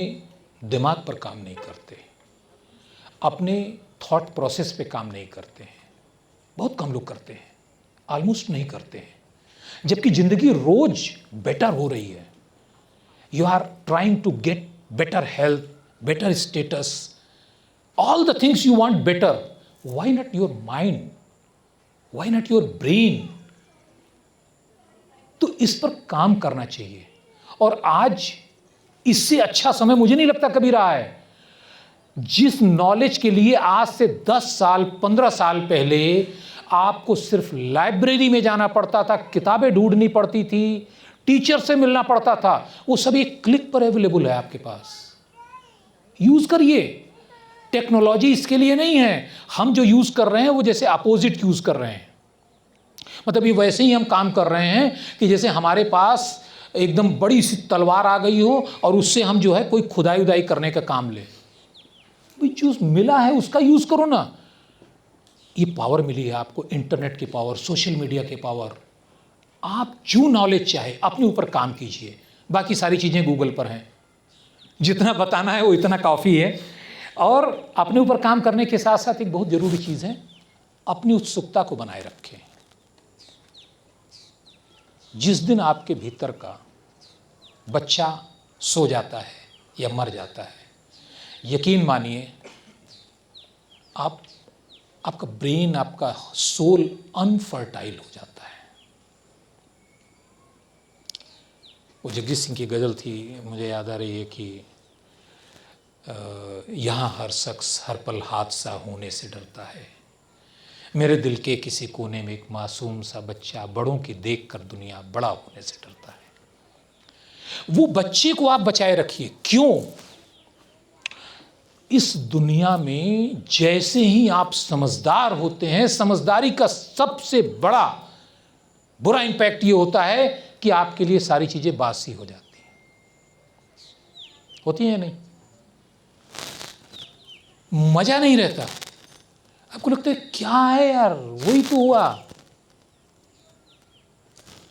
दिमाग पर काम नहीं करते, अपने थॉट प्रोसेस पे काम नहीं करते हैं। बहुत कम लोग करते हैं, ऑलमोस्ट नहीं करते हैं। जबकि ज़िंदगी रोज बेटर हो रही है। You are trying to get better health, better status, all the things you want better. Why not your mind, why not your brain? तो इस पर काम करना चाहिए। और आज इससे अच्छा समय मुझे नहीं लगता कभी रहा है। जिस नॉलेज के लिए आज से 10 साल 15 साल पहले आपको सिर्फ लाइब्रेरी में जाना पड़ता था, किताबें ढूंढनी पड़ती थी, टीचर से मिलना पड़ता था, वो सब एक क्लिक पर अवेलेबल है आपके पास। यूज करिए। टेक्नोलॉजी इसके लिए नहीं है। हम जो यूज कर रहे हैं वो जैसे अपोजिट यूज कर रहे हैं। मतलब ये वैसे ही हम काम कर रहे हैं कि जैसे हमारे पास एकदम बड़ी सी तलवार आ गई हो और उससे हम जो है कोई खुदाई उदाई करने का काम ले। जो मिला है उसका यूज करो ना। ये पावर मिली है आपको, इंटरनेट की पावर, सोशल मीडिया की पावर। आप जो नॉलेज चाहे अपने ऊपर काम कीजिए। बाकी सारी चीज़ें गूगल पर हैं, जितना बताना है वो इतना काफ़ी है। और अपने ऊपर काम करने के साथ साथ एक बहुत ज़रूरी चीज़ है, अपनी उत्सुकता को बनाए रखें। जिस दिन आपके भीतर का बच्चा सो जाता है या मर जाता है, यकीन मानिए आप आपका ब्रेन, आपका सोल अनफर्टाइल हो जाता है। वो जगजीत सिंह की गज़ल थी, मुझे याद आ रही है कि यहाँ हर शख्स हर पल हादसा होने से डरता है, मेरे दिल के किसी कोने में एक मासूम सा बच्चा बड़ों की देखकर दुनिया बड़ा होने से डरता है। वो बच्चे को आप बचाए रखिए। क्यों? इस दुनिया में जैसे ही आप समझदार होते हैं, समझदारी का सबसे बड़ा बुरा इंपैक्ट ये होता है कि आपके लिए सारी चीजें बासी हो जाती हैं। होती हैं नहीं? मजा नहीं रहता, आपको लगता है क्या है यार, वही तो हुआ।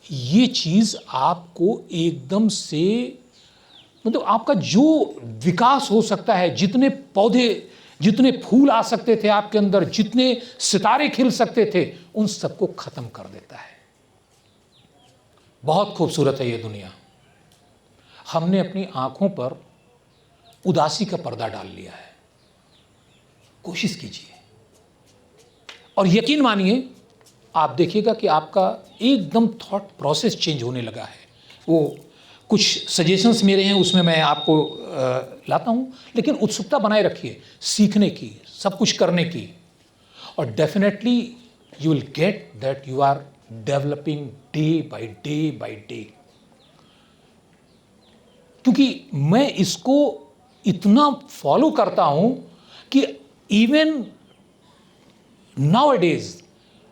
ये चीज आपको एकदम से, मतलब आपका जो विकास हो सकता है, जितने पौधे, जितने फूल आ सकते थे आपके अंदर, जितने सितारे खिल सकते थे, उन सबको खत्म कर देता है। बहुत खूबसूरत है ये दुनिया। हमने अपनी आंखों पर उदासी का पर्दा डाल लिया है। कोशिश कीजिए और यकीन मानिए, आप देखिएगा कि आपका एकदम थॉट प्रोसेस चेंज होने लगा है। वो कुछ सजेशंस मेरे हैं, उसमें मैं आपको लाता हूँ, लेकिन उत्सुकता बनाए रखिए सीखने की, सब कुछ करने की, और definitely you will get that you are developing day by day by day. क्योंकि मैं इसको इतना फॉलो करता हूं कि इवन नाउ-ए-डेज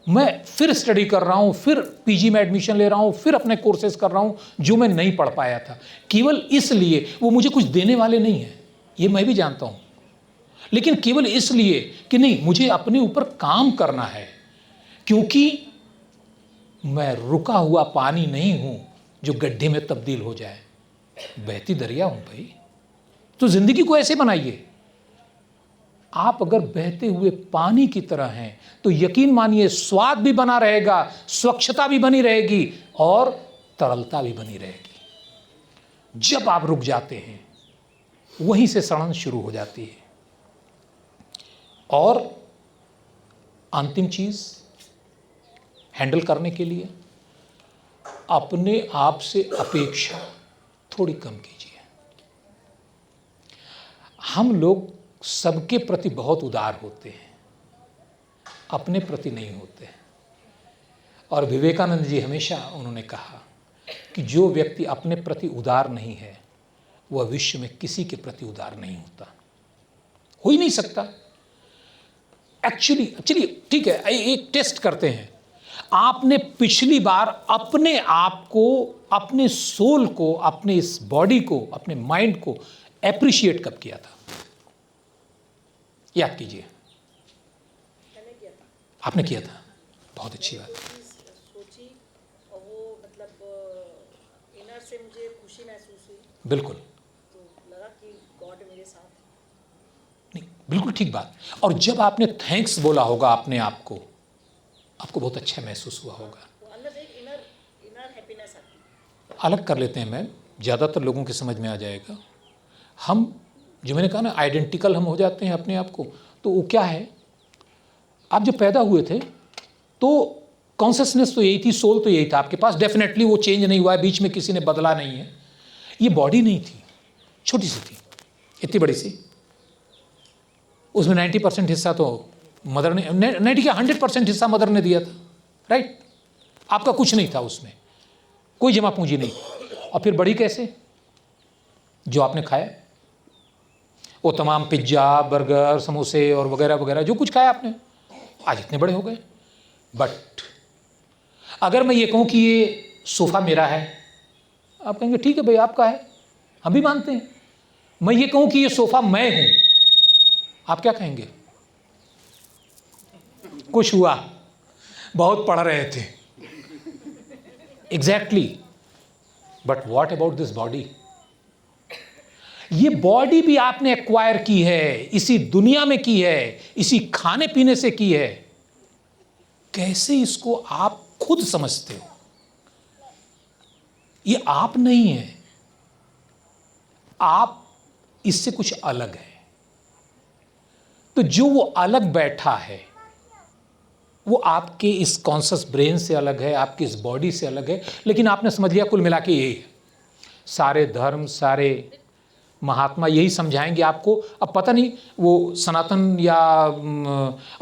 मैं फिर स्टडी कर रहा हूं, फिर पीजी में एडमिशन ले रहा हूं, फिर अपने कोर्सेज कर रहा हूं जो मैं नहीं पढ़ पाया था, केवल इसलिए, वो मुझे कुछ देने वाले नहीं हैं, ये मैं भी जानता हूं, लेकिन केवल इसलिए कि नहीं, मुझे अपने ऊपर काम करना है। क्योंकि मैं रुका हुआ पानी नहीं हूं जो गड्ढे में तब्दील हो जाए, बहती दरिया हूं भाई। तो जिंदगी को ऐसे बनाइए। आप अगर बहते हुए पानी की तरह हैं तो यकीन मानिए स्वाद भी बना रहेगा, स्वच्छता भी बनी रहेगी और तरलता भी बनी रहेगी। जब आप रुक जाते हैं वहीं से सड़न शुरू हो जाती है। और अंतिम चीज, हैंडल करने के लिए अपने आप से अपेक्षा थोड़ी कम कीजिए। हम लोग सबके प्रति बहुत उदार होते हैं, अपने प्रति नहीं होते। और विवेकानंद जी हमेशा उन्होंने कहा कि जो व्यक्ति अपने प्रति उदार नहीं है वह विश्व में किसी के प्रति उदार नहीं होता, हो ही नहीं सकता। एक्चुअली ठीक है, एक टेस्ट करते हैं। आपने पिछली बार अपने आप को, अपने सोल को, अपने इस बॉडी को, अपने माइंड को एप्रिशिएट कब किया था? याद कीजिए। मैंने किया था। आपने किया था, बहुत अच्छी बात। सोची और वो मतलब इनर से मुझे खुशी महसूस हुई, बिल्कुल, तो लगा कि गॉड मेरे साथ है। नहीं, बिल्कुल ठीक बात। और जब आपने थैंक्स बोला होगा अपने आप को, आपको बहुत अच्छा महसूस हुआ होगा। तो अंदर से एक इनर हैप्पीनेस आती है। अलग कर लेते हैं मैम, ज़्यादातर लोगों के समझ में आ जाएगा। हम, जो मैंने कहा ना, आइडेंटिकल हम हो जाते हैं अपने आप को। तो वो क्या है, आप जब पैदा हुए थे तो कॉन्शियसनेस तो यही थी, सोल तो यही था आपके पास, डेफिनेटली वो चेंज नहीं हुआ है, बीच में किसी ने बदला नहीं है। ये बॉडी नहीं थी, छोटी सी थी, इतनी बड़ी सी, उसमें 90% हिस्सा तो मदर ने, 90 क्या 100% हिस्सा मदर ने दिया था, राइट? आपका कुछ नहीं था उसमें, कोई जमा पूंजी नहीं। और फिर बड़ी कैसे? जो आपने खाया, वो तमाम पिज्ज़ा, बर्गर, समोसे और वगैरह वगैरह जो कुछ खाया आपने, आज इतने बड़े हो गए। बट अगर मैं ये कहूँ कि ये सोफ़ा मेरा है, आप कहेंगे ठीक है भाई आपका है, हम भी मानते हैं। मैं ये कहूँ कि ये सोफ़ा मैं हूँ, आप क्या कहेंगे? कुछ हुआ, बहुत पढ़ रहे थे। Exactly. But what about this body? ये बॉडी भी आपने एक्वायर की है, इसी दुनिया में की है, इसी खाने पीने से की है। कैसे इसको आप खुद समझते हो? ये आप नहीं है, आप इससे कुछ अलग है। तो जो वो अलग बैठा है वो आपके इस कॉन्शस ब्रेन से अलग है, आपकी इस बॉडी से अलग है, लेकिन आपने समझ लिया कुल मिला के यही है। सारे धर्म, सारे महात्मा यही समझाएंगे आपको। अब पता नहीं वो सनातन या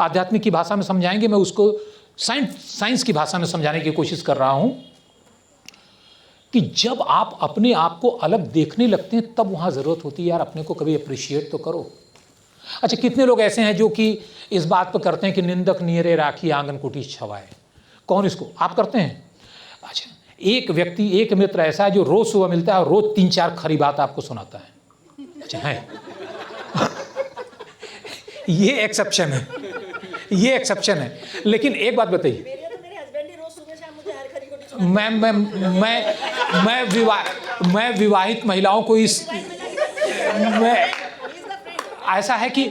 आध्यात्मिक की भाषा में समझाएंगे, मैं उसको साइंस की भाषा में समझाने की कोशिश कर रहा हूँ कि जब आप अपने आप को अलग देखने लगते हैं तब वहाँ ज़रूरत होती है यार अपने को कभी अप्रिशिएट तो करो। अच्छा, कितने लोग ऐसे हैं जो कि इस बात पर करते हैं कि निंदक नियरे राखी आंगन कुटी छवाए। कौन इसको आप करते हैं? अच्छा, एक व्यक्ति, एक मित्र ऐसा है जो रोज़ सुबह मिलता है और रोज़ 3-4 खरी बात आपको सुनाता है। अच्छा है ये एक्सेप्शन है, ये एक्सेप्शन है। लेकिन एक बात बताइए, मेरे हस्बैंड ही रोज सुबह शाम मुझे हर खरी खोटी मैं विवाहित महिलाओं को ऐसा है कि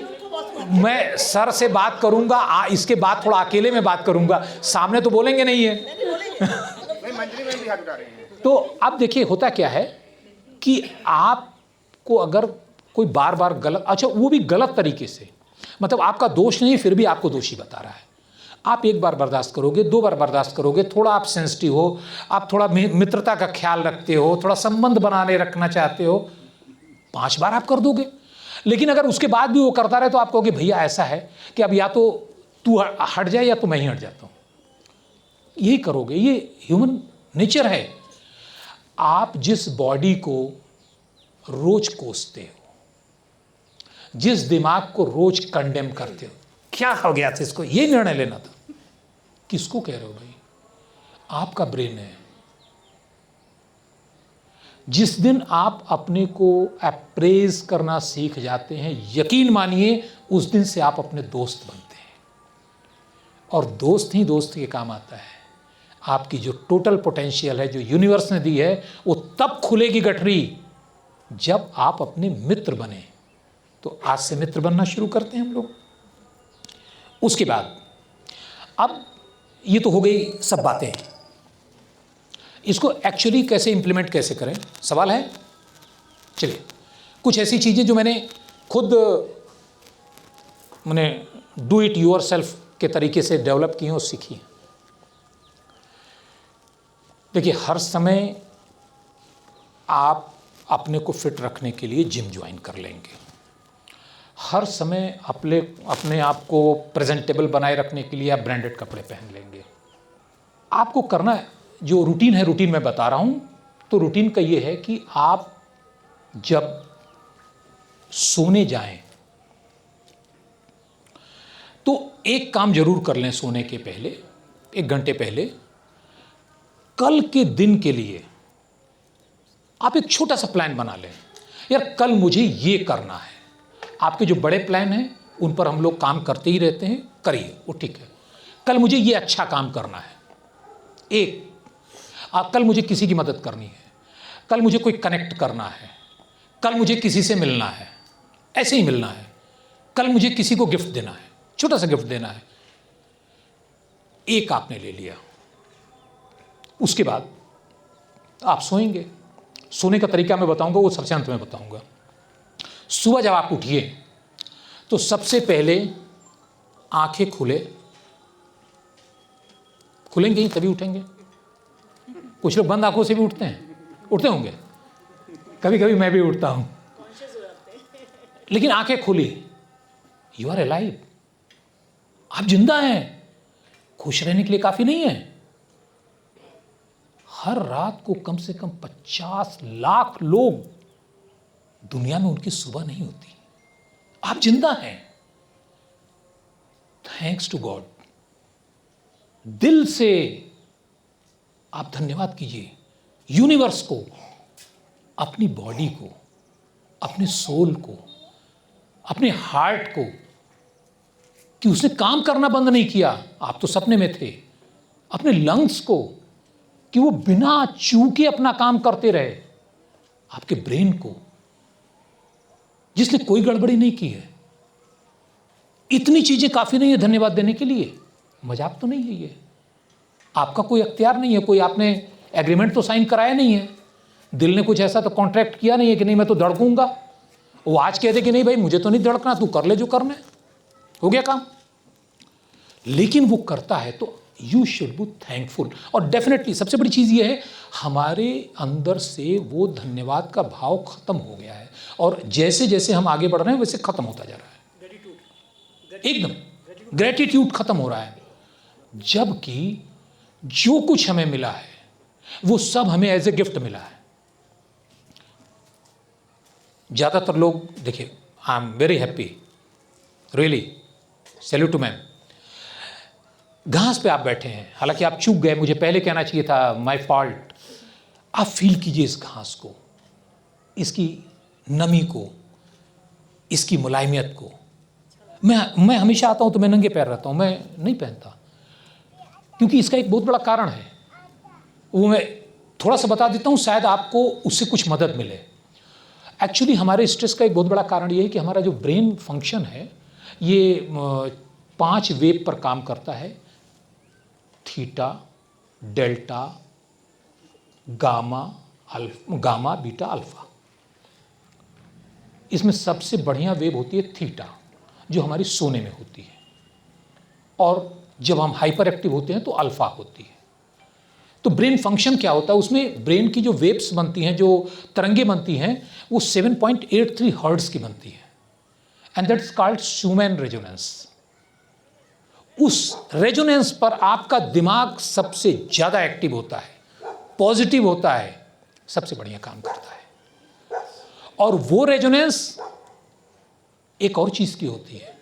मैं सर से बात करूंगा, इसके बाद थोड़ा अकेले में बात करूंगा, सामने तो बोलेंगे नहीं है। तो अब देखिए होता क्या है कि आपको अगर कोई बार बार गलत, अच्छा वो भी गलत तरीके से, मतलब आपका दोष नहीं फिर भी आपको दोषी बता रहा है, आप एक बार बर्दाश्त करोगे, 2 बार बर्दाश्त करोगे, थोड़ा आप सेंसिटिव हो, आप थोड़ा मित्रता का ख्याल रखते हो, थोड़ा संबंध बनाने रखना चाहते हो, 5 बार आप कर दोगे। लेकिन अगर उसके बाद भी वो करता रहे तो आप कहोगे भैया ऐसा है कि अब या तो तू हट जाए या तो मैं ही हट जाता हूँ। यही करोगे, ये ह्यूमन नेचर है। आप जिस बॉडी को रोज कोसते हो, जिस दिमाग को रोज कंडेम करते हो, क्या हो गया था इसको, ये निर्णय लेना था, किसको कह रहे हो भाई? आपका ब्रेन है। जिस दिन आप अपने को अप्रेज करना सीख जाते हैं, यकीन मानिए उस दिन से आप अपने दोस्त बनते हैं, और दोस्त ही दोस्त के काम आता है। आपकी जो टोटल पोटेंशियल है जो यूनिवर्स ने दी है वो तब खुलेगी गठरी जब आप अपने मित्र बने। तो आज से मित्र बनना शुरू करते हैं हम लोग। उसके बाद अब ये तो हो गई सब बातें, इसको एक्चुअली कैसे इंप्लीमेंट कैसे करें सवाल है। चलिए कुछ ऐसी चीज़ें जो मैंने खुद डू इट योर सेल्फ के तरीके से डेवलप की हैं और सीखी हैं। देखिए हर समय आप अपने को फिट रखने के लिए जिम ज्वाइन कर लेंगे, हर समय अपने आप को प्रेजेंटेबल बनाए रखने के लिए आप ब्रांडेड कपड़े पहन लेंगे। आपको करना है जो रूटीन है, रूटीन मैं बता रहा हूँ। तो रूटीन का ये है कि आप जब सोने जाएं तो एक काम जरूर कर लें सोने के पहले, 1 घंटे पहले, कल के दिन के लिए आप एक छोटा सा प्लान बना लें। यार कल मुझे ये करना है। आपके जो बड़े प्लान हैं उन पर हम लोग काम करते ही रहते हैं, करिए वो ठीक है। कल मुझे ये अच्छा काम करना है, कल मुझे किसी की मदद करनी है, कल मुझे कोई कनेक्ट करना है, कल मुझे किसी से मिलना है, ऐसे ही मिलना है, कल मुझे किसी को गिफ्ट देना है, छोटा सा गिफ्ट देना है। एक आपने ले लिया, उसके बाद आप सोएंगे। सोने का तरीका मैं बताऊंगा, वो सबसे अंत में बताऊंगा। सुबह जब आप उठिए तो सबसे पहले आंखें खुलेंगे ही तभी उठेंगे। कुछ लोग बंद आंखों से भी उठते होंगे, कभी कभी मैं भी उठता हूं, लेकिन आंखें खुली, यू आर अलाइव, आप जिंदा हैं। खुश रहने के लिए काफी नहीं है। हर रात को कम से कम 50 लाख लोग दुनिया में उनकी सुबह नहीं होती, आप जिंदा हैं। Thanks to God. दिल से आप धन्यवाद कीजिए यूनिवर्स को, अपनी बॉडी को, अपने सोल को, अपने हार्ट को, कि उसने काम करना बंद नहीं किया, आप तो सपने में थे। अपने लंग्स को कि वो बिना चूके अपना काम करते रहे। आपके ब्रेन को जिसने कोई गड़बड़ी नहीं की है। इतनी चीजें काफी नहीं है धन्यवाद देने के लिए, मजाक तो नहीं है ये। आपका कोई अख्तियार नहीं है, कोई आपने एग्रीमेंट तो साइन कराया नहीं है, दिल ने कुछ ऐसा तो कॉन्ट्रैक्ट किया नहीं है कि नहीं मैं तो धड़कूंगा। वो आज कह दे कि नहीं भाई मुझे तो नहीं धड़कना, तू कर ले जो करना है, हो गया काम। लेकिन वो करता है तो यू शुड बी थैंकफुल। और डेफिनेटली सबसे बड़ी चीज़ ये है, हमारे अंदर से वो धन्यवाद का भाव खत्म हो गया है, और जैसे जैसे हम आगे बढ़ रहे हैं वैसे खत्म होता जा रहा है, एकदम ग्रेटिट्यूड खत्म हो रहा है। जबकि जो कुछ हमें मिला है वो सब हमें एज ए गिफ्ट मिला है। ज़्यादातर लोग देखिए, I am very happy, really salute to ma'am, घास पे आप बैठे हैं, हालांकि आप चूक गए, मुझे पहले कहना चाहिए था, माय फॉल्ट। आप फील कीजिए इस घास को, इसकी नमी को, इसकी मुलायमियत को। मैं हमेशा आता हूं तो मैं नंगे पैर रहता हूं, मैं नहीं पहनता, क्योंकि इसका एक बहुत बड़ा कारण है, वो मैं थोड़ा सा बता देता हूं, शायद आपको उससे कुछ मदद मिले। एक्चुअली हमारे स्ट्रेस का एक बहुत बड़ा कारण ये है कि हमारा जो ब्रेन फंक्शन है ये 5 वेव पर काम करता है, theta, delta, gamma, beta, alpha. इसमें सबसे बढ़िया वेव होती है थीटा, जो हमारी सोने में होती है, और जब हम हाइपर एक्टिव होते हैं तो अल्फा होती है। तो ब्रेन फंक्शन क्या होता है, उसमें ब्रेन की जो वेव्स बनती हैं, जो तरंगे बनती हैं, वो 7.83 हर्ट्ज की बनती है, and that is called Schumann resonance. उस रेजोनेंस पर आपका दिमाग सबसे ज़्यादा एक्टिव होता है, पॉजिटिव होता है, सबसे बढ़िया काम करता है। और वो रेजोनेंस एक और चीज़ की होती है,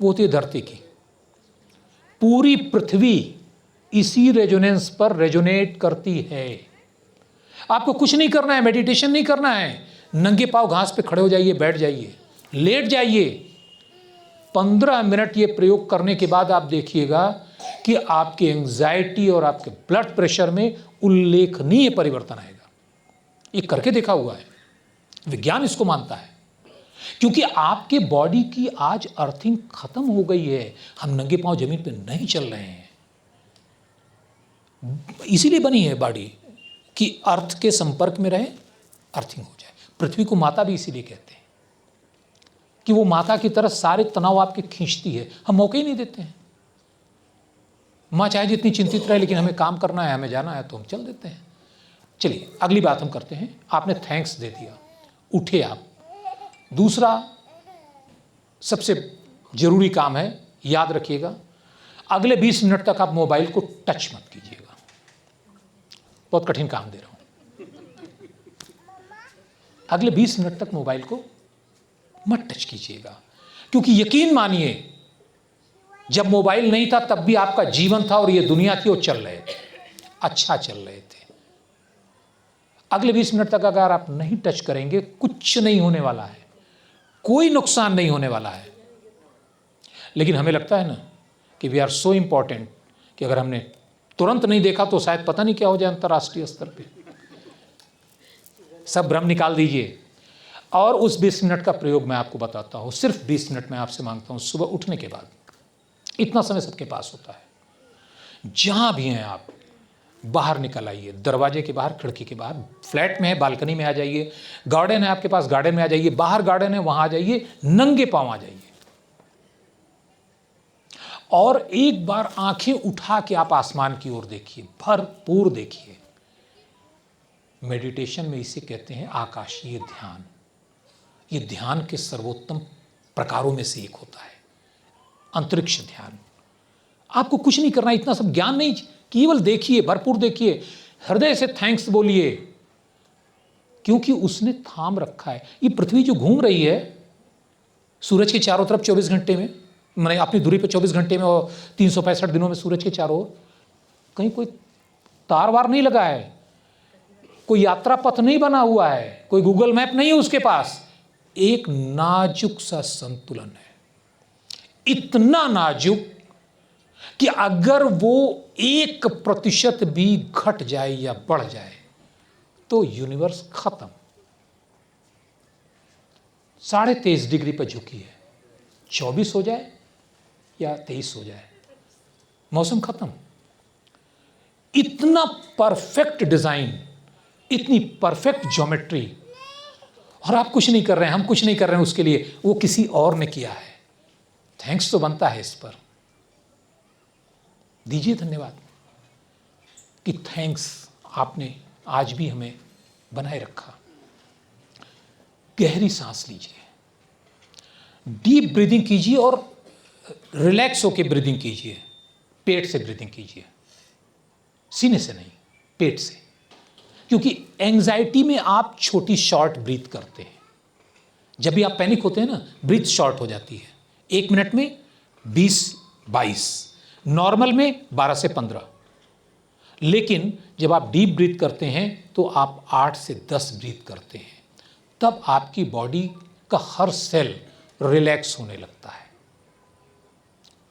वो होती है धरती की। पूरी पृथ्वी इसी रेजोनेंस पर रेजोनेट करती है। आपको कुछ नहीं करना है, मेडिटेशन नहीं करना है, नंगे पांव घास पे खड़े हो जाइए, बैठ जाइए, लेट जाइए। 15 मिनट ये प्रयोग करने के बाद आप देखिएगा कि आपकी एंजाइटी और आपके ब्लड प्रेशर में उल्लेखनीय परिवर्तन आएगा। ये करके देखा हुआ है, विज्ञान इसको मानता है, क्योंकि आपके बॉडी की आज अर्थिंग खत्म हो गई है। हम नंगे पांव जमीन पे नहीं चल रहे हैं, इसीलिए बनी है बॉडी कि अर्थ के संपर्क में रहे, अर्थिंग हो जाए। पृथ्वी को माता भी इसीलिए कहते हैं कि वो माता की तरह सारे तनाव आपके खींचती है, हम मौके ही नहीं देते हैं। माँ चाहे जितनी चिंतित रहे, लेकिन हमें काम करना है, हमें जाना है, तो हम चल देते हैं। चलिए अगली बात हम करते हैं। आपने थैंक्स दे दिया, उठे आप। दूसरा सबसे जरूरी काम है, याद रखिएगा, अगले 20 मिनट तक आप मोबाइल को टच मत कीजिएगा। बहुत कठिन काम दे रहा हूं। अगले 20 मिनट तक मोबाइल को मत टच कीजिएगा, क्योंकि यकीन मानिए, जब मोबाइल नहीं था तब भी आपका जीवन था और ये दुनिया थी, वो चल रहे थे, अच्छा चल रहे थे। अगले 20 मिनट तक अगर आप नहीं टच करेंगे, कुछ नहीं होने वाला है, कोई नुकसान नहीं होने वाला है। लेकिन हमें लगता है ना कि वी आर सो इम्पॉर्टेंट कि अगर हमने तुरंत नहीं देखा तो शायद पता नहीं क्या हो जाए अंतर्राष्ट्रीय स्तर पे। सब भ्रम निकाल दीजिए। और उस 20 मिनट का प्रयोग मैं आपको बताता हूँ, सिर्फ 20 मिनट मैं आपसे मांगता हूँ। सुबह उठने के बाद, इतना समय सबके पास होता है, जहाँ भी हैं आप बाहर निकल आइए, दरवाजे के बाहर, खिड़की के बाहर, फ्लैट में है बालकनी में आ जाइए, गार्डन है आपके पास, गार्डन में आ जाइए, बाहर गार्डन है वहाँ आ जाइए, नंगे पाँव आ जाइए, और एक बार आंखें उठा के आप आसमान की ओर देखिए, भरपूर देखिए। मेडिटेशन में इसे कहते हैं आकाशीय ध्यान। ये ध्यान के सर्वोत्तम प्रकारों में से एक होता है, अंतरिक्ष ध्यान। आपको कुछ नहीं करना, इतना सब ज्ञान नहीं, केवल देखिए, भरपूर देखिए, हृदय से थैंक्स बोलिए, क्योंकि उसने थाम रखा है। ये पृथ्वी जो घूम रही है सूरज के चारों तरफ 24 घंटे में, मैंने अपनी दूरी पे 24 घंटे में और 365 दिनों में सूरज के चारों ओर, कहीं कोई तार वार नहीं लगा है, कोई यात्रा पथ नहीं बना हुआ है, कोई गूगल मैप नहीं है उसके पास। एक नाजुक सा संतुलन है, इतना नाजुक कि अगर वो 1% भी घट जाए या बढ़ जाए तो यूनिवर्स खत्म। 23.5 डिग्री पर झुकी है, 24 हो जाए या 23 हो जाए, मौसम खत्म। इतना परफेक्ट डिजाइन, इतनी परफेक्ट ज्योमेट्री, और आप कुछ नहीं कर रहे हैं, हम कुछ नहीं कर रहे हैं उसके लिए, वो किसी और ने किया है। थैंक्स तो बनता है इस पर। दीजिए धन्यवाद कि थैंक्स, आपने आज भी हमें बनाए रखा। गहरी सांस लीजिए, डीप ब्रीदिंग कीजिए और रिलैक्स होकर ब्रीदिंग कीजिए। पेट से ब्रीदिंग कीजिए, सीने से नहीं, पेट से। क्योंकि एंजाइटी में आप छोटी शॉर्ट ब्रीथ करते हैं। जब भी आप पैनिक होते हैं ना, ब्रीथ शॉर्ट हो जाती है। 1 मिनट में 20-22, नॉर्मल में 12 से 15। लेकिन जब आप डीप ब्रीथ करते हैं तो आप 8 से 10 ब्रीथ करते हैं। तब आपकी बॉडी का हर सेल रिलैक्स होने लगता है।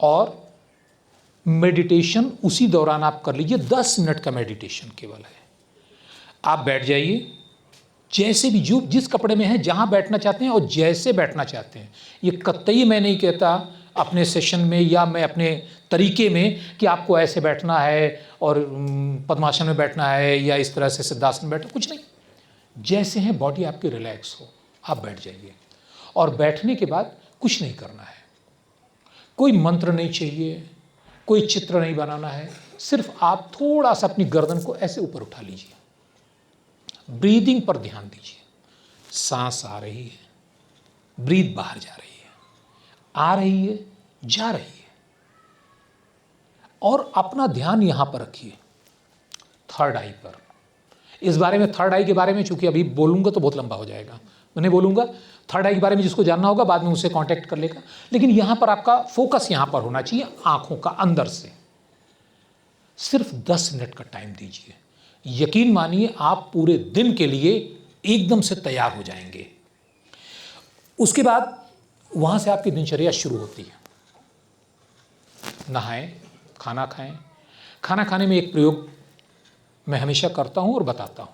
और मेडिटेशन उसी दौरान आप कर लीजिए, 10 मिनट का मेडिटेशन केवल है। आप बैठ जाइए, जैसे भी जो जिस कपड़े में हैं, जहाँ बैठना चाहते हैं और जैसे बैठना चाहते हैं। ये कतई मैं नहीं कहता अपने सेशन में या मैं अपने तरीके में कि आपको ऐसे बैठना है और पद्मासन में बैठना है या इस तरह से सिद्धासन में बैठना, कुछ नहीं। जैसे हैं बॉडी आपकी रिलैक्स हो, आप बैठ जाइए। और बैठने के बाद कुछ नहीं करना है, कोई मंत्र नहीं चाहिए, कोई चित्र नहीं बनाना है। सिर्फ आप थोड़ा सा अपनी गर्दन को ऐसे ऊपर उठा लीजिए, ब्रीदिंग पर ध्यान दीजिए। सांस आ रही है, ब्रीथ बाहर जा रही है, आ रही है, जा रही है। और अपना ध्यान यहां पर रखिए, थर्ड आई पर। इस बारे में, थर्ड आई के बारे में चूंकि अभी बोलूंगा तो बहुत लंबा हो जाएगा, मैं नहीं बोलूंगा। थर्ड आई के बारे में जिसको जानना होगा बाद में उससे कांटेक्ट कर लेगा। लेकिन यहां पर आपका फोकस यहां पर होना चाहिए, आंखों का अंदर से। सिर्फ 10 मिनट का टाइम दीजिए। यकीन मानिए आप पूरे दिन के लिए एकदम से तैयार हो जाएंगे। उसके बाद वहां से आपकी दिनचर्या शुरू होती है। नहाएं, खाना खाएं। खाना खाने में एक प्रयोग मैं हमेशा करता हूं और बताता हूं,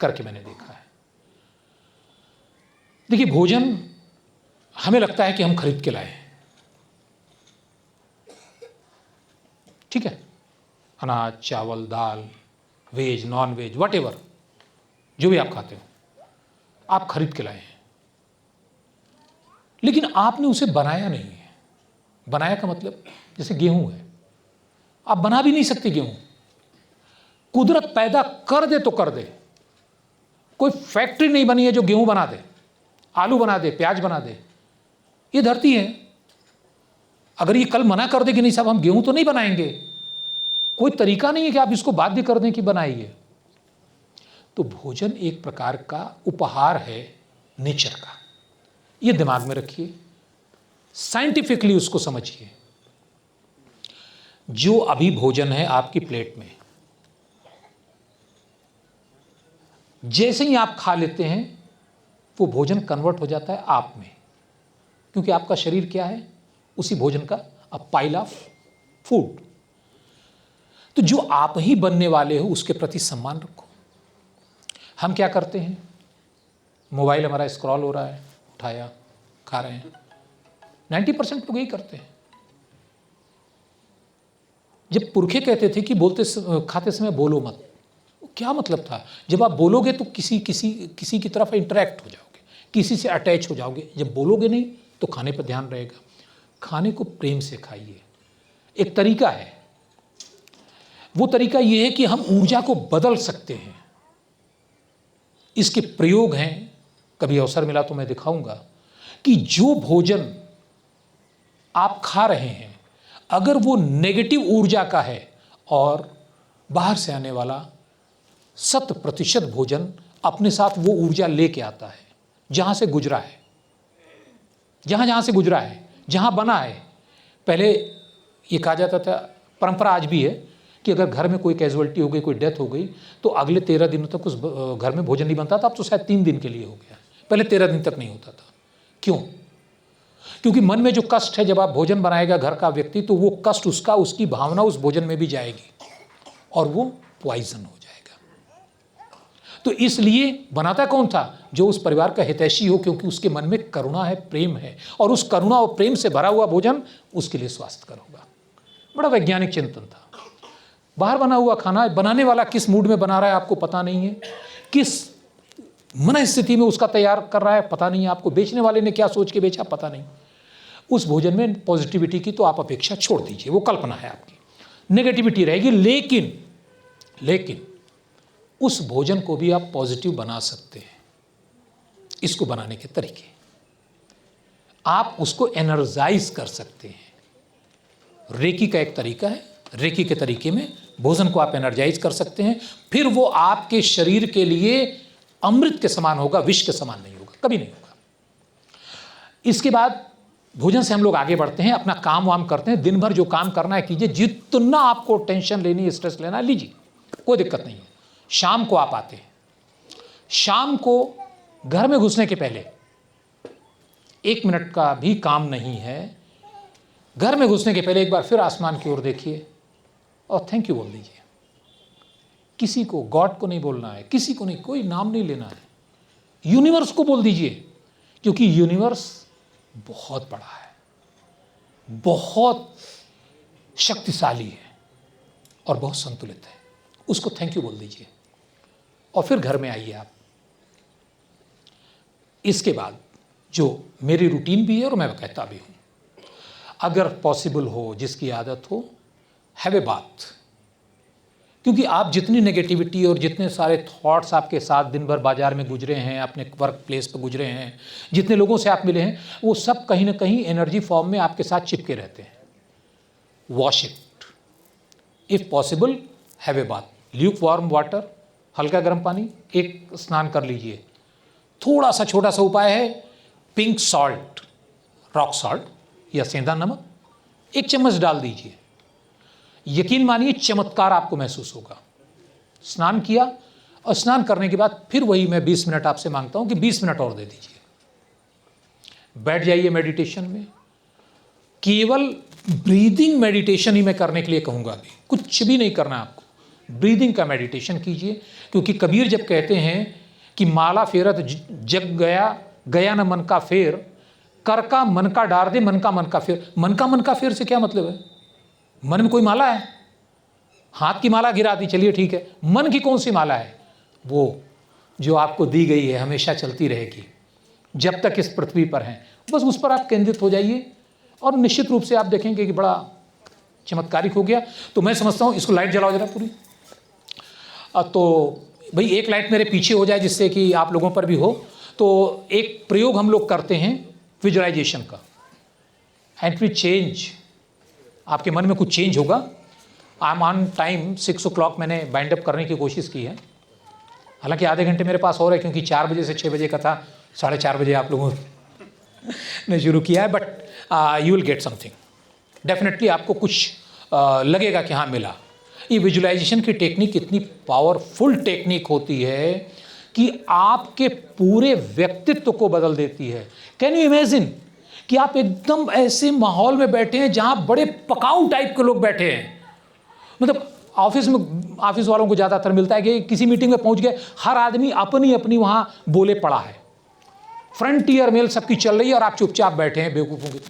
करके मैंने देखा है। देखिए, भोजन हमें लगता है कि हम खरीद के लाए हैं, ठीक है। अनाज, चावल, दाल, veg, non veg, whatever, जो भी आप खाते हो, आप खरीद के लाए हैं। लेकिन आपने उसे बनाया नहीं है। बनाया का मतलब, जैसे गेहूं है, आप बना भी नहीं सकते गेहूं। कुदरत पैदा कर दे तो कर दे। कोई फैक्ट्री नहीं बनी है जो गेहूं बना दे, आलू बना दे, प्याज बना दे। ये धरती है। अगर ये कल मना कर दे कि नहीं साहब हम गेहूं तो नहीं बनाएंगे, कोई तरीका नहीं है कि आप इसको बाध्य कर दें कि बनाइए। तो भोजन एक प्रकार का उपहार है नेचर का। ये दिमाग में रखिए, साइंटिफिकली उसको समझिए। जो अभी भोजन है आपकी प्लेट में, जैसे ही आप खा लेते हैं वो भोजन कन्वर्ट हो जाता है आप में। क्योंकि आपका शरीर क्या है, उसी भोजन का अ पाइल ऑफ फूड। तो जो आप ही बनने वाले हो उसके प्रति सम्मान रखो। हम क्या करते हैं, मोबाइल हमारा स्क्रॉल हो रहा है, उठाया, खा रहे हैं। 90% लोग यही करते हैं। जब पुरखे कहते थे कि खाते समय बोलो मत, क्या मतलब था? जब आप बोलोगे तो किसी की तरफ इंटरेक्ट हो जाओगे, किसी से अटैच हो जाओगे। जब बोलोगे नहीं तो खाने पर ध्यान रहेगा। खाने को प्रेम से खाइए। एक तरीका है, वो तरीका ये है कि हम ऊर्जा को बदल सकते हैं। इसके प्रयोग हैं, कभी अवसर मिला तो मैं दिखाऊंगा कि जो भोजन आप खा रहे हैं अगर वो नेगेटिव ऊर्जा का है और बाहर से आने वाला 100% भोजन अपने साथ वो ऊर्जा लेके आता है, जहाँ से गुजरा है, जहाँ से गुजरा है, जहाँ बना है। पहले ये कहा जाता था, परंपरा आज भी है, कि अगर घर में कोई कैजुअलिटी हो गई, कोई डेथ हो गई, तो अगले 13 दिनों तक उस घर में भोजन नहीं बनता था। अब तो शायद 3 दिन के लिए हो गया, पहले 13 दिन तक नहीं होता था। क्यों? क्योंकि मन में जो कष्ट है, जब आप भोजन बनाएगा घर का व्यक्ति, तो वो कष्ट उसकी भावना उस भोजन में भी जाएगी और वो पॉइजन हो जाएगा। तो इसलिए बनाता कौन था? जो उस परिवार का हितैषी हो, क्योंकि उसके मन में करुणा है, प्रेम है, और उस करुणा और प्रेम से भरा हुआ भोजन उसके लिए स्वास्थ्यकर होगा। बड़ा वैज्ञानिक चिंतन था। बाहर बना हुआ खाना, बनाने वाला किस मूड में बना रहा है आपको पता नहीं है, किस मन स्थिति में उसका तैयार कर रहा है पता नहीं है आपको, बेचने वाले ने क्या सोच के बेचा पता नहीं। उस भोजन में पॉजिटिविटी की तो आप अपेक्षा छोड़ दीजिए, वो कल्पना है आपकी। नेगेटिविटी रहेगी। लेकिन उस भोजन को भी आप पॉजिटिव बना सकते हैं। इसको बनाने के तरीके, आप उसको एनर्जाइज कर सकते हैं। रेकी का एक तरीका है, रेकी के तरीके में भोजन को आप एनर्जाइज कर सकते हैं, फिर वो आपके शरीर के लिए अमृत के समान होगा, विष के समान नहीं होगा, कभी नहीं होगा। इसके बाद भोजन से हम लोग आगे बढ़ते हैं, अपना काम वाम करते हैं। दिन भर जो काम करना है कीजिए, जितना आपको टेंशन लेनी है, स्ट्रेस लेना है लीजिए, कोई दिक्कत नहीं है। शाम को आप आते हैं, शाम को घर में घुसने के पहले 1 मिनट का भी काम नहीं है, घर में घुसने के पहले एक बार फिर आसमान की ओर देखिए और थैंक यू बोल दीजिए। किसी को, गॉड को नहीं बोलना है, किसी को नहीं, कोई नाम नहीं लेना है, यूनिवर्स को बोल दीजिए, क्योंकि यूनिवर्स बहुत बड़ा है, बहुत शक्तिशाली है और बहुत संतुलित है। उसको थैंक यू बोल दीजिए और फिर घर में आइए आप। इसके बाद जो मेरी रूटीन भी है और मैं कहता भी हूँ, अगर पॉसिबल हो, जिसकी आदत हो, हैव ए बाथ। क्योंकि आप जितनी नेगेटिविटी और जितने सारे थॉट्स आपके साथ दिन भर बाजार में गुजरे हैं, अपने वर्क प्लेस पर गुजरे हैं, जितने लोगों से आप मिले हैं, वो सब कहीं ना कहीं एनर्जी फॉर्म में आपके साथ चिपके रहते हैं। Wash it, if possible have a bath, Luke warm water, हल्का गर्म पानी, एक स्नान कर लीजिए। थोड़ा सा छोटा सा उपाय है, पिंक सॉल्ट, रॉक सॉल्ट या सेंधा नमक 1 चम्मच डाल दीजिए। यकीन मानिए चमत्कार आपको महसूस होगा। स्नान किया और स्नान करने के बाद फिर वही मैं 20 मिनट आपसे मांगता हूं कि 20 मिनट और दे दीजिए। बैठ जाइए मेडिटेशन में, केवल ब्रीदिंग मेडिटेशन ही मैं करने के लिए कहूँगा। अभी कुछ भी नहीं करना आपको, ब्रीदिंग का मेडिटेशन कीजिए। क्योंकि कबीर जब कहते हैं कि माला फेरत जग गया, गया न मन का फेर, कर का मन का डार दे, मन का फेर। मन का फेर से क्या मतलब है? मन में कोई माला है, हाथ की माला गिरा दी, चलिए ठीक है। मन की कौन सी माला है? वो जो आपको दी गई है, हमेशा चलती रहेगी जब तक इस पृथ्वी पर हैं। बस उस पर आप केंद्रित हो जाइए और निश्चित रूप से आप देखेंगे कि बड़ा चमत्कारिक हो गया। तो मैं समझता हूँ, इसको लाइट जलाओ जरा पूरी। तो भाई एक लाइट मेरे पीछे हो जाए जिससे कि आप लोगों पर भी हो। तो एक प्रयोग हम लोग करते हैं विजुअलाइजेशन का, एंड फिर चेंज, आपके मन में कुछ चेंज होगा। I am on time, 6 o'clock मैंने बाइंड अप करने की कोशिश की है। हालांकि आधे घंटे मेरे पास और है, क्योंकि 4 बजे से 6 बजे का था, 4:30 बजे आप लोगों ने शुरू किया है। But you will get something definitely. आपको कुछ लगेगा कि हाँ मिला। ये विजुअलाइजेशन की टेक्निक इतनी पावरफुल टेक्निक होती है कि आपके पूरे व्यक्तित्व को बदल देती है। कैन यू इमेजिन कि आप एकदम ऐसे माहौल में बैठे हैं जहाँ बड़े पकाऊ टाइप के लोग बैठे हैं। मतलब ऑफिस वालों को ज़्यादातर मिलता है कि किसी मीटिंग में पहुँच गए, हर आदमी अपनी अपनी वहाँ बोले पड़ा है, फ्रंटियर मेल सबकी चल रही है और आप चुपचाप बैठे हैं बेवकूफ़ों की।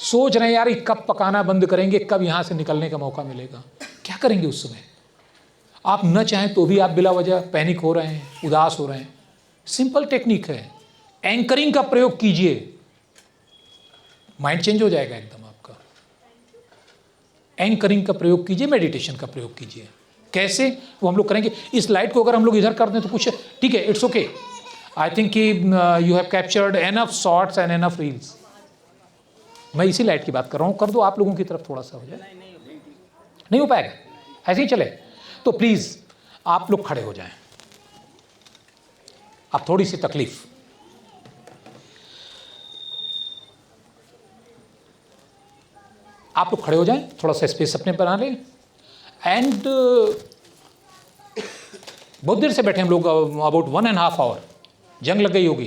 सोच रहे हैं यार कब पकाना बंद करेंगे, कब यहाँ से निकलने का मौका मिलेगा। क्या करेंगे उस समय? आप न चाहें तो भी आप बिला वजह पैनिक हो रहे हैं, उदास हो रहे हैं। सिंपल टेक्निक है, एंकरिंग का प्रयोग कीजिए, माइंड चेंज हो जाएगा एकदम आपका। एंकरिंग का प्रयोग कीजिए, मेडिटेशन का प्रयोग कीजिए। कैसे वो हम लोग करेंगे। इस लाइट को अगर हम लोग इधर कर दें तो कुछ ठीक है, इट्स ओके। आई थिंक कि you have captured enough shorts and enough reels. मैं इसी लाइट की बात कर रहा हूँ, कर दो आप लोगों की तरफ थोड़ा सा हो जाए। नहीं हो पाएगा, ऐसे ही चले। तो प्लीज़ आप लोग खड़े हो जाएं। अब थोड़ी सी तकलीफ, आप लोग खड़े हो जाएं, थोड़ा सा स्पेस अपने बना लें। एंड बहुत देर से बैठे हम लोग, अबाउट 1.5 hour, जंग लग गई होगी।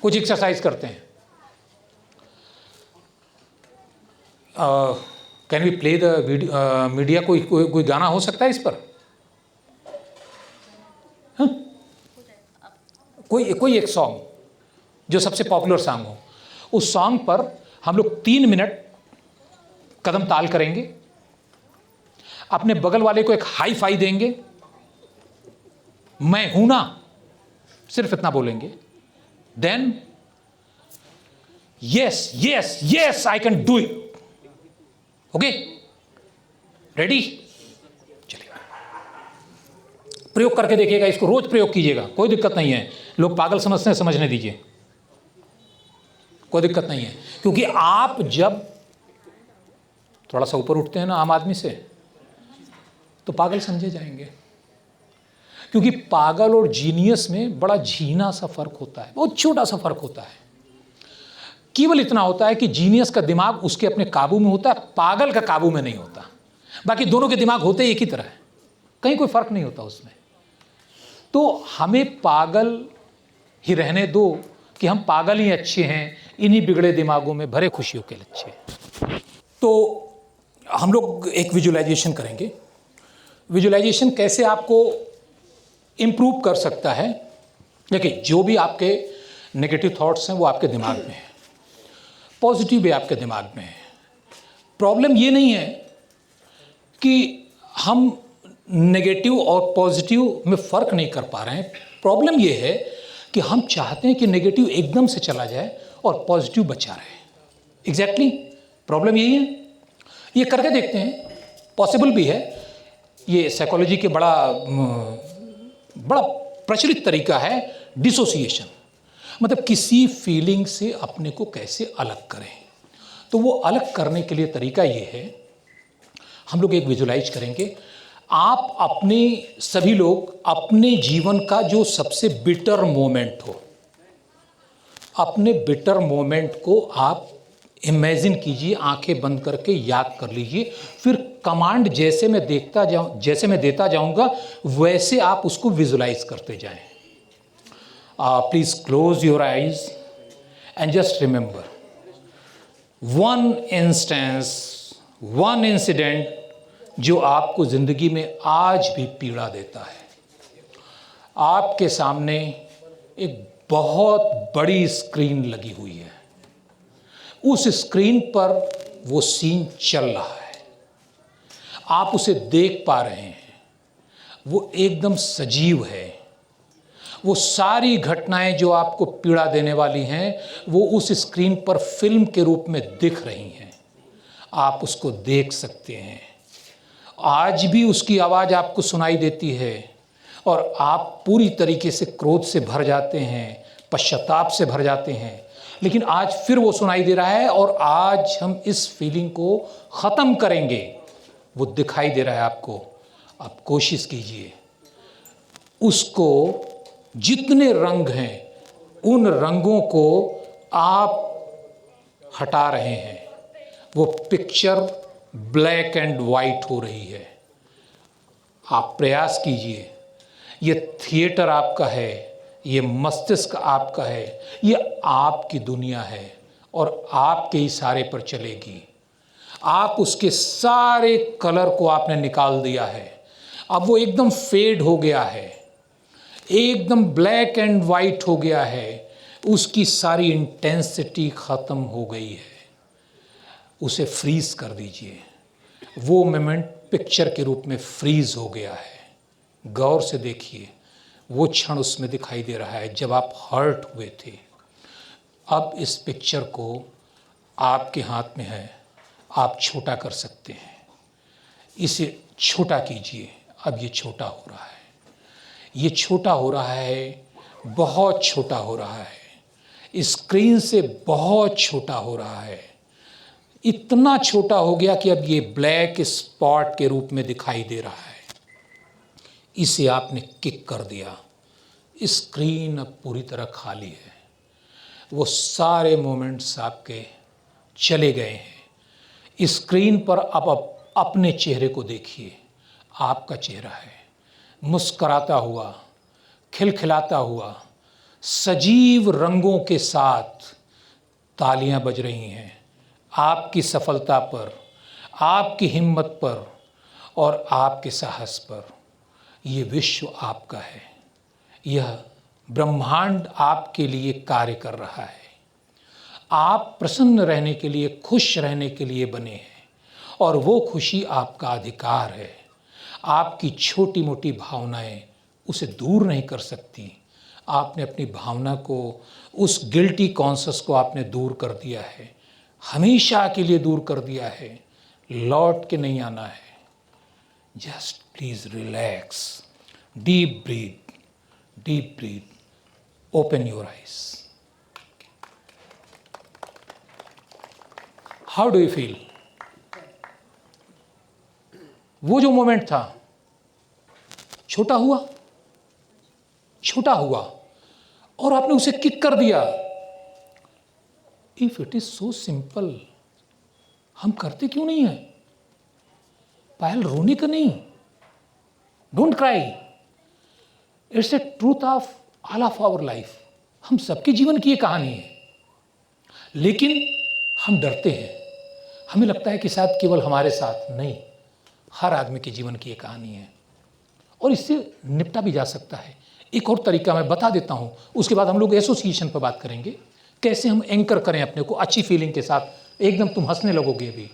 कुछ एक्सरसाइज करते हैं। Can we play the media? कोई गाना हो सकता है इस पर? हाँ? कोई एक सॉन्ग जो सबसे पॉपुलर सॉन्ग हो, उस सॉन्ग पर हम लोग 3 मिनट कदम ताल करेंगे, अपने बगल वाले को एक हाई फाई देंगे, मैं हूं ना, सिर्फ इतना बोलेंगे। Then yes yes yes I can do it. Okay, ready? चलिए, प्रयोग करके देखिएगा, इसको रोज प्रयोग कीजिएगा, कोई दिक्कत नहीं है। लोग पागल समझते हैं, समझने दीजिए, कोई दिक्कत नहीं है। क्योंकि आप जब थोड़ा सा ऊपर उठते हैं ना आम आदमी से, तो पागल समझे जाएंगे। क्योंकि पागल और जीनियस में बड़ा झीना सा फर्क होता है, बहुत छोटा सा फर्क होता है। केवल इतना होता है कि जीनियस का दिमाग उसके अपने काबू में होता है, पागल का काबू में नहीं होता। बाकी दोनों के दिमाग होते एक ही तरह है, कहीं कोई फर्क नहीं होता उसमें। तो हमें पागल ही रहने दो कि हम पागल ही अच्छे हैं, इन्हीं बिगड़े दिमागों में भरे खुशियों के अच्छे। तो हम लोग एक विजुअलाइजेशन करेंगे। विजुअलाइजेशन कैसे आपको इम्प्रूव कर सकता है। देखिए, जो भी आपके नेगेटिव थॉट्स हैं वो आपके दिमाग में है, पॉजिटिव भी आपके दिमाग में है। प्रॉब्लम ये नहीं है कि हम नेगेटिव और पॉजिटिव में फ़र्क नहीं कर पा रहे हैं। प्रॉब्लम ये है कि हम चाहते हैं कि नेगेटिव एकदम से चला जाए और पॉजिटिव बचा रहे। एग्जैक्टली प्रॉब्लम यही है। ये करके देखते हैं, पॉसिबल भी है। ये साइकोलॉजी के बड़ा प्रचलित तरीका है डिसोसिएशन, मतलब किसी फीलिंग से अपने को कैसे अलग करें। तो वो अलग करने के लिए तरीका ये है, हम लोग एक विजुलाइज करेंगे। आप अपने सभी लोग अपने जीवन का जो सबसे बिटर मोमेंट हो, अपने बिटर मोमेंट को आप इमेजिन कीजिए, आंखें बंद करके याद कर लीजिए। फिर कमांड जैसे मैं देता जाऊंगा वैसे आप उसको विजुलाइज करते जाएं। Please close your eyes and just remember one instance, one incident जो आपको जिंदगी में आज भी पीड़ा देता है। आपके सामने एक बहुत बड़ी स्क्रीन लगी हुई है, उस स्क्रीन पर वो सीन चल रहा है, आप उसे देख पा रहे हैं, वो एकदम सजीव है। वो सारी घटनाएं जो आपको पीड़ा देने वाली हैं वो उस स्क्रीन पर फिल्म के रूप में दिख रही हैं, आप उसको देख सकते हैं। आज भी उसकी आवाज़ आपको सुनाई देती है और आप पूरी तरीके से क्रोध से भर जाते हैं, पश्चाताप से भर जाते हैं। लेकिन आज फिर वो सुनाई दे रहा है और आज हम इस फीलिंग को ख़त्म करेंगे। वो दिखाई दे रहा है आपको, आप कोशिश कीजिए उसको, जितने रंग हैं उन रंगों को आप हटा रहे हैं, वो पिक्चर ब्लैक एंड वाइट हो रही है। आप प्रयास कीजिए, ये थिएटर आपका है, ये मस्तिष्क आपका है, ये आपकी दुनिया है और आपके इशारे पर चलेगी। आप उसके सारे कलर को आपने निकाल दिया है, अब वो एकदम फेड हो गया है, एकदम ब्लैक एंड वाइट हो गया है, उसकी सारी इंटेंसिटी ख़त्म हो गई है। उसे फ्रीज कर दीजिए, वो मोमेंट पिक्चर के रूप में फ्रीज हो गया है। गौर से देखिए, वो क्षण उसमें दिखाई दे रहा है जब आप हर्ट हुए थे। अब इस पिक्चर को आपके हाथ में है, आप छोटा कर सकते हैं, इसे छोटा कीजिए। अब ये छोटा हो रहा है, ये छोटा हो रहा है, बहुत छोटा हो रहा है, स्क्रीन से बहुत छोटा हो रहा है। इतना छोटा हो गया कि अब ये ब्लैक स्पॉट के रूप में दिखाई दे रहा है। इसे आपने किक कर दिया, स्क्रीन अब पूरी तरह खाली है, वो सारे मोमेंट्स आपके चले गए हैं। स्क्रीन पर अब अपने चेहरे को देखिए, आपका चेहरा है, मुस्कराता हुआ, खिलखिलाता हुआ, सजीव रंगों के साथ तालियां बज रही हैं आपकी सफलता पर, आपकी हिम्मत पर और आपके साहस पर। ये विश्व आपका है, यह ब्रह्मांड आपके लिए कार्य कर रहा है। आप प्रसन्न रहने के लिए, खुश रहने के लिए बने हैं और वो खुशी आपका अधिकार है। आपकी छोटी मोटी भावनाएं उसे दूर नहीं कर सकती। आपने अपनी भावना को, उस गिल्टी कॉन्शस को आपने दूर कर दिया है, हमेशा के लिए दूर कर दिया है, लौट के नहीं आना है। Just please relax. Deep breathe. Deep breathe. Open your eyes. How do you feel? वो जो मोमेंट था छोटा हुआ और आपने उसे किक कर दिया. If it is so simple, हम करते क्यों नहीं है? पायल, रोने का नहीं. Don't cry. It's a truth of all of our life. हम सबके जीवन की ये कहानी है, लेकिन हम डरते हैं. हमें लगता है कि शायद केवल हमारे साथ नहीं, हर आदमी के जीवन की ये कहानी है और इससे निपटा भी जा सकता है. एक और तरीका मैं बता देता हूं, उसके बाद हम लोग एसोसिएशन पर बात करेंगे, कैसे हम एंकर करें अपने को अच्छी फीलिंग के साथ. एकदम तुम हंसने लगोगे अभी.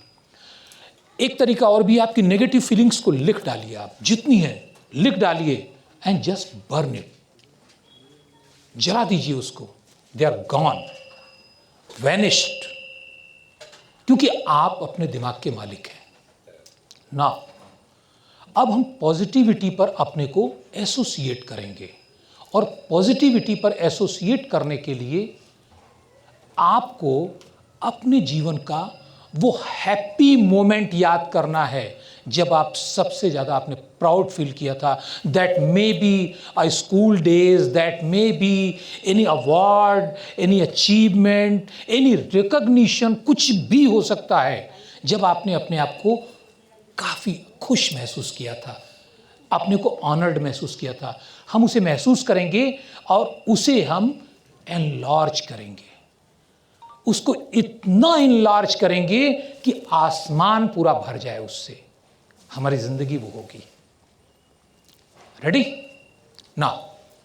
एक तरीका और भी, आपकी नेगेटिव फीलिंग्स को लिख डालिए. आप जितनी है लिख डालिए एंड जस्ट बर्न इट. जला दीजिए उसको. They are gone, vanished. क्योंकि आप अपने दिमाग के मालिक हैं ना. अब हम पॉजिटिविटी पर अपने को एसोसिएट करेंगे और पॉजिटिविटी पर एसोसिएट करने के लिए आपको अपने जीवन का वो हैप्पी मोमेंट याद करना है जब आप सबसे ज़्यादा आपने प्राउड फील किया था. That may be a school days, that may be any award, any achievement, any recognition, कुछ भी हो सकता है. जब आपने अपने आप को काफ़ी खुश महसूस किया था, अपने को ऑनर्ड महसूस किया था. हम उसे महसूस करेंगे और उसे हम एनलार्ज करेंगे. उसको इतना इनलार्ज करेंगे कि आसमान पूरा भर जाए उससे. हमारी जिंदगी वो होगी. Ready? Now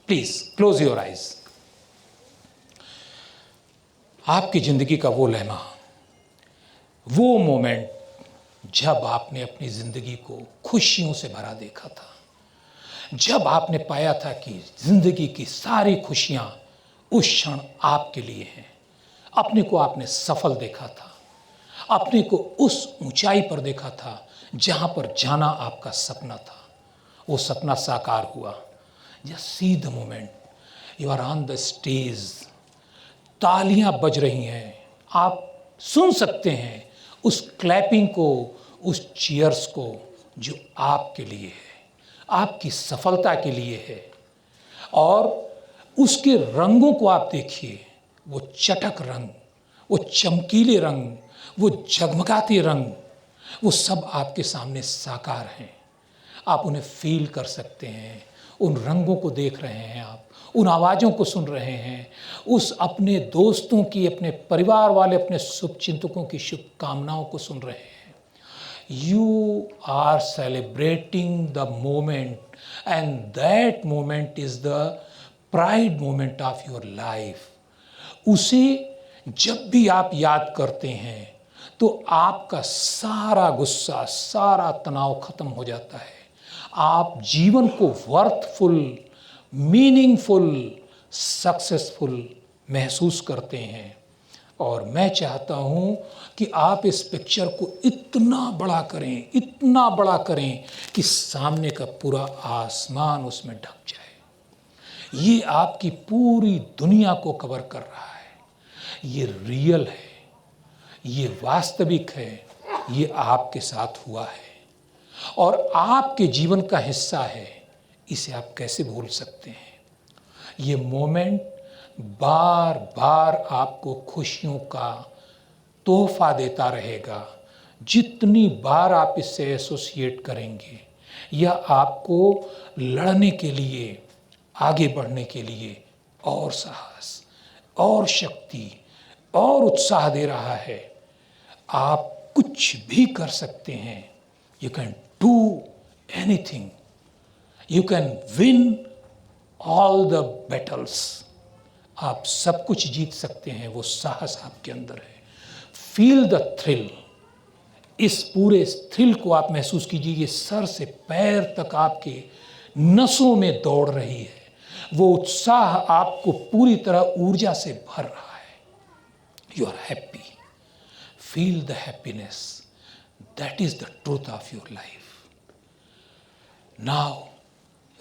please close your eyes. आपकी जिंदगी का वो लम्हा, वो मोमेंट जब आपने अपनी जिंदगी को खुशियों से भरा देखा था, जब आपने पाया था कि जिंदगी की सारी खुशियां उस क्षण आपके लिए हैं. अपने को आपने सफल देखा था, अपने को उस ऊंचाई पर देखा था जहां पर जाना आपका सपना था. वो सपना साकार हुआ. Just see the moment. You are on the stage. तालियां बज रही हैं. आप सुन सकते हैं उस क्लैपिंग को, उस चीयर्स को जो आपके लिए है, आपकी सफलता के लिए है. और उसके रंगों को आप देखिए. वो चटक रंग, वो चमकीले रंग, वो जगमगाते रंग, वो सब आपके सामने साकार हैं. आप उन्हें फील कर सकते हैं. उन रंगों को देख रहे हैं आप, उन आवाज़ों को सुन रहे हैं, उस अपने दोस्तों की, अपने परिवार वाले, अपने शुभचिंतकों की शुभकामनाओं को सुन रहे हैं. You are celebrating the moment and that moment is the pride moment of your life. उसे जब भी आप याद करते हैं तो आपका सारा गुस्सा, सारा तनाव खत्म हो जाता है. आप जीवन को वर्थफुल, मीनिंगफुल, सक्सेसफुल महसूस करते हैं. और मैं चाहता हूं कि आप इस पिक्चर को इतना बड़ा करें, इतना बड़ा करें कि सामने का पूरा आसमान उसमें ढक जाए. ये आपकी पूरी दुनिया को कवर कर रहा है. ये रियल है, ये वास्तविक है, ये आपके साथ हुआ है और आपके जीवन का हिस्सा है. इसे आप कैसे भूल सकते हैं? ये मोमेंट बार बार आपको खुशियों का तोहफा देता रहेगा. जितनी बार आप इससे एसोसिएट करेंगे, यह आपको लड़ने के लिए, आगे बढ़ने के लिए और साहस और शक्ति और उत्साह दे रहा है. आप कुछ भी कर सकते हैं. You can do anything. You can win all the battles. आप सब कुछ जीत सकते हैं. वो साहस आपके अंदर है. Feel the thrill. इस पूरे थ्रिल को आप महसूस कीजिए. ये सर से पैर तक आपके नसों में दौड़ रही है. वो उत्साह आपको पूरी तरह ऊर्जा से भर रहा है. You are happy. Feel the happiness. That is the truth of your life. Now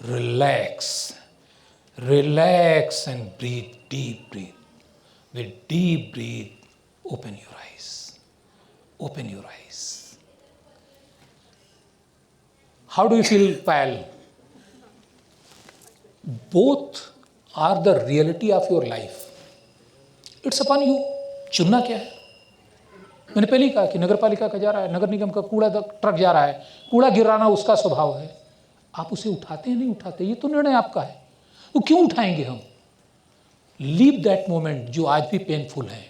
relax, relax and breathe, deep breathe. With deep breathe, open your eyes. Open your eyes. How do you feel, Payal? Both are the reality of your life. It's upon you. चुनना क्या है? मैंने पहले ही कहा कि नगर पालिका का जा रहा है, नगर निगम का कूड़ा ट्रक जा रहा है, कूड़ा गिराना उसका स्वभाव है। आप उसे उठाते हैं नहीं उठाते, ये तो निर्णय आपका है। तो क्यों उठाएंगे हम? लीव दैट मोमेंट जो आज भी पेनफुल है।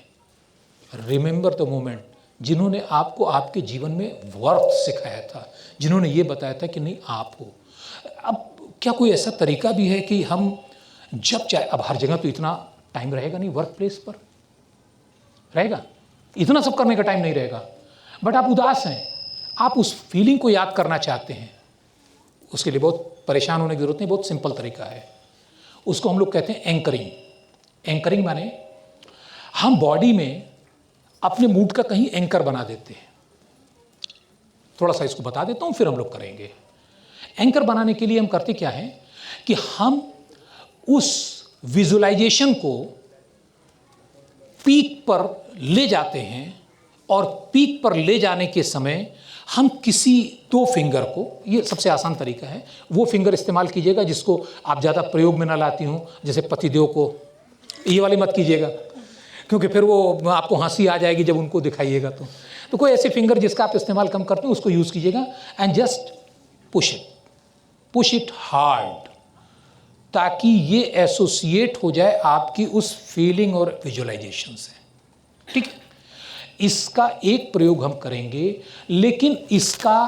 रिमेंबर द मोमेंट जिन्होंने आपको आपके जीवन में वर्थ सिखाया था, जिन्होंने ये बताया था कि नहीं आप हो। अब क्या कोई ऐसा तरीका भी है कि हम जब चाहे, अब हर जगह तो इतना टाइम रहेगा नहीं, वर्क प्लेस पर रहेगा, इतना सब करने का टाइम नहीं रहेगा, बट आप उदास हैं, आप उस फीलिंग को याद करना चाहते हैं, उसके लिए बहुत परेशान होने की जरूरत नहीं, बहुत सिंपल तरीका है। उसको हम लोग कहते हैं एंकरिंग। एंकरिंग माने हम बॉडी में अपने मूड का कहीं एंकर बना देते हैं। थोड़ा सा इसको बता देता हूं, फिर हम लोग करेंगे। एंकर बनाने के लिए हम करते क्या है कि हम उस विजुअलाइजेशन को पीक पर ले जाते हैं, और पीक पर ले जाने के समय हम किसी दो फिंगर को, ये सबसे आसान तरीका है, वो फिंगर इस्तेमाल कीजिएगा जिसको आप ज़्यादा प्रयोग में ना लाती हूँ, जैसे पतिदेव को, ये वाली मत कीजिएगा क्योंकि फिर वो आपको हंसी आ जाएगी जब उनको दिखाइएगा। तो कोई ऐसे फिंगर जिसका आप इस्तेमाल कम करते हो उसको यूज़ कीजिएगा, and just push it hard, ताकि ये एसोसिएट हो जाए आपकी उस फीलिंग और विजुअलाइजेशन से। ठीक है, इसका एक प्रयोग हम करेंगे, लेकिन इसका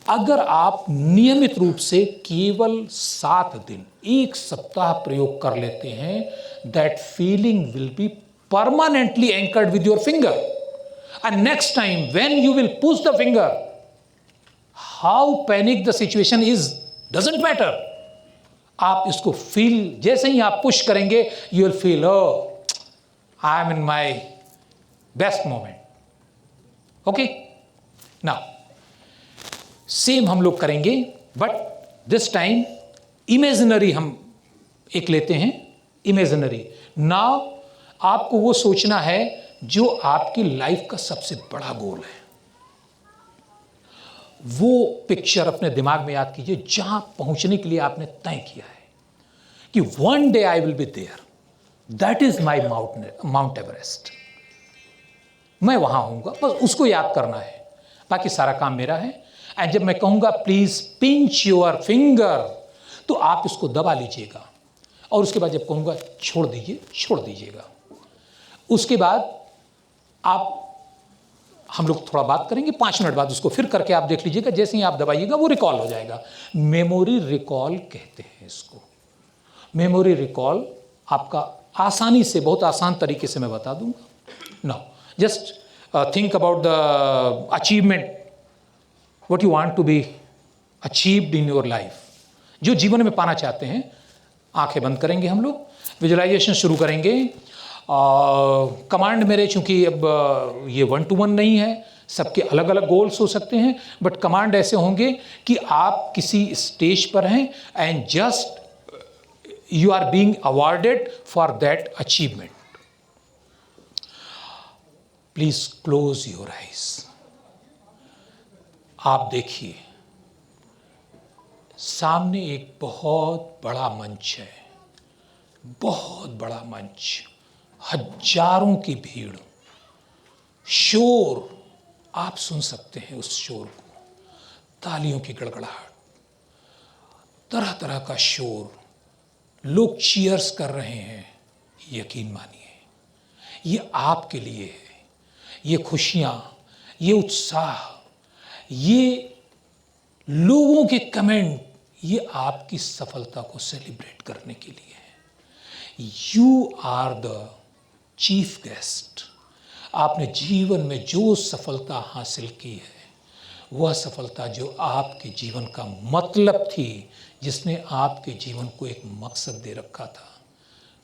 अगर आप नियमित रूप से केवल 7 दिन, 1 सप्ताह प्रयोग कर लेते हैं, that feeling will be permanently anchored with your finger, and next time when you will push the finger, how panic the situation is doesn't matter, आप इसको फील, जैसे ही आप पुश करेंगे you will feel, oh I am in my best moment. Okay, now same हम लोग करेंगे, बट दिस टाइम इमेजिनरी हम एक लेते हैं, इमेजिनरी। नाउ आपको वो सोचना है जो आपकी लाइफ का सबसे बड़ा गोल है। वो पिक्चर अपने दिमाग में याद कीजिए जहां पहुंचने के लिए आपने तय किया है कि one day I will be there, that is my Mount Everest, मैं वहां होऊंगा, बस उसको याद करना है, बाकी सारा काम मेरा है। एंड जब मैं कहूंगा प्लीज पिंच योर फिंगर, तो आप इसको दबा लीजिएगा, और उसके बाद जब कहूंगा छोड़ दीजिए, छोड़ दीजिएगा। उसके बाद आप, हम लोग थोड़ा बात करेंगे, 5 मिनट बाद उसको फिर करके आप देख लीजिएगा, जैसे ही आप दबाइएगा वो रिकॉल हो जाएगा। मेमोरी रिकॉल कहते हैं इसको। मेमोरी रिकॉल आपका आसानी से, बहुत आसान तरीके से मैं बता दूंगा। Now just think about the achievement, what you want to be achieved in your life, जो जीवन में पाना चाहते हैं। आंखें बंद करेंगे, हम लोग विजुअलाइजेशन शुरू करेंगे। कमांड मेरे, चूंकि अब ये 1 to 1 नहीं है, सबके अलग अलग गोल्स हो सकते हैं, बट कमांड ऐसे होंगे कि आप किसी स्टेज पर हैं and just you are being awarded for that achievement. Please close your eyes. आप देखिए सामने एक बहुत बड़ा मंच है, बहुत बड़ा मंच, हजारों की भीड़, शोर आप सुन सकते हैं, उस शोर को, तालियों की गड़गड़ाहट, तरह तरह का शोर, लोग चीयर्स कर रहे हैं। यकीन मानिए ये आपके लिए है, ये खुशियां, ये उत्साह, ये लोगों के कमेंट, ये आपकी सफलता को सेलिब्रेट करने के लिए है। You are the chief guest. आपने जीवन में जो सफलता हासिल की है, वह सफलता जो आपके जीवन का मतलब थी, जिसने आपके जीवन को एक मकसद दे रखा था,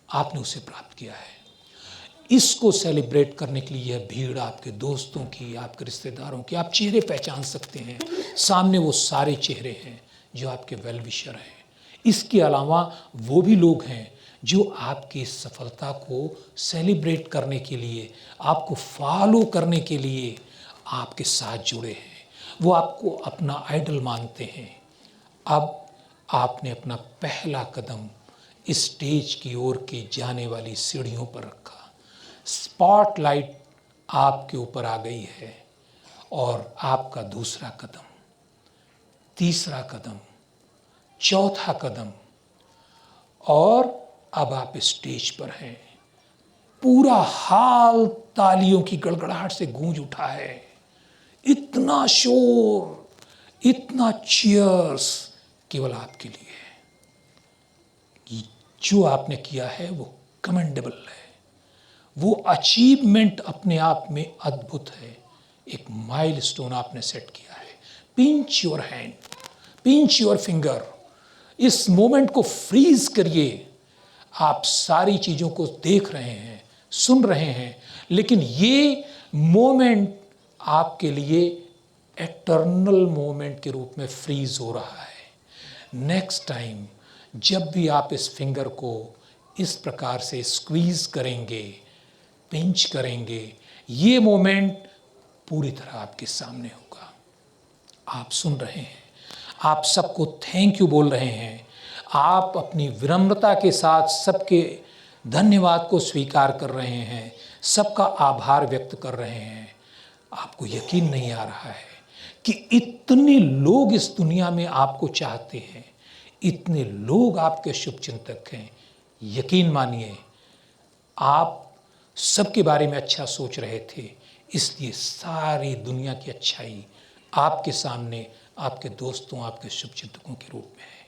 आपने उसे प्राप्त किया है। इसको सेलिब्रेट करने के लिए यह भीड़ आपके दोस्तों की, आपके रिश्तेदारों की, आप चेहरे पहचान सकते हैं। सामने वो सारे चेहरे हैं जो आपके वेल विशर हैं। इसके अलावा वो भी लोग हैं जो आपकी सफलता को सेलिब्रेट करने के लिए, आपको फॉलो करने के लिए आपके साथ जुड़े हैं। वो आपको अपना आइडल मानते हैं। अब आपने अपना पहला कदम इस स्टेज की ओर के जाने वाली सीढ़ियों पर रखा। स्पॉटलाइट आपके ऊपर आ गई है और आपका दूसरा कदम, तीसरा कदम, चौथा कदम, और अब आप स्टेज पर हैं। पूरा हाल तालियों की गड़गड़ाहट से गूंज उठा है। इतना शोर, इतना चीयर्स केवल आपके लिए है। जो आपने किया है वो कमेंडेबल है। वो अचीवमेंट अपने आप में अद्भुत है। एक माइलस्टोन आपने सेट किया है। Pinch your hand, pinch your finger. इस मोमेंट को फ्रीज करिए। आप सारी चीज़ों को देख रहे हैं, सुन रहे हैं, लेकिन ये मोमेंट आपके लिए एटर्नल मोमेंट के रूप में फ्रीज हो रहा है। नेक्स्ट टाइम जब भी आप इस फिंगर को इस प्रकार से स्क्वीज करेंगे, पिंच करेंगे, ये मोमेंट पूरी तरह आपके सामने होगा। आप सुन रहे हैं, आप सबको थैंक यू बोल रहे हैं, आप अपनी विनम्रता के साथ सबके धन्यवाद को स्वीकार कर रहे हैं, सबका आभार व्यक्त कर रहे हैं। आपको यकीन नहीं आ रहा है कि इतने लोग इस दुनिया में आपको चाहते हैं, इतने लोग आपके शुभचिंतक हैं। यकीन मानिए, आप सबके बारे में अच्छा सोच रहे थे, इसलिए सारी दुनिया की अच्छाई आपके सामने, आपके दोस्तों, आपके शुभचिंतकों के रूप में है।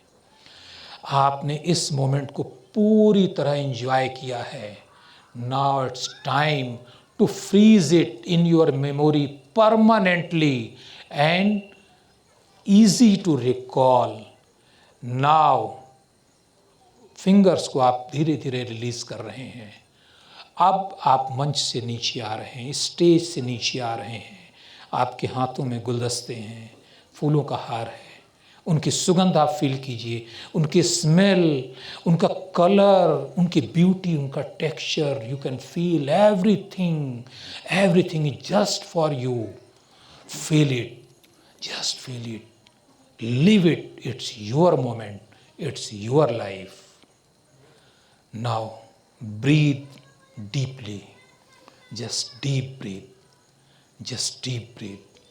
आपने इस मोमेंट को पूरी तरह एंजॉय किया है। Now it's time to freeze it in your memory permanently and easy to recall. Now fingers को आप धीरे धीरे रिलीज कर रहे हैं। अब आप मंच से नीचे आ रहे हैं, स्टेज से नीचे आ रहे हैं। आपके हाथों में गुलदस्ते हैं, फूलों का हार है। उनकी सुगंध आप फील कीजिए, उनकी स्मेल, उनका कलर, उनकी ब्यूटी, उनका texture. You can feel everything, everything is just for you. Feel it, just feel it, live it. It's your moment, it's your life. Now breathe deeply, just deep breathe, just deep breathe.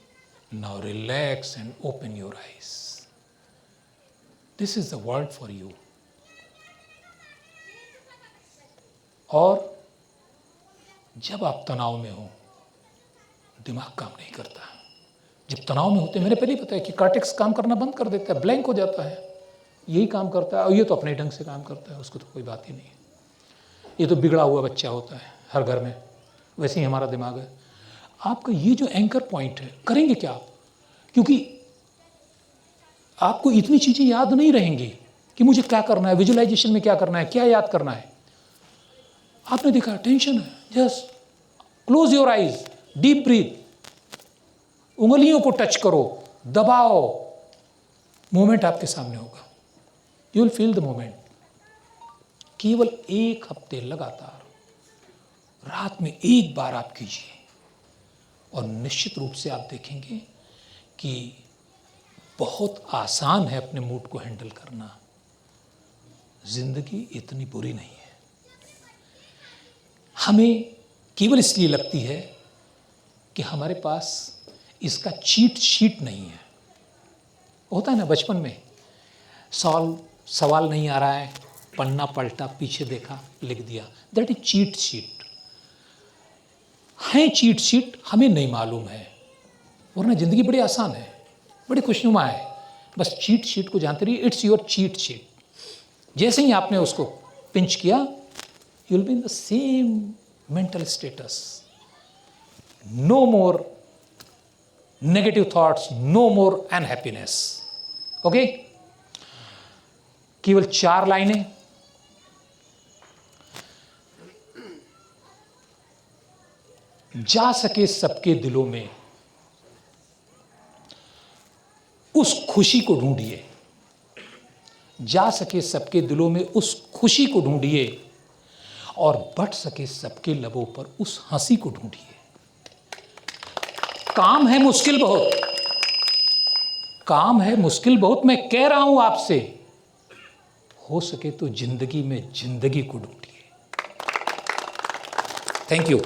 Now relax and open your eyes. This is the world for you. और जब आप तनाव में हो, दिमाग काम नहीं करता। जब तनाव में होते हैं, मैंने पहले ही बताया कि कार्टेक्स काम करना बंद कर देता है, ब्लैंक हो जाता है, यही काम करता है। और ये तो अपने ढंग से काम करता है, उसको तो कोई बात ही नहीं है। ये तो बिगड़ा हुआ बच्चा होता है हर घर में, वैसे ही हमारा दिमाग है। आपका ये जो एंकर पॉइंट है, करेंगे क्या आप? क्योंकि आपको इतनी चीज़ें याद नहीं रहेंगी कि मुझे क्या करना है, विजुअलाइजेशन में क्या करना है, क्या याद करना है। आपने देखा टेंशन है, just close your eyes, deep breath, उंगलियों को टच करो, दबाओ, मोमेंट आपके सामने होगा। You will feel the moment. केवल 1 हफ्ते लगातार रात में 1 बार आप कीजिए और निश्चित रूप से आप देखेंगे कि बहुत आसान है अपने मूड को हैंडल करना। जिंदगी इतनी बुरी नहीं है। हमें केवल इसलिए लगती है कि हमारे पास इसका चीट शीट नहीं है। होता है ना, बचपन में सवाल नहीं आ रहा है, पन्ना पलटा, पीछे देखा, लिख दिया, दैट इज चीट शीट। है चीट शीट, हमें नहीं मालूम है, वरना ज़िंदगी बड़ी आसान है, बड़ी खुशनुमा है। बस चीट शीट को जानते रहिए, इट्स योर चीट शीट। जैसे ही आपने उसको पिंच किया, you will be in the same mental status. No more negative thoughts, no more unhappiness. Okay? केवल 4 लाइनें। जा सके सबके दिलों में उस खुशी को ढूंढिए जा सके सबके दिलों में उस खुशी को ढूंढिए और बट सके सबके लबों पर उस हंसी को ढूंढिए। काम है मुश्किल बहुत, काम है मुश्किल बहुत, मैं कह रहा हूं आपसे, हो सके तो जिंदगी में जिंदगी को ढूंढिए। Thank you.